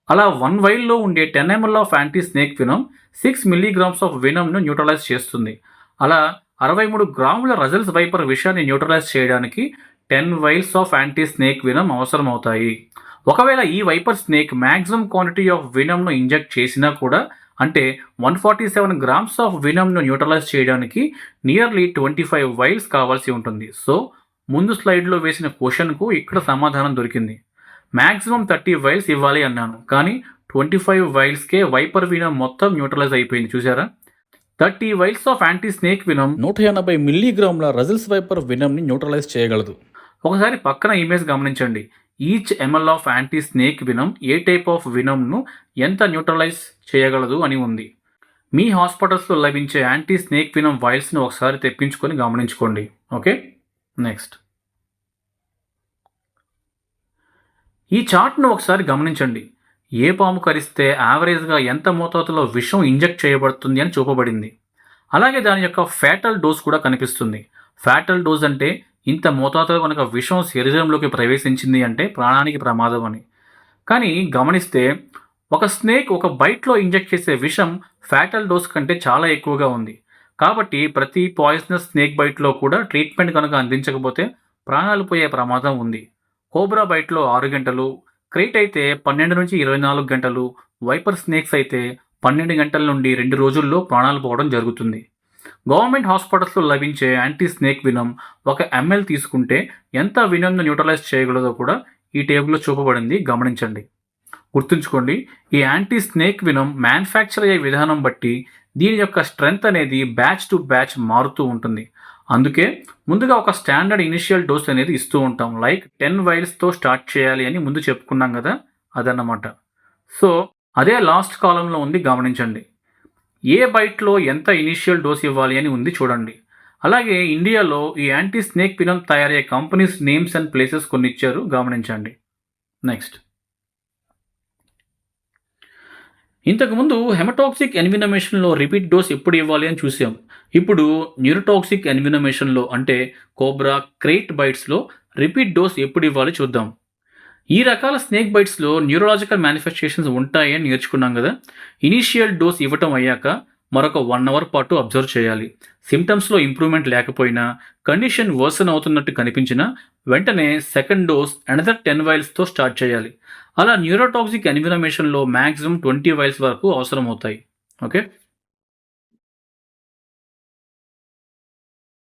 అలా 1 vialలో ఉండే 10 ml ఆఫ్ యాంటీ స్నేక్ వినం 6 mg ఆఫ్ వినంను న్యూట్రలైజ్ చేస్తుంది. అలా 63 grams రజల్స్ వైపర్ విషాన్ని న్యూట్రలైజ్ చేయడానికి 10 vials ఆఫ్ యాంటీ స్నేక్ వినం అవసరం అవుతాయి. ఒకవేళ ఈ viper snake maximum quantity of వినంను ఇంజెక్ట్ చేసినా కూడా, అంటే 147 grams ఆఫ్ వినంను న్యూట్రలైజ్ చేయడానికి నియర్లీ 25 vials కావాల్సి ఉంటుంది. సో ముందు స్లైడ్లో వేసిన క్వశ్చన్కు ఇక్కడ సమాధానం దొరికింది. మ్యాక్సిమం 30 vials ఇవ్వాలి అన్నాను, కానీ 25 vialsకే వైపర్ వినం మొత్తం న్యూట్రలైజ్ అయిపోయింది. చూసారా? 30 vials of anti snake venom 180 mg Russell's viper వినంని న్యూట్రలైజ్ చేయగలదు. ఒకసారి పక్కన ఇమేజ్ గమనించండి. Each ml of anti snake venom ఏ టైప్ ఆఫ్ వినంను ఎంత న్యూట్రలైజ్ చేయగలదు అని ఉంది. మీ హాస్పిటల్స్లో లభించే యాంటీ స్నేక్ వినం వైల్స్ను ఒకసారి తెప్పించుకొని గమనించుకోండి. ఓకే, నెక్స్ట్, ఈ చార్ట్ను ఒకసారి గమనించండి. ఏ పాము కరిస్తే యావరేజ్గా ఎంత మోతాదులో విషం ఇంజెక్ట్ చేయబడుతుంది అని చూపబడింది. అలాగే దాని యొక్క ఫ్యాటల్ డోస్ కూడా కనిపిస్తుంది. ఫ్యాటల్ డోస్ అంటే ఇంత మోతాదులో కనుక విషం శరీరంలోకి ప్రవేశించింది అంటే ప్రాణానికి ప్రమాదం అని. కానీ గమనిస్తే ఒక స్నేక్ ఒక బైట్లో ఇంజెక్ట్ చేసే విషం ఫ్యాటల్ డోస్ కంటే చాలా ఎక్కువగా ఉంది. కాబట్టి ప్రతి పాయిజనస్ స్నేక్ బైట్లో కూడా ట్రీట్మెంట్ కనుక అందించకపోతే ప్రాణాలు పోయే ప్రమాదం ఉంది. కోబ్రా బైట్లో 6 గంటలు, క్రేట్ అయితే 12 నుంచి 24 గంటలు, వైపర్ స్నేక్స్ అయితే 12 గంటల నుండి 2 రోజుల్లో ప్రాణాలు పోవడం జరుగుతుంది. గవర్నమెంట్ హాస్పిటల్స్లో లభించే యాంటీ స్నేక్ వినం 1 ml తీసుకుంటే ఎంత వినంను న్యూట్రలైజ్ చేయగలదో కూడా ఈ టేబుల్లో చూపబడింది, గమనించండి. గుర్తుంచుకోండి, ఈ యాంటీ స్నేక్ వినం మ్యానుఫ్యాక్చర్ అయ్యే విధానం బట్టి దీని యొక్క స్ట్రెంగ్త్ అనేది బ్యాచ్ టు బ్యాచ్ మారుతూ ఉంటుంది. అందుకే ముందుగా ఒక స్టాండర్డ్ ఇనిషియల్ డోస్ అనేది ఇస్తూ ఉంటాం. లైక్ 10 వైల్స్తో స్టార్ట్ చేయాలి అని ముందు చెప్పుకున్నాం కదా, అదన్నమాట. సో అదే లాస్ట్ కాలంలో ఉంది, గమనించండి. ఏ బైట్లో ఎంత ఇనిషియల్ డోస్ ఇవ్వాలి అని ఉంది చూడండి. అలాగే ఇండియాలో ఈ యాంటీ స్నేక్ వినం తయారయ్యే కంపెనీస్ నేమ్స్ అండ్ ప్లేసెస్ కొన్ని ఇచ్చారు, గమనించండి. నెక్స్ట్, ఇంతకుముందు హెమటాక్సిక్ ఎన్వినమేషన్లో రిపీట్ డోస్ ఎప్పుడు ఇవ్వాలి అని చూసాం. ఇప్పుడు న్యూరోటాక్సిక్ ఎన్వినమేషన్లో అంటే కోబ్రా, క్రేట్ బైట్స్లో రిపీట్ డోస్ ఎప్పుడు ఇవ్వాలి చూద్దాం. ఈ రకాల స్నేక్ బైట్స్లో న్యూరలాజికల్ మేనిఫెస్టేషన్స్ ఉంటాయని నేర్చుకున్నాం కదా. ఇనీషియల్ డోస్ ఇవ్వటం అయ్యాక మరొక 1 అవర్ పాటు అబ్జర్వ్ చేయాలి. సిమ్టమ్స్లో ఇంప్రూవ్మెంట్ లేకపోయినా, కండిషన్ వర్సన్ అవుతున్నట్టు కనిపించినా వెంటనే సెకండ్ డోస్ అనదర్ 10 వైల్స్తో స్టార్ట్ చేయాలి. అలా న్యూరోటాక్సిక్ ఎన్వినమేషన్లో మ్యాక్సిమం 20 వైల్స్ వరకు అవసరం అవుతాయి. ఓకే,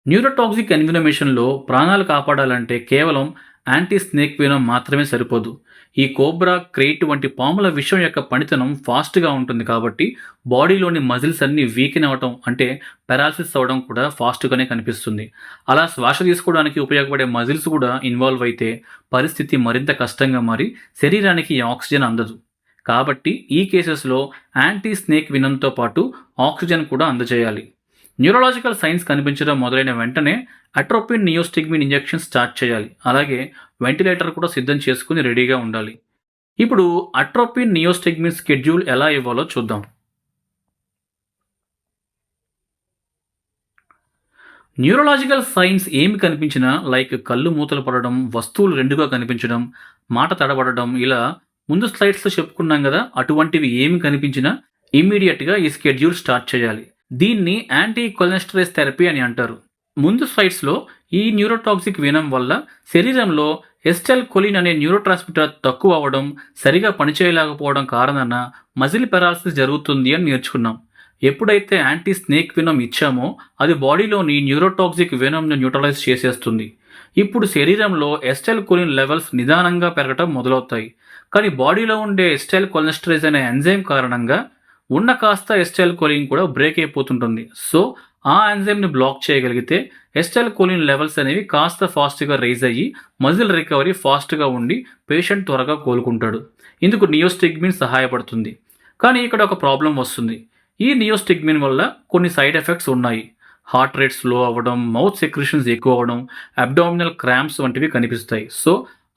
న్యూరోటాక్సిక్ ఎన్వినమేషన్లో ప్రాణాలు కాపాడాలంటే కేవలం యాంటీ స్నేక్ వినం మాత్రమే సరిపోదు. ఈ కోబ్రా, క్రేట్ వంటి పాముల విషం యొక్క పనితనం ఫాస్ట్గా ఉంటుంది కాబట్టి బాడీలోని మజిల్స్ అన్నీ వీకెన్ అవ్వటం అంటే పెరాలసిస్ అవ్వడం కూడా ఫాస్ట్గానే కనిపిస్తుంది. అలా శ్వాస తీసుకోవడానికి ఉపయోగపడే మజిల్స్ కూడా ఇన్వాల్వ్ అయితే పరిస్థితి మరింత కష్టంగా మారి శరీరానికి ఆక్సిజన్ అందదు. కాబట్టి ఈ కేసెస్లో యాంటీ స్నేక్ వినంతో పాటు ఆక్సిజన్ కూడా అందజేయాలి. న్యూరలాజికల్ సైన్స్ కనిపించడం మొదలైన వెంటనే అట్రోపిన్ నియోస్టిగ్మిన్ ఇంజెక్షన్ స్టార్ట్ చేయాలి. అలాగే వెంటిలేటర్ కూడా సిద్ధం చేసుకుని రెడీగా ఉండాలి. ఇప్పుడు అట్రోపిన్ నియోస్టిగ్మిన్ స్కెడ్యూల్ ఎలా ఇవ్వాలో చూద్దాం. న్యూరలాజికల్ సైన్స్ ఏమి కనిపించినా, లైక్ కళ్ళు మూతలు పడడం, వస్తువులు రెండుగా కనిపించడం, మాట తడబడడం, ఇలా ముందు స్లైడ్స్లో చెప్పుకున్నాం కదా, అటువంటివి ఏమి కనిపించినా ఇమ్మీడియట్గా ఈ స్కెడ్యూల్ స్టార్ట్ చేయాలి. దీన్ని యాంటీ కొలెస్టరేజ్ థెరపీ అని అంటారు. ముందు స్లైడ్స్లో ఈ న్యూరోటాక్సిక్ వినం వల్ల శరీరంలో ఎస్టెల్ కొలిన్ అనే న్యూరోట్రాన్స్మిటర్ తక్కువ అవ్వడం, సరిగా పనిచేయలేకపోవడం కారణాన మజిల్ పెరాలసిస్ జరుగుతుంది అని నేర్చుకున్నాం. ఎప్పుడైతే యాంటీ స్నేక్ వినం ఇచ్చామో అది బాడీలోని న్యూరోటాక్సిక్ వినంను న్యూట్రలైజ్ చేసేస్తుంది. ఇప్పుడు శరీరంలో ఎస్టెల్ కొలిన్ లెవెల్స్ నిదానంగా పెరగటం మొదలవుతాయి. కానీ బాడీలో ఉండే ఎస్టెల్ కొలెస్టరేజ్ అనే ఎంజైమ్ కారణంగా ఉన్న కాస్త ఎస్టైల్ కోలిన్ కూడా బ్రేక్ అయిపోతుంటుంది. సో ఆ ఎంజైమ్ని బ్లాక్ చేయగలిగితే ఎస్టైల్ కోలిన్ లెవెల్స్ అనేవి కాస్త ఫాస్ట్గా రైజ్ అయ్యి మజిల్ రికవరీ ఫాస్ట్గా ఉండి పేషెంట్ త్వరగా కోలుకుంటాడు. ఇందుకు నియోస్టిగ్మిన్ సహాయపడుతుంది. కానీ ఇక్కడ ఒక ప్రాబ్లం వస్తుంది. ఈ నియోస్టిగ్మిన్ వల్ల కొన్ని సైడ్ ఎఫెక్ట్స్ ఉన్నాయి. హార్ట్ రేట్ స్లో అవ్వడం, మౌత్ సెక్రిషన్స్ ఎక్కువ అవ్వడం, అబ్డామినల్ క్రాంప్స్ వంటివి కనిపిస్తాయి. సో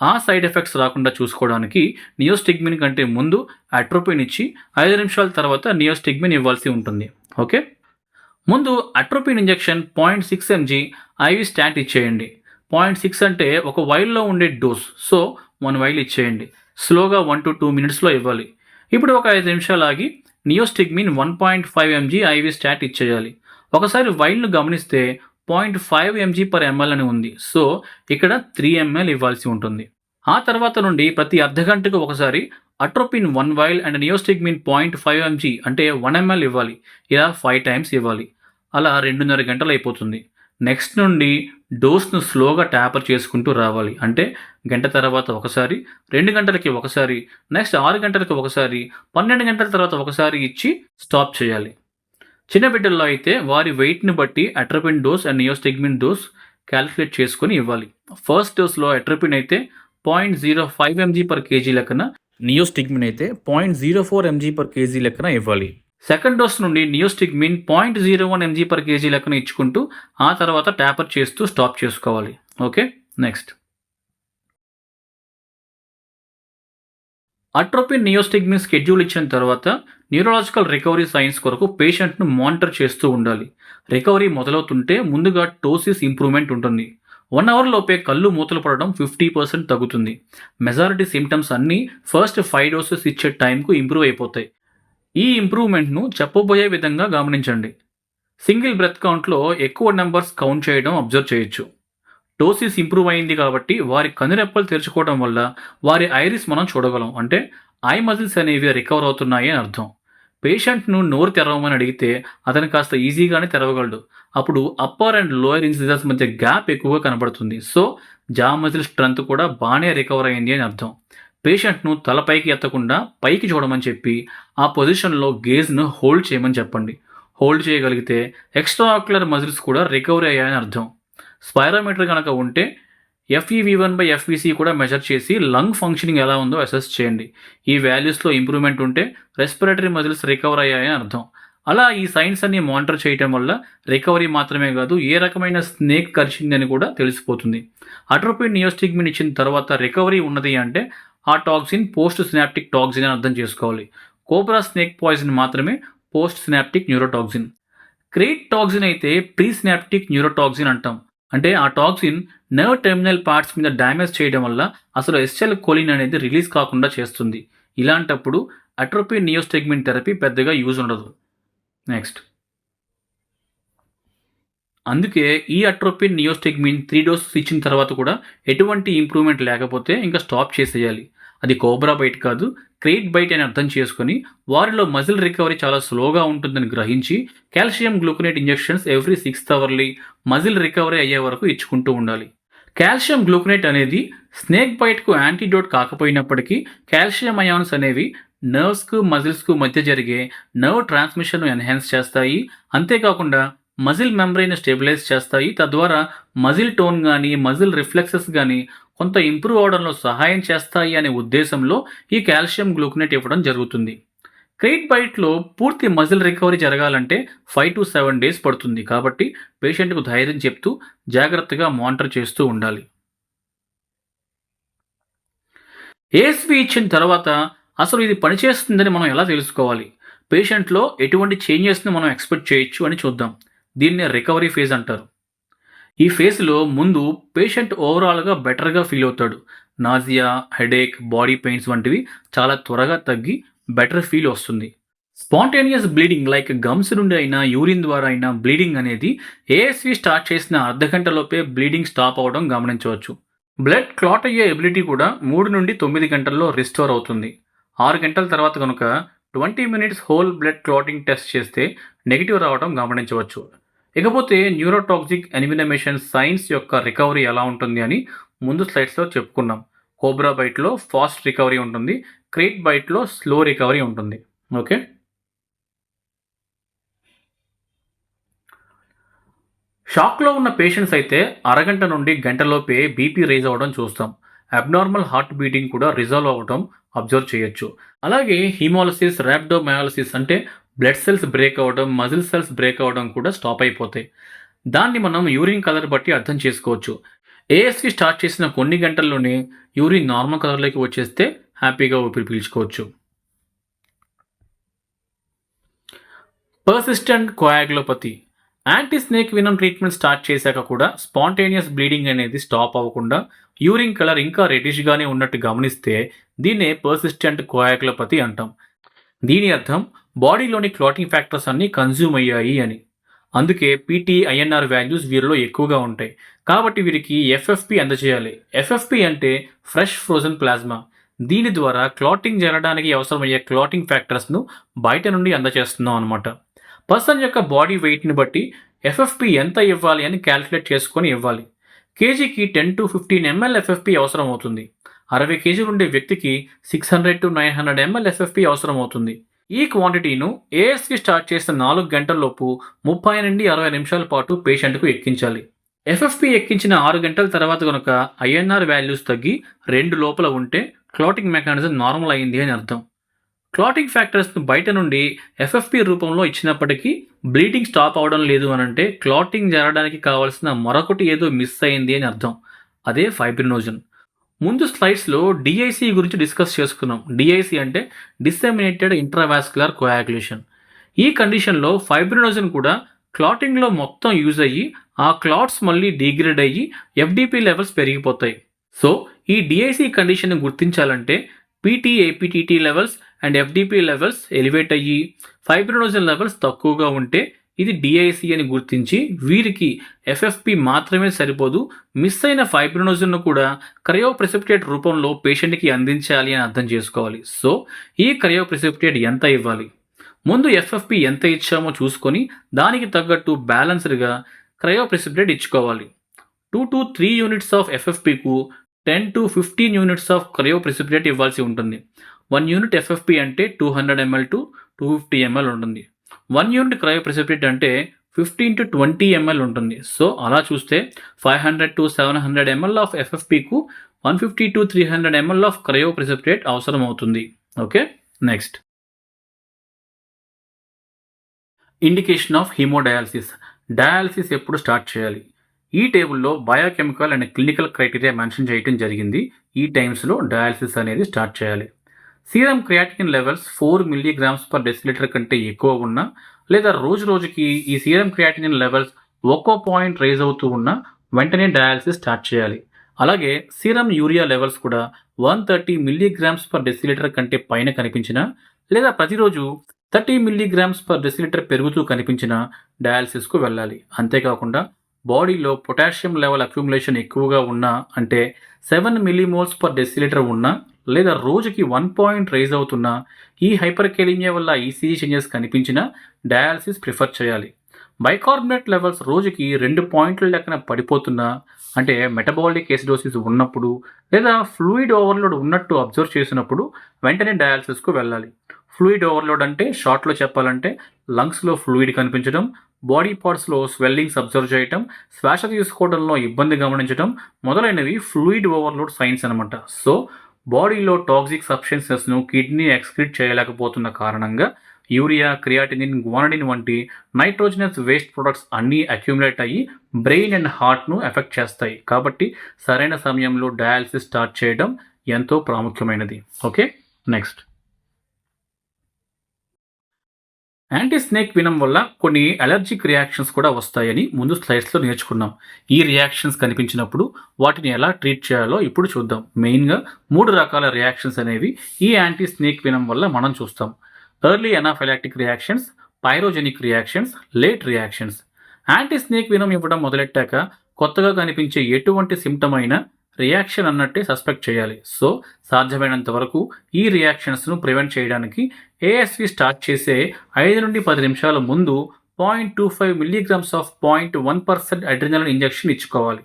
ఆ సైడ్ ఎఫెక్ట్స్ రాకుండా చూసుకోవడానికి నియోస్టిగ్మిన్ కంటే ముందు అట్రోపిన్ ఇచ్చి 5 నిమిషాల తర్వాత నియోస్టిగ్మిన్ ఇవ్వాల్సి ఉంటుంది. ఓకే, ముందు atropine injection 0.6 mg IV start ఇచ్చేయండి. 0.6 అంటే ఒక వైల్లో ఉండే డోస్. సో 1 వైల్ ఇచ్చేయండి. స్లోగా 1 to 2 మినిట్స్లో ఇవ్వాలి. ఇప్పుడు ఒక 5 నిమిషాలు ఆగి నియోస్టిగ్మిన్ 1.5 mg ఐవి స్టాట్ ఇచ్చేయాలి. ఒకసారి వైల్ను గమనిస్తే 0.5 mg/ml అని ఉంది. సో ఇక్కడ 3 ml ఇవ్వాల్సి ఉంటుంది. ఆ తర్వాత నుండి ప్రతి అర్ధగంటకు ఒకసారి అట్రోపిన్ 1 వైల్ అండ్ నియోస్టిగ్మిన్ 0.5 mg అంటే 1 ml ఇవ్వాలి. ఇలా 5 టైమ్స్ ఇవ్వాలి. అలా 2.5 గంటలు అయిపోతుంది. నెక్స్ట్ నుండి డోస్ను స్లోగా ట్యాపర్ చేసుకుంటూ రావాలి. అంటే గంట తర్వాత ఒకసారి, 2 గంటలకి ఒకసారి, నెక్స్ట్ 6 గంటలకి ఒకసారి, 12 గంటల తర్వాత ఒకసారి ఇచ్చి స్టాప్ చేయాలి. చిన్న బిడ్డల్లో అయితే వారి వెయిట్ని బట్టి atropine dose and neostigmine dose calculate చేసుకొని ఇవ్వాలి. ఫస్ట్ డోస్లో అట్రోపిన్ అయితే 0.05 mg/kg లెక్కన, నియోస్టిగ్మిన్ అయితే 0.04 mg/kg లెక్కన ఇవ్వాలి. సెకండ్ డోస్ నుండి నియోస్టిగ్మిన్ 0.01 mg/kg లెక్కన ఇచ్చుకుంటూ ఆ తర్వాత ట్యాపర్ చేస్తూ స్టాప్ చేసుకోవాలి. ఓకే, నెక్స్ట్, అట్రోపిన్ నియోస్టిగ్మిన్ స్కెడ్యూల్ ఇచ్చిన తర్వాత న్యూరలాజికల్ రికవరీ సైన్స్ కొరకు పేషెంట్ను మానిటర్ చేస్తూ ఉండాలి. రికవరీ మొదలవుతుంటే ముందుగా టోసిస్ ఇంప్రూవ్మెంట్ ఉంటుంది. 1 అవర్ లోపే కళ్ళు మూతలు పడడం 50% తగ్గుతుంది. మెజారిటీ సిమ్టమ్స్ అన్నీ ఫస్ట్ 5 డోసెస్ ఇచ్చే టైంకు ఇంప్రూవ్ అయిపోతాయి. ఈ ఇంప్రూవ్మెంట్ను చెప్పబోయే విధంగా గమనించండి. సింగిల్ బ్రెత్ కౌంట్లో ఎక్కువ నెంబర్స్ కౌంట్ చేయడం అబ్జర్వ్ చేయొచ్చు. డోసిస్ ఇంప్రూవ్ అయింది కాబట్టి వారి కనురెప్పలు తెరుచుకోవడం వల్ల వారి ఐరిస్ మనం చూడగలం. అంటే ఐ మజిల్స్ అనేవి రికవర్ అవుతున్నాయి అని అర్థం. పేషెంట్ను నోరు తెరవమని అడిగితే అతను కాస్త ఈజీగానే తెరవగలడు. అప్పుడు అప్పర్ అండ్ లోయర్ ఇన్సిజర్స్ మధ్య గ్యాప్ ఎక్కువగా కనబడుతుంది. సో జా మజిల్ స్ట్రెంత్ కూడా బాగానే రికవర్ అయింది అని అర్థం. పేషెంట్ను తలపైకి ఎత్తకుండా పైకి చూడమని చెప్పి ఆ పొజిషన్లో గేజ్ను హోల్డ్ చేయమని చెప్పండి. హోల్డ్ చేయగలిగితే ఎక్స్ట్రా ఆక్యులర్ మజిల్స్ కూడా రికవరీ అయ్యాయని అర్థం. స్పైరోమీటర్ కనుక ఉంటే FEV1/FVC కూడా మెజర్ చేసి లంగ్ ఫంక్షనింగ్ ఎలా ఉందో అసెస్ చేయండి. ఈ వాల్యూస్లో ఇంప్రూవ్మెంట్ ఉంటే రెస్పిరేటరీ మజిల్స్ రికవర్ అయ్యాయని అర్థం. అలా ఈ సైన్స్ అన్ని మానిటర్ చేయటం వల్ల రికవరీ మాత్రమే కాదు, ఏ రకమైన స్నేక్ కరిచిందని కూడా తెలిసిపోతుంది. అట్రోపిన్ నియోస్టిగ్మిన్ ఇచ్చిన తర్వాత రికవరీ ఉన్నది అంటే ఆ టాక్సిన్ పోస్ట్ సినాప్టిక్ టాక్సిన్ అని అర్థం చేసుకోవాలి. కోబ్రా స్నేక్ పాయిజన్ మాత్రమే post synaptic neurotoxin. Krait toxin అయితే ప్రీ సినాప్టిక్ న్యూరోటాక్సిన్ అంటాం. అంటే ఆ టాక్సిన్ నర్వ్ టెర్మినల్ పార్ట్స్ మీద డ్యామేజ్ చేయడం వల్ల అసలు ఎస్ఎల్ కోలిన్ అనేది రిలీజ్ కాకుండా చేస్తుంది. ఇలాంటప్పుడు అట్రోపిన్ నియోస్టిగ్మిన్ థెరపీ పెద్దగా యూజ్ ఉండదు. నెక్స్ట్, అందుకే ఈ అట్రోపిన్ నియోస్టిగ్మిన్ 3 డోసెస్ ఇచ్చిన తర్వాత కూడా ఎటువంటి ఇంప్రూవ్మెంట్ లేకపోతే ఇంకా స్టాప్ చేసేయాలి. అది కోబ్రా బైట్ కాదు, క్రేట్ బైట్ అని అర్థం చేసుకుని వారిలో మజిల్ రికవరీ చాలా స్లోగా ఉంటుందని గ్రహించి calcium gluconate injections every 6th hourly muscle recovery అయ్యే వరకు ఇచ్చుకుంటూ ఉండాలి. కాల్షియం గ్లూకనేట్ అనేది స్నేక్ బైట్కు యాంటీడోట్ కాకపోయినప్పటికీ కాల్షియం అయాన్స్ అనేవి నర్వ్స్కు మజిల్స్కు మధ్య జరిగే నర్వ్ ట్రాన్స్మిషన్ను ఎన్హాన్స్ చేస్తాయి. అంతేకాకుండా మజిల్ మెంబ్రెయిన్ స్టెబిలైజ్ చేస్తాయి. తద్వారా మజిల్ టోన్ కానీ మజిల్ రిఫ్లెక్సెస్ కానీ కొంత ఇంప్రూవ్ అవడంలో సహాయం చేస్తాయి అనే ఉద్దేశంలో ఈ కాల్షియం గ్లూకనేట్ ఇవ్వడం జరుగుతుంది. క్రేట్ బైట్లో పూర్తి మజిల్ రికవరీ జరగాలంటే 5 to 7 days పడుతుంది. కాబట్టి పేషెంట్కు ధైర్యం చెప్తూ జాగ్రత్తగా మానిటర్ చేస్తూ ఉండాలి. ఏఎస్వి ఇచ్చిన తర్వాత అసలు ఇది పనిచేస్తుందని మనం ఎలా తెలుసుకోవాలి? పేషెంట్లో ఎటువంటి చేంజెస్ని మనం ఎక్స్పెక్ట్ చేయొచ్చు అని చూద్దాం. దీన్నే రికవరీ ఫేజ్ అంటారు. ఈ ఫేజ్లో ముందు పేషెంట్ ఓవరాల్గా బెటర్గా ఫీల్ అవుతాడు. నాజియా, హెడేక్, బాడీ పెయిన్స్ వంటివి చాలా త్వరగా తగ్గి బెటర్ ఫీల్ వస్తుంది. స్పాంటేనియస్ బ్లీడింగ్ లైక్ గమ్స్ నుండి అయినా యూరిన్ ద్వారా అయినా బ్లీడింగ్ అనేది ఏఎస్వి స్టార్ట్ చేసిన అర్ధగంటలోపే బ్లీడింగ్ స్టాప్ అవ్వడం గమనించవచ్చు. బ్లడ్ క్లాట్ అయ్యే ఎబిలిటీ కూడా 3 నుండి 9 గంటల్లో రిస్టోర్ అవుతుంది. 6 గంటల తర్వాత కనుక 20 minutes whole blood clotting test చేస్తే నెగిటివ్ రావడం గమనించవచ్చు. ఇకపోతే న్యూరోటాక్సిక్ ఎనిమినమేషన్ సైన్స్ యొక్క రికవరీ ఎలా ఉంటుంది అని ముందు స్లైడ్స్లో చెప్పుకున్నాం. కోబ్రా బైట్లో ఫాస్ట్ రికవరీ ఉంటుంది, క్రేట్ బైట్లో స్లో రికవరీ ఉంటుంది. ఓకే, షాక్లో ఉన్న పేషెంట్స్ అయితే అరగంట నుండి గంటలోపే బీపీ రైజ్ అవ్వడం చూస్తాం. అబ్నార్మల్ హార్ట్ బీటింగ్ కూడా రిజాల్వ్ అవ్వడం అబ్జర్వ్ చేయొచ్చు. అలాగే హీమాలసిస్, ర్యాప్డోమయాలసిస్ అంటే బ్లడ్ సెల్స్ బ్రేక్ అవ్వడం, మజిల్ సెల్స్ బ్రేక్ అవ్వడం కూడా స్టాప్ అయిపోతాయి. దాన్ని మనం యూరిన్ కలర్ బట్టి అర్థం చేసుకోవచ్చు. ఏఎస్వి స్టార్ట్ చేసిన కొన్ని గంటల్లోనే యూరిన్ నార్మల్ కలర్లోకి వచ్చేస్తే హ్యాపీగా ఊపిరి పీల్చుకోవచ్చు. Persistent coagulopathy. Anti snake venom treatment start చేశాక కూడా స్పాంటేనియస్ బ్లీడింగ్ అనేది స్టాప్ అవ్వకుండా యూరిన్ కలర్ ఇంకా రెడిష్గానే ఉన్నట్టు గమనిస్తే దీన్నే పర్సిస్టెంట్ కోయాగ్యులోపతి అంటాం. దీని అర్థం బాడీలోని క్లాటింగ్ ఫ్యాక్టర్స్ అన్నీ కన్జ్యూమ్ అయ్యాయి అని. అందుకే పీటీ, ఐఎన్ఆర్ వాల్యూస్ వీరిలో ఎక్కువగా ఉంటాయి. కాబట్టి వీరికి ఎఫ్ఎఫ్పి అందజేయాలి. ఎఫ్ఎఫ్పి అంటే ఫ్రెష్ ఫ్రోజన్ ప్లాస్మా. దీని ద్వారా క్లాటింగ్ జరగడానికి అవసరమయ్యే క్లాటింగ్ ఫ్యాక్టర్స్ను బయట నుండి అందజేస్తున్నాం అనమాట. పర్సన్ యొక్క బాడీ వెయిట్ని బట్టి ఎఫ్ఎఫ్పి ఎంత ఇవ్వాలి అని క్యాలిక్యులేట్ చేసుకొని ఇవ్వాలి. కేజీకి 10 to 15 ml ఎఫ్ఎఫ్పి అవసరం అవుతుంది. 60 kg ఉండే వ్యక్తికి 600 to 900 ml ఎఫ్ఎఫ్పి అవసరం అవుతుంది. ఈ క్వాంటిటీను ఏఎస్వి స్టార్ట్ చేసిన 4 గంటల్లోపు 30 నుండి 60 నిమిషాల పాటు పేషెంట్కు ఎక్కించాలి. ఎఫ్ఎఫ్పి ఎక్కించిన 6 గంటల తర్వాత కనుక ఐఎన్ఆర్ వాల్యూస్ తగ్గి 2 లోపల ఉంటే క్లాటింగ్ మెకానిజం నార్మల్ అయింది అని అర్థం. క్లాటింగ్ ఫ్యాక్టర్స్ను బయట నుండి ఎఫ్ఎఫ్పి రూపంలో ఇచ్చినప్పటికీ బ్లీడింగ్ స్టాప్ అవడం లేదు అని అంటే క్లాటింగ్ జరగడానికి కావాల్సిన మరొకటి ఏదో మిస్ అయింది అని అర్థం. అదే ఫైబ్రినోజన్. ముందు స్లైడ్స్లో డిఐసి గురించి డిస్కస్ చేసుకున్నాం. డిఐసి అంటే డిసెమినేటెడ్ ఇంట్రావాస్కులర్ కోయాగ్యులేషన్. ఈ కండిషన్లో ఫైబ్రినోజన్ కూడా క్లాటింగ్లో మొత్తం యూజ్ అయ్యి ఆ క్లాట్స్ మళ్ళీ డిగ్రేడ్ అయ్యి ఎఫ్డిపి లెవెల్స్ పెరిగిపోతాయి. సో ఈ డిఐసి కండిషన్ గుర్తించాలంటే PT, APTT levels and FDP levels elevate అయ్యి ఫైబ్రినోజన్ లెవెల్స్ తక్కువగా ఉంటే ఇది డిఐసి అని గుర్తించి వీరికి ఎఫ్ఎఫ్పి మాత్రమే సరిపోదు, మిస్ అయిన ఫైబ్రినోజన్ను కూడా క్రయోప్రెసిపిటేట్ రూపంలో పేషెంట్కి అందించాలి అని అర్థం చేసుకోవాలి. సో ఈ క్రయోప్రెసిపిటేట్ ఎంత ఇవ్వాలి? ముందు ఎఫ్ఎఫ్పి ఎంత ఇచ్చామో చూసుకొని దానికి తగ్గట్టు బ్యాలెన్స్డ్గా క్రయోప్రెసిపిటేట్ ఇచ్చుకోవాలి. 2 to 3 యూనిట్స్ ఆఫ్ ఎఫ్ఎఫ్పికు 10 to 15 యూనిట్స్ ఆఫ్ క్రయోప్రెసిపిటేట్ ఇవ్వాల్సి ఉంటుంది. 1 యూనిట్ ఎఫ్ఎఫ్పి అంటే 200 ml to 250 ml ఉంటుంది. 1 యూనిట్ క్రయోప్రెసిపిటేట్ అంటే 15 to 20 ml ఉంటుంది. సో అలా చూస్తే 500 to 700 ml ఆఫ్ ఎఫ్ఎఫ్పికు 150 to 300 ml ఆఫ్ క్రయోప్రెసిపిటేట్ అవసరం అవుతుంది. Okay, next indication of haemodialysis. Dialysis ఎప్పుడు స్టార్ట్ చేయాలి? ఈ టేబుల్లో biochemical and clinical criteria mention చేయడం జరిగింది. ఈ టైమ్స్లో డయాలసిస్ అనేది స్టార్ట్ చేయాలి. సీరం క్రియాటినిన్ లెవెల్స్ 4 mg/dL కంటే ఎక్కువ ఉన్నా, లేదా రోజు రోజుకి ఈ సీరం క్రియాటినిన్ లెవెల్స్ ఒక్కో పాయింట్ రైజ్ అవుతూ ఉన్నా వెంటనే డయాలసిస్ స్టార్ట్ చేయాలి. అలాగే సీరం యూరియా లెవెల్స్ కూడా 130 mg/dL కంటే పైన కనిపించినా, లేదా ప్రతిరోజు 30 mg/dL పెరుగుతూ కనిపించినా డయాలసిస్కు వెళ్ళాలి. అంతేకాకుండా బాడీలో పొటాషియం లెవెల్ అక్యుములేషన్ ఎక్కువగా ఉన్నా, అంటే 7 mmol/dL ఉన్నా, లేదా రోజుకి 1 పాయింట్ రైజ్ అవుతున్నా, ఈ హైపర్కెలీమియా వల్ల ఈసీజీ చేంజెస్ కనిపించినా డయాలసిస్ ప్రిఫర్ చేయాలి. బైకార్బోనేట్ లెవెల్స్ రోజుకి 2 పాయింట్ల లెక్కన పడిపోతున్నా, అంటే మెటబాలిక్ ఎసిడోసిస్ ఉన్నప్పుడు, లేదా ఫ్లూయిడ్ ఓవర్లోడ్ ఉన్నట్టు అబ్జర్వ్ చేసినప్పుడు వెంటనే డయాలసిస్కు వెళ్ళాలి. ఫ్లూయిడ్ ఓవర్లోడ్ అంటే షార్ట్లో చెప్పాలంటే లంగ్స్లో ఫ్లూయిడ్ కనిపించడం, బాడీ పార్ట్స్లో స్వెల్లింగ్స్ అబ్జర్వ్ చేయటం, శ్వాస తీసుకోవడంలో ఇబ్బంది గమనించడం మొదలైనవి ఫ్లూయిడ్ ఓవర్లోడ్ సైన్స్ అనమాట. సో బాడీలో టాక్సిక్ సబ్స్టెన్సెస్ను కిడ్నీ ఎక్స్క్రీట్ చేయలేకపోతున్న కారణంగా యూరియా, క్రియాటినిన్, గ్వానడిన్ వంటి నైట్రోజనస్ వేస్ట్ ప్రొడక్ట్స్ అన్నీ అక్యుములేట్ అయ్యి బ్రెయిన్ అండ్ హార్ట్ను ఎఫెక్ట్ చేస్తాయి. కాబట్టి సరైన సమయంలో డయాలసిస్ స్టార్ట్ చేయడం ఎంతో ప్రాముఖ్యమైనది. ఓకే, నెక్స్ట్ యాంటీ స్నేక్ వినం వల్ల కొన్ని అలర్జిక్ రియాక్షన్స్ కూడా వస్తాయని ముందు స్లైడ్స్లో నేర్చుకున్నాం. ఈ రియాక్షన్స్ కనిపించినప్పుడు వాటిని ఎలా ట్రీట్ చేయాలో ఇప్పుడు చూద్దాం. మెయిన్గా 3 రకాల రియాక్షన్స్ అనేవి ఈ యాంటీ స్నేక్ వినం వల్ల మనం చూస్తాం. Early anaphylactic reactions, pyrogenic reactions, late reactions. Anti snake venom ఇవ్వడం మొదలెట్టాక కొత్తగా కనిపించే ఎటువంటి సిమ్టమ్ అయినా రియాక్షన్ అన్నట్టే సస్పెక్ట్ చేయాలి. సో సాధ్యమైనంత వరకు ఈ రియాక్షన్స్ను ప్రివెంట్ చేయడానికి ఏఎస్వి స్టార్ట్ చేసే 5 నుండి 10 నిమిషాల ముందు 0.25 mg ఆఫ్ 0.1% అడ్రినలిన్ ఇంజెక్షన్ ఇచ్చుకోవాలి.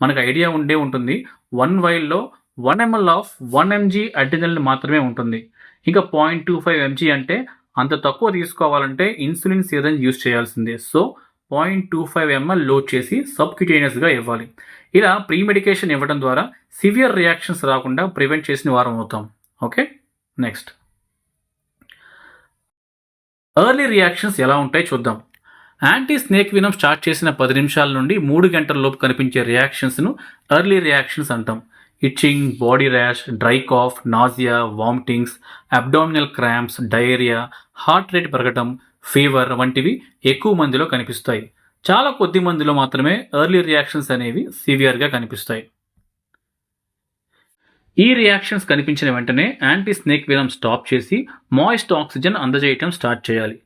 మనకు ఐడియా ఉంటుంది, 1 వైల్లో 1 ml ఆఫ్ 1 mg అడ్రినలిన్ మాత్రమే ఉంటుంది. ఇంకా 0.25 mg అంటే అంత తక్కువ తీసుకోవాలంటే ఇన్సులిన్ సిరంజ్ యూజ్ చేయాల్సిందే. సో 0.25 ml లోడ్ చేసి సబ్క్యూటేనియస్గా ఇవ్వాలి. ఇలా ప్రీ మెడికేషన్ ఇవ్వడం ద్వారా సివియర్ రియాక్షన్స్ రాకుండా ప్రివెంట్ చేసిన వారం అవుతాం. ఓకే, నెక్స్ట్ ఎర్లీ రియాక్షన్స్ ఎలా ఉంటాయి చూద్దాం. యాంటీ స్నేక్ వినం స్టార్ట్ చేసిన 10 నిమిషాల నుండి 3 గంటల లోపు కనిపించే రియాక్షన్స్ను ఎర్లీ రియాక్షన్స్ అంటాం. Itching, body rash, dry cough, nausea, vomitings, abdominal cramps, diarrhoea, heart rate పెరగటం, ఫీవర్ వంటివి ఎక్కువ మందిలో కనిపిస్తాయి. చాలా కొద్ది మందిలో మాత్రమే ఎర్లీ రియాక్షన్స్ అనేవి సివియర్గా కనిపిస్తాయి. ఈ రియాక్షన్స్ కనిపించిన వెంటనే యాంటీ స్నేక్ వినం స్టాప్ చేసి మాయిస్ట్ ఆక్సిజన్ అందజేయటం స్టార్ట్ చేయాలి.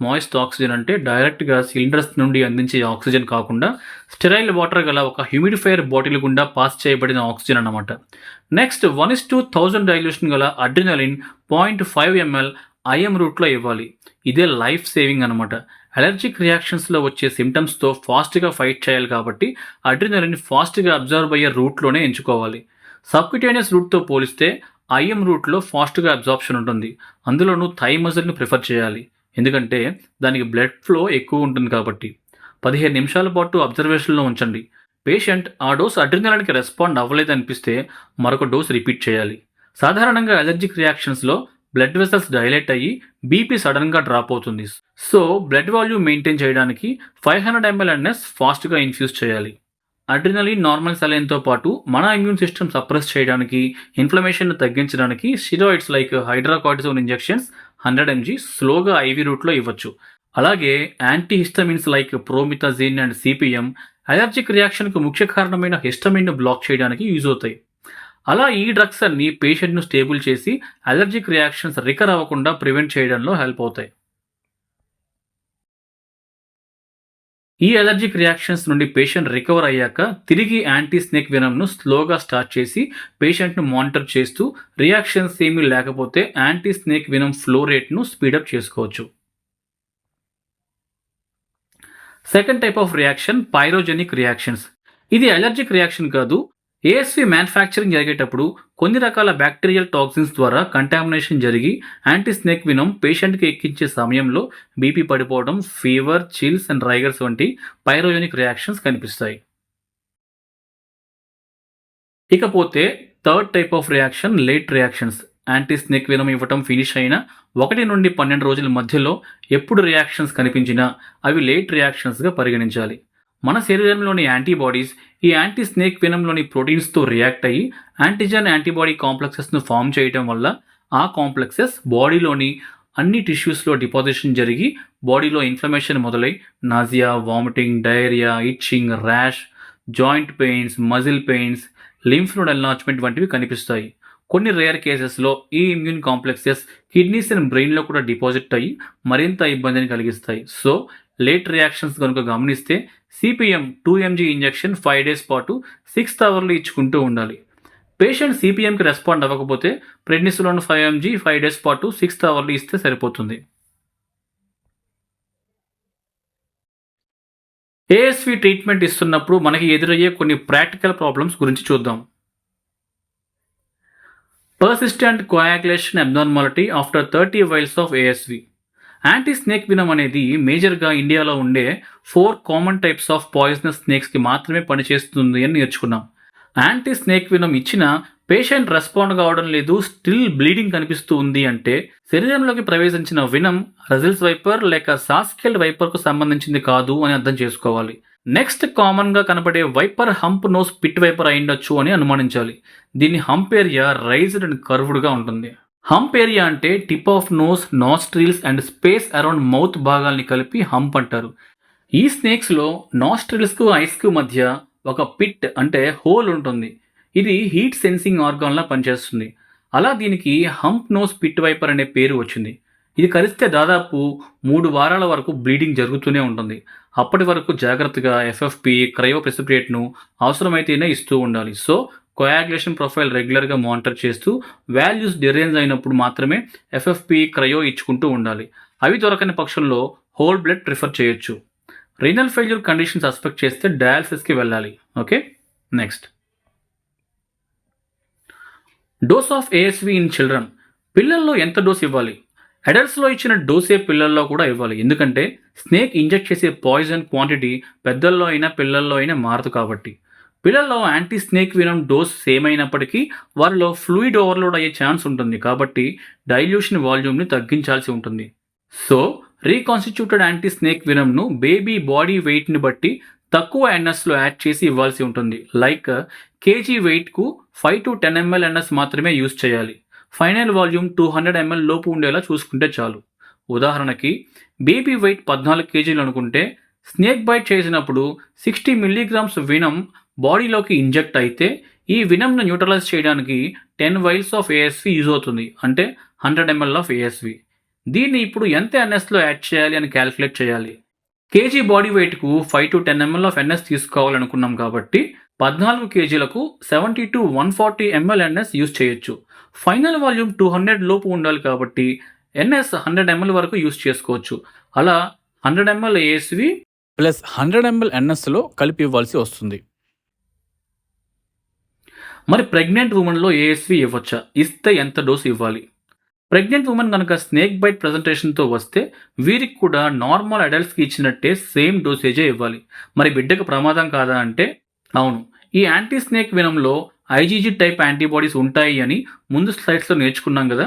మాయిస్ట్ ఆక్సిజన్ అంటే డైరెక్ట్గా సిలిండర్స్ నుండి అందించే ఆక్సిజన్ కాకుండా స్టెరైల్ వాటర్ గల ఒక హ్యూమిడిఫైయర్ బాటిల్ గుండా పాస్ చేయబడిన ఆక్సిజన్ అన్నమాట. నెక్స్ట్ 1:1000 డైల్యూషన్ గల అడ్రినలిన్ 0.5 ml ఐఎం రూట్లో ఇవ్వాలి. ఇదే లైఫ్ సేవింగ్ అనమాట. అలర్జిక్ రియాక్షన్స్లో వచ్చే సిమ్టమ్స్తో ఫాస్ట్గా ఫైట్ చేయాలి కాబట్టి అడ్రినలిన్ ఫాస్ట్గా అబ్జర్వ్ అయ్యే రూట్లోనే ఎంచుకోవాలి. సబ్క్యూటేనియస్ రూట్తో పోలిస్తే ఐఎం రూట్లో ఫాస్ట్గా అబ్జార్ప్షన్ ఉంటుంది. అందులోనూ థై మజిల్ని ప్రిఫర్ చేయాలి, ఎందుకంటే దానికి బ్లడ్ ఫ్లో ఎక్కువ ఉంటుంది కాబట్టి. 15 నిమిషాల పాటు అబ్జర్వేషన్లో ఉంచండి. పేషెంట్ ఆ డోస్ అడ్రినలిన్కి రెస్పాండ్ అవ్వలేదనిపిస్తే మరొక డోస్ రిపీట్ చేయాలి. సాధారణంగా అలర్జిక్ రియాక్షన్స్లో బ్లడ్ వెసల్స్ డైలేట్ అయ్యి బీపీ సడన్గా డ్రాప్ అవుతుంది. సో బ్లడ్ వాల్యూమ్ మెయింటైన్ చేయడానికి 500 ml NS ఫాస్ట్గా ఇన్ఫ్యూజ్ చేయాలి. అడ్రినలిన్, నార్మల్ సెలైన్తో పాటు మన ఇమ్యూన్ సిస్టమ్ సప్రెస్ చేయడానికి, ఇన్ఫ్లమేషన్ను తగ్గించడానికి steroids like hydrocortisone injections 100 mg స్లోగా ఐవీ రూట్లో ఇవ్వచ్చు. అలాగే antihistamines like promethazine and CPM allergic రియాక్షన్కు ముఖ్య కారణమైన హిస్టమిన్ను బ్లాక్ చేయడానికి యూజ్ అవుతాయి. అలా ఈ డ్రగ్స్ అన్ని పేషెంట్ను స్టేబుల్ చేసి అలర్జిక్ రియాక్షన్స్ రికర్ అవ్వకుండా ప్రివెంట్ చేయడంలో హెల్ప్ అవుతాయి. ఈ అలర్జిక్ రియాక్షన్స్ నుండి పేషెంట్ రికవర్ అయ్యాక తిరిగి యాంటీ స్నేక్ వెనమ్ను స్లోగా స్టార్ట్ చేసి పేషెంట్ను మానిటర్ చేస్తూ రియాక్షన్స్ ఏమీ లేకపోతే యాంటీ స్నేక్ వెనమ్ ఫ్లో రేట్ను స్పీడప్ చేసుకోవచ్చు. Second type of reaction pyrogenic reactions. ఇది అలర్జిక్ రియాక్షన్ కాదు. ఏఎస్వి మ్యానుఫ్యాక్చరింగ్ జరిగేటప్పుడు కొన్ని రకాల బ్యాక్టీరియల్ టాక్సిన్స్ ద్వారా కంటామినేషన్ జరిగి యాంటీ స్నేక్ వినం పేషెంట్కి ఎక్కించే సమయంలో బీపీ పడిపోవడం, ఫీవర్, చిల్స్ అండ్ రైగర్స్ వంటి పైరోజెనిక్ రియాక్షన్స్ కనిపిస్తాయి. ఇకపోతే third type of reaction late reactions. Anti snake venom ఇవ్వటం ఫినిష్ అయిన 1 నుండి 12 రోజుల మధ్యలో ఎప్పుడు రియాక్షన్స్ కనిపించినా అవి లేట్ రియాక్షన్స్గా పరిగణించాలి. మన శరీరంలోని యాంటీబాడీస్ ఈ యాంటీ స్నేక్ వెనంలోని ప్రోటీన్స్తో రియాక్ట్ అయ్యి యాంటీజెన్ యాంటీబాడీ కాంప్లెక్సెస్ను ఫామ్ చేయడం వల్ల ఆ కాంప్లెక్సెస్ బాడీలోని అన్ని టిష్యూస్లో డిపాజిషన్ జరిగి బాడీలో ఇన్ఫ్లమేషన్ మొదలై nausea, vomiting, diarrhoea, itching, rash, joint pains, muscle pains, lymph node enlargement వంటివి కనిపిస్తాయి. కొన్ని రేర్ కేసెస్లో ఈ ఇమ్యూన్ కాంప్లెక్సెస్ కిడ్నీస్ అండ్ బ్రెయిన్లో కూడా డిపాజిట్ అయ్యి మరింత ఇబ్బందిని కలిగిస్తాయి. సో లేట్ రియాక్షన్స్ కనుక గమనిస్తే సిపిఎం 2 mg ఇంజెక్షన్ 5 days పాటు 6th అవర్లో ఇచ్చుకుంటూ ఉండాలి. పేషెంట్ సిపిఎంకి రెస్పాండ్ అవ్వకపోతే ప్రెడ్నిసోలోన్ 5 mg 5 days పాటు 6th అవర్లో ఇస్తే సరిపోతుంది. ఏఎస్వి ట్రీట్మెంట్ ఇస్తున్నప్పుడు మనకి ఎదురయ్యే కొన్ని ప్రాక్టికల్ ప్రాబ్లమ్స్ గురించి చూద్దాం. Persistent coagulation abnormality after 30 vials of ASV. Anti snake venom అనేది మేజర్గా ఇండియాలో ఉండే 4 కామన్ టైప్స్ ఆఫ్ పాయిజనస్ స్నేక్స్కి మాత్రమే పనిచేస్తుంది అని నేర్చుకున్నాం. యాంటీ స్నేక్ వినం ఇచ్చిన పేషెంట్ రెస్పాండ్ కావడం లేదు, స్టిల్ బ్లీడింగ్ కనిపిస్తూ ఉంది అంటే శరీరంలోకి ప్రవేశించిన వినం రజిల్స్ వైపర్ లేక సాస్కెల్డ్ వైపర్కు సంబంధించింది కాదు అని అర్థం చేసుకోవాలి. నెక్స్ట్ కామన్గా కనపడే viper hump nose pit viper అయిండొచ్చు అని అనుమానించాలి. దీని హంప్ ఏరియా రైజ్డ్ అండ్ కర్వ్డ్గా ఉంటుంది. హంప్ ఏరియా అంటే tip of nose, nostrils and space around mouth భాగాల్ని కలిపి హంప్ అంటారు. ఈ స్నేక్స్లో నాస్ట్రిల్స్కు ఐస్కు మధ్య ఒక పిట్ అంటే హోల్ ఉంటుంది. ఇది హీట్ సెన్సింగ్ ఆర్గాన్లా పనిచేస్తుంది. అలా దీనికి హంప్ నోస్ పిట్ వైపర్ అనే పేరు వచ్చింది. ఇది కలిస్తే దాదాపు 3 వారాల వరకు బ్లీడింగ్ జరుగుతూనే ఉంటుంది. అప్పటి వరకు జాగ్రత్తగా ఎఫ్ఎఫ్పి, క్రయో ప్రెసిపిటేట్ను అవసరమైతేనే ఇస్తూ ఉండాలి. సో కోయాగులేషన్ ప్రొఫైల్ రెగ్యులర్గా మానిటర్ చేస్తూ వాల్యూస్ డిరేంజ్ అయినప్పుడు మాత్రమే ఎఫ్ఎఫ్పి, క్రయో ఇచ్చుకుంటూ ఉండాలి. అవి దొరకని పక్షంలో హోల్ బ్లడ్ ప్రిఫర్ చేయొచ్చు. రీనల్ ఫెయిల్యూర్ కండిషన్ సస్పెక్ట్ చేస్తే డయాలసిస్కి వెళ్ళాలి. Okay, next dose of ASV in children. పిల్లల్లో ఎంత డోస్ ఇవ్వాలి? అడల్ట్స్లో ఇచ్చిన డోసే పిల్లల్లో కూడా ఇవ్వాలి. ఎందుకంటే స్నేక్ ఇంజెక్ట్ చేసే పాయిజన్ క్వాంటిటీ పెద్దల్లో అయినా పిల్లల్లో అయినా మారదు కాబట్టి. పిల్లల్లో యాంటీ స్నేక్ వినం డోస్ సేమ్ అయినప్పటికీ వారిలో ఫ్లూయిడ్ ఓవర్లోడ్ అయ్యే ఛాన్స్ ఉంటుంది కాబట్టి డైల్యూషన్ వాల్యూమ్ని తగ్గించాల్సి ఉంటుంది. సో రీకాన్స్టిట్యూటెడ్ యాంటీ స్నేక్ వినంను బేబీ బాడీ వెయిట్ని బట్టి తక్కువ ఎన్ఎస్లో యాడ్ చేసి ఇవ్వాల్సి ఉంటుంది. లైక్ కేజీ వెయిట్కు 5 to 10 ml ఎన్ఎస్ మాత్రమే యూజ్ చేయాలి. ఫైనల్ వాల్యూమ్ 200 ml లోపు ఉండేలా చూసుకుంటే చాలు. ఉదాహరణకి బేబీ వెయిట్ 14 kg అనుకుంటే స్నేక్ బైట్ చేసినప్పుడు 60 mg వినం బాడీలోకి ఇంజెక్ట్ అయితే ఈ వినంను న్యూట్రలైజ్ చేయడానికి 10 vials ఆఫ్ ఏఎస్వి యూజ్ అవుతుంది. అంటే 100 ml ఆఫ్ ఏఎస్వి. దీన్ని ఇప్పుడు ఎంత ఎన్ఎస్లో యాడ్ చేయాలి అని క్యాలిక్యులేట్ చేయాలి. కేజీ బాడీ వెయిట్కు 5 to 10 ml ఆఫ్ ఎన్ఎస్ తీసుకోవాలనుకున్నాం కాబట్టి 14 kgలకు 70 to 140 ml ఎన్ఎస్ యూజ్ చేయొచ్చు. ఫైనల్ వాల్యూమ్ 200 లోపు ఉండాలి కాబట్టి ఎన్ఎస్ 100 ml వరకు యూజ్ చేసుకోవచ్చు. అలా 100 ml ఏఎస్వి ప్లస్ 100 ml ఎన్ఎస్లో కలిపి ఇవ్వాల్సి వస్తుంది. మరి ప్రెగ్నెంట్ ఉమెన్లో ఏఎస్వి ఇవ్వచ్చా? ఇస్తే ఎంత డోసు ఇవ్వాలి? ప్రెగ్నెంట్ ఉమెన్ కనుక స్నేక్ బైట్ ప్రజెంటేషన్తో వస్తే వీరికి కూడా నార్మల్ అడల్ట్స్కి ఇచ్చినట్టే సేమ్ డోసేజే ఇవ్వాలి. మరి బిడ్డకు ప్రమాదం కాదా అంటే అవును. ఈ యాంటీ స్నేక్ వినంలో ఐజీజీ టైప్ యాంటీబాడీస్ ఉంటాయి అని ముందు స్లైడ్స్లో నేర్చుకున్నాం కదా.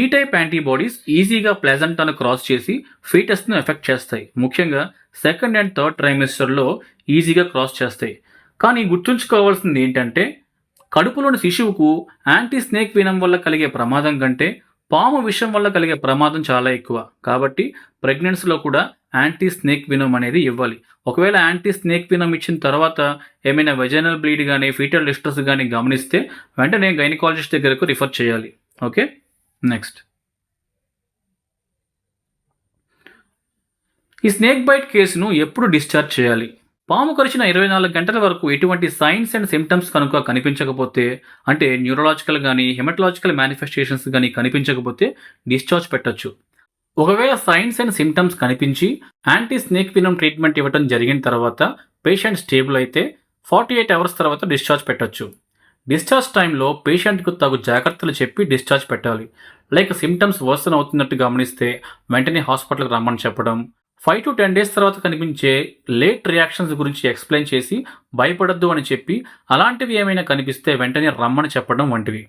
ఈ టైప్ యాంటీబాడీస్ ఈజీగా ప్లెజెంటాను క్రాస్ చేసి ఫీటస్ను ఎఫెక్ట్ చేస్తాయి. ముఖ్యంగా 2nd and 3rd trimester ఈజీగా క్రాస్ చేస్తాయి. కానీ గుర్తుంచుకోవాల్సింది ఏంటంటే కడుపులోని శిశువుకు యాంటీ స్నేక్ వినం వల్ల కలిగే ప్రమాదం కంటే పాము విషం వల్ల కలిగే ప్రమాదం చాలా ఎక్కువ. కాబట్టి ప్రెగ్నెన్సీలో కూడా యాంటీ స్నేక్ వినం అనేది ఇవ్వాలి. ఒకవేళ యాంటీ స్నేక్ వినం ఇచ్చిన తర్వాత ఏమైనా వెజైనల్ బ్లీడ్ కానీ ఫీటల్ డిస్ట్రెస్ కానీ గమనిస్తే వెంటనే గైనకాలజిస్ట్ దగ్గరకు రిఫర్ చేయాలి. ఓకే, నెక్స్ట్ ఈ స్నేక్ బైట్ కేసును ఎప్పుడు డిశ్చార్జ్ చేయాలి? పాము కరిచిన 24 గంటల వరకు ఎటువంటి సైన్స్ అండ్ సిమ్టమ్స్ కనుక కనిపించకపోతే, అంటే న్యూరలాజికల్ గానీ, హెమటలాజికల్ మేనిఫెస్టేషన్స్ గానీ కనిపించకపోతే డిశ్చార్జ్ పెట్టొచ్చు. ఒకవేళ సైన్స్ అండ్ సిమ్టమ్స్ కనిపించి యాంటీ స్నేక్ వెనమ్ ట్రీట్మెంట్ ఇవ్వడం జరిగిన తర్వాత పేషెంట్ స్టేబుల్ అయితే 48 అవర్స్ తర్వాత డిశ్చార్జ్ పెట్టొచ్చు. డిశ్చార్జ్ టైంలో పేషెంట్కు తగు జాగ్రత్తలు చెప్పి డిశ్చార్జ్ పెట్టాలి. లైక్ సిమ్టమ్స్ వర్సన్ అవుతున్నట్టు గమనిస్తే వెంటనే హాస్పిటల్కి రమ్మని చెప్పడం, 5 to 10 డేస్ తర్వాత కనిపించే లేట్ రియాక్షన్స్ గురించి ఎక్స్ప్లెయిన్ చేసి భయపడద్దు అని చెప్పి అలాంటివి ఏమైనా కనిపిస్తే వెంటనే రమ్మని చెప్పడం వంటివి.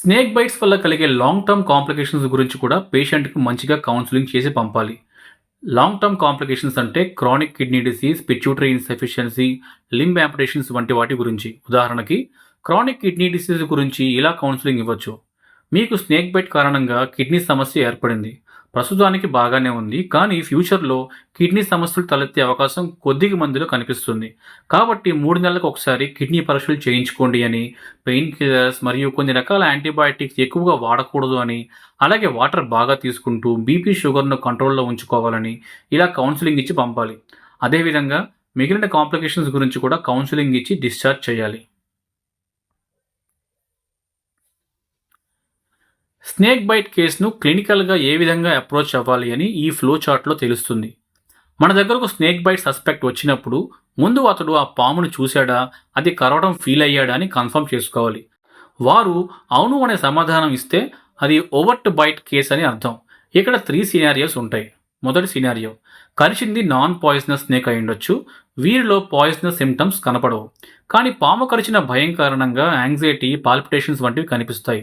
స్నేక్ బైట్స్ వల్ల కలిగే లాంగ్ టర్మ్ కాంప్లికేషన్స్ గురించి కూడా పేషెంట్కి మంచిగా కౌన్సిలింగ్ చేసి పంపాలి. లాంగ్ టర్మ్ కాంప్లికేషన్స్ అంటే chronic kidney disease, pituitary insufficiency, limb amputations వంటి వాటి గురించి. ఉదాహరణకి క్రానిక్ కిడ్నీ డిసీజ్ గురించి ఇలా కౌన్సిలింగ్ ఇవ్వచ్చు. మీకు స్నేక్ బైట్ కారణంగా కిడ్నీ సమస్య ఏర్పడింది. ప్రస్తుతానికి బాగానే ఉంది, కానీ ఫ్యూచర్లో కిడ్నీ సమస్యలు తలెత్తే అవకాశం కొద్దిగా మందిలో కనిపిస్తుంది. కాబట్టి 3 నెలలకు ఒకసారి కిడ్నీ పరీక్షలు చేయించుకోండి అని, పెయిన్ కిల్లర్స్ మరియు కొన్ని రకాల యాంటీబయాటిక్స్ ఎక్కువగా వాడకూడదు అని, అలాగే వాటర్ బాగా తీసుకుంటూ బీపీ షుగర్ను కంట్రోల్లో ఉంచుకోవాలని ఇలా కౌన్సిలింగ్ ఇచ్చి పంపాలి. అదేవిధంగా మిగిలిన కాంప్లికేషన్స్ గురించి కూడా కౌన్సిలింగ్ ఇచ్చి డిశ్చార్జ్ చేయాలి. స్నేక్ బైట్ కేసును క్లినికల్గా ఏ విధంగా అప్రోచ్ అవ్వాలి అని ఈ ఫ్లో చార్ట్లో తెలుస్తుంది. మన దగ్గరకు స్నేక్ బైట్ సస్పెక్ట్ వచ్చినప్పుడు ముందు అతడు ఆ పామును చూశాడా, అది కరవడం ఫీల్ అయ్యాడా అని కన్ఫర్మ్ చేసుకోవాలి. వారు అవును అనే సమాధానం ఇస్తే అది ఓవర్ట్ బైట్ కేస్ అని అర్థం. ఇక్కడ 3 సినారియోస్ ఉంటాయి. మొదటి సినారియో, కరిచింది నాన్ పాయిజనస్ స్నేక్ అయి ఉండొచ్చు. వీరిలో పాయిజనస్ సిమ్టమ్స్ కనపడవు, కానీ పాము కరిచిన భయం కారణంగా యాంగ్జైటీ, పాల్పిటేషన్స్ వంటివి కనిపిస్తాయి.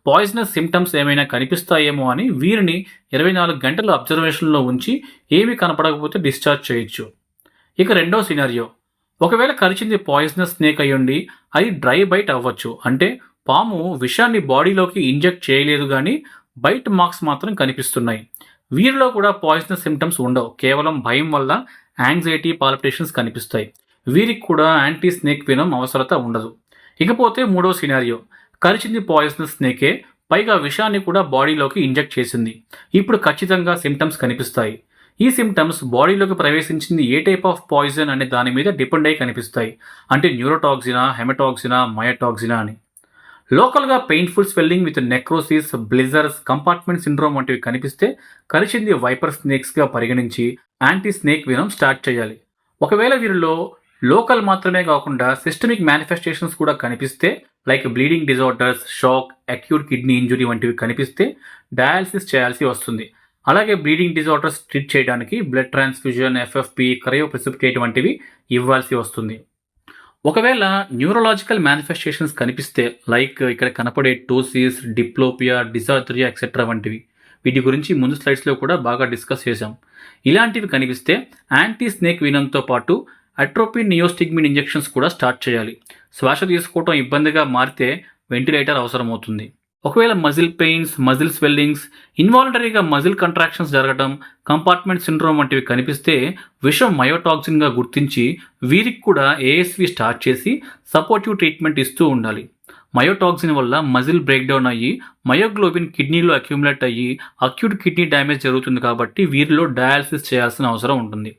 పాయిజనస్ సిమ్టమ్స్ ఏమైనా కనిపిస్తాయేమో అని వీరిని 24 గంటలు అబ్జర్వేషన్లో ఉంచి ఏమీ కనపడకపోతే డిశ్చార్జ్ చేయొచ్చు. ఇక రెండో సినారియో, ఒకవేళ కరిచింది పాయిజనస్ స్నేక్ అయ్యుండి అది డ్రై బైట్ అవ్వచ్చు. అంటే పాము విషాన్ని బాడీలోకి ఇంజెక్ట్ చేయలేదు, కానీ బైట్ మార్క్స్ మాత్రం కనిపిస్తున్నాయి. వీరిలో కూడా పాయిజనస్ సిమ్టమ్స్ ఉండవు, కేవలం భయం వల్ల యాంగ్జైటీ, పాల్పిటేషన్స్ కనిపిస్తాయి. వీరికి కూడా యాంటీ స్నేక్ వెనమ్ అవసరత ఉండదు. ఇకపోతే మూడో సినారియో, కరిచింది పాయిజనస్ స్నేకే, పైగా విషాన్ని కూడా బాడీలోకి ఇంజెక్ట్ చేసింది. ఇప్పుడు ఖచ్చితంగా సిమ్టమ్స్ కనిపిస్తాయి. ఈ సిమ్టమ్స్ బాడీలోకి ప్రవేశించింది ఏ టైప్ ఆఫ్ పాయిజన్ అనే దాని మీద డిపెండ్ అయి కనిపిస్తాయి. అంటే న్యూరోటాక్సినా, హెమటాక్సినా, మయోటాక్సినా అని. లోకల్గా painful swelling with necrosis, blisters, compartment syndrome వంటివి కనిపిస్తే కరిచింది వైపర్ స్నేక్స్గా పరిగణించి యాంటీ స్నేక్ వెనమ్ స్టార్ట్ చేయాలి. ఒకవేళ వీరిలో లోకల్ మాత్రమే కాకుండా సిస్టమిక్ మేనిఫెస్టేషన్స్ కూడా కనిపిస్తే, like bleeding disorders, shock, acute kidney injury వంటివి కనిపిస్తే డయాలసిస్ చేయాల్సి వస్తుంది. అలాగే బ్లీడింగ్ డిజార్డర్స్ ట్రీట్ చేయడానికి బ్లడ్ ట్రాన్స్ఫ్యూజన్, ఎఫ్ఎఫ్పి, క్రయోప్రెసిపిటేట్ వంటివి ఇవ్వాల్సి వస్తుంది. ఒకవేళ న్యూరలాజికల్ మేనిఫెస్టేషన్స్ కనిపిస్తే, లైక్ ఇక్కడ కనపడే టోసిస్, డిప్లోపియా, డిజార్థరియా ఎక్సెట్రా వంటివి, వీటి గురించి ముందు స్లైడ్స్లో కూడా బాగా డిస్కస్ చేశాం. ఇలాంటివి కనిపిస్తే యాంటీ స్నేక్ వెనమ్తో పాటు అట్రోపిన్, నియోస్టిగ్మిన్ ఇంజెక్షన్స్ కూడా స్టార్ట్ చేయాలి. శ్వాస తీసుకోవడం ఇబ్బందిగా మారితే వెంటిలేటర్ అవసరమవుతుంది. ఒకవేళ మజిల్ పెయిన్స్, మజిల్ స్వెల్లింగ్స్, ఇన్వాలంటరీగా మజిల్ కంట్రాక్షన్స్ జరగడం, కంపార్ట్మెంట్ సిండ్రోమ్ వంటివి కనిపిస్తే విషం మయోటాక్సిన్గా గుర్తించి వీరికి కూడా ఏఎస్వి స్టార్ట్ చేసి సపోర్టివ్ ట్రీట్మెంట్ ఇస్తూ ఉండాలి. మయోటాక్సిన్ వల్ల మజిల్ బ్రేక్డౌన్ అయ్యి మయోగ్లోబిన్ కిడ్నీలో అక్యూములేట్ అయ్యి అక్యూట్ కిడ్నీ డ్యామేజ్ జరుగుతుంది. కాబట్టి వీరిలో డయాలసిస్ చేయాల్సిన అవసరం ఉంటుంది.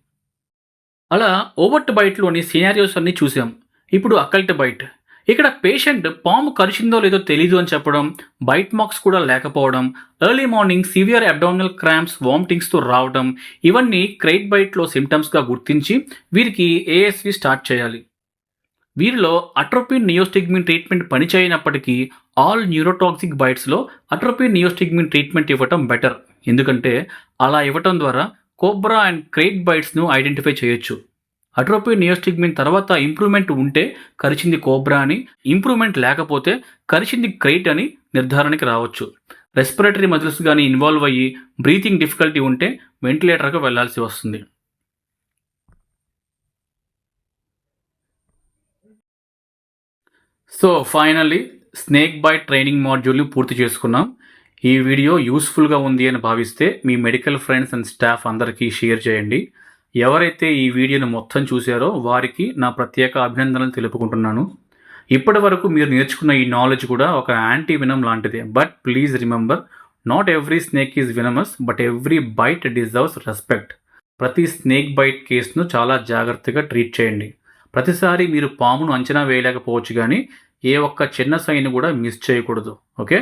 అలా ఓవర్ట్ బైట్లోని సినారియోస్ అన్నీ చూసాం. ఇప్పుడు అకల్ట్ బైట్. ఇక్కడ పేషెంట్ పాము కరిచిందో లేదో తెలీదు అని చెప్పడం, బైట్ మార్క్స్ కూడా లేకపోవడం, early morning severe abdominal cramps, వామిటింగ్స్తో రావడం, ఇవన్నీ క్రైట్ బైట్లో సిమ్టమ్స్గా గుర్తించి వీరికి ఏఎస్వి స్టార్ట్ చేయాలి. వీరిలో అట్రోపిన్, నియోస్టిగ్మిన్ ట్రీట్మెంట్ పనిచేయనప్పటికీ ఆల్ న్యూరోటాక్సిక్ బైట్స్లో అట్రోపిన్, నియోస్టిగ్మిన్ ట్రీట్మెంట్ ఇవ్వటం బెటర్. ఎందుకంటే అలా ఇవ్వటం ద్వారా కోబ్రా అండ్ క్రైట్ బైట్స్ను ఐడెంటిఫై చేయొచ్చు. అట్రోపిన్, నియోస్టిగ్మిన్ తర్వాత ఇంప్రూవ్మెంట్ ఉంటే కరిచింది కోబ్రా అని, ఇంప్రూవ్మెంట్ లేకపోతే కరిచింది క్రైట్ అని నిర్ధారణకి రావచ్చు. రెస్పిరేటరీ మజిల్స్ కానీ ఇన్వాల్వ్ అయ్యి బ్రీతింగ్ డిఫికల్టీ ఉంటే వెంటిలేటర్కి వెళ్లాల్సి వస్తుంది. So finally snake bite training మాడ్యూల్ని పూర్తి చేసుకున్నాం. ఈ వీడియో యూస్ఫుల్గా ఉంది అని భావిస్తే మీ మెడికల్ ఫ్రెండ్స్ అండ్ స్టాఫ్ అందరికీ షేర్ చేయండి. ఎవరైతే ఈ వీడియోను మొత్తం చూశారో వారికి నా ప్రత్యేక అభినందనలు తెలుపుకుంటున్నాను. ఇప్పటి వరకు మీరు నేర్చుకున్న ఈ నాలెడ్జ్ కూడా ఒక యాంటీ వెనమ్ లాంటిదే. But please remember, not every snake is వినమస్ but every byte deserves respect. ప్రతి స్నేక్ బైట్ కేసును చాలా జాగ్రత్తగా ట్రీట్ చేయండి. ప్రతిసారి మీరు పామును అంచనా వేయలేకపోవచ్చు, కానీ ఏ ఒక్క చిన్న సైన్ కూడా మిస్ చేయకూడదు. ఓకే.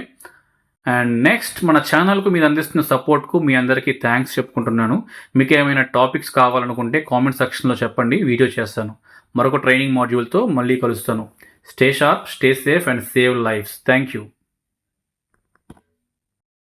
అండ్ నెక్స్ట్, మన ఛానల్కు మీరు అందిస్తున్న సపోర్ట్కు మీ అందరికీ థ్యాంక్స్ చెప్పుకుంటున్నాను. మీకు ఏమైనా టాపిక్స్ కావాలనుకుంటే కామెంట్ సెక్షన్లో చెప్పండి, వీడియో చేస్తాను. మరొక ట్రైనింగ్ మాడ్యూల్తో మళ్ళీ కలుస్తాను. Stay sharp, stay safe and save lives. Thank you.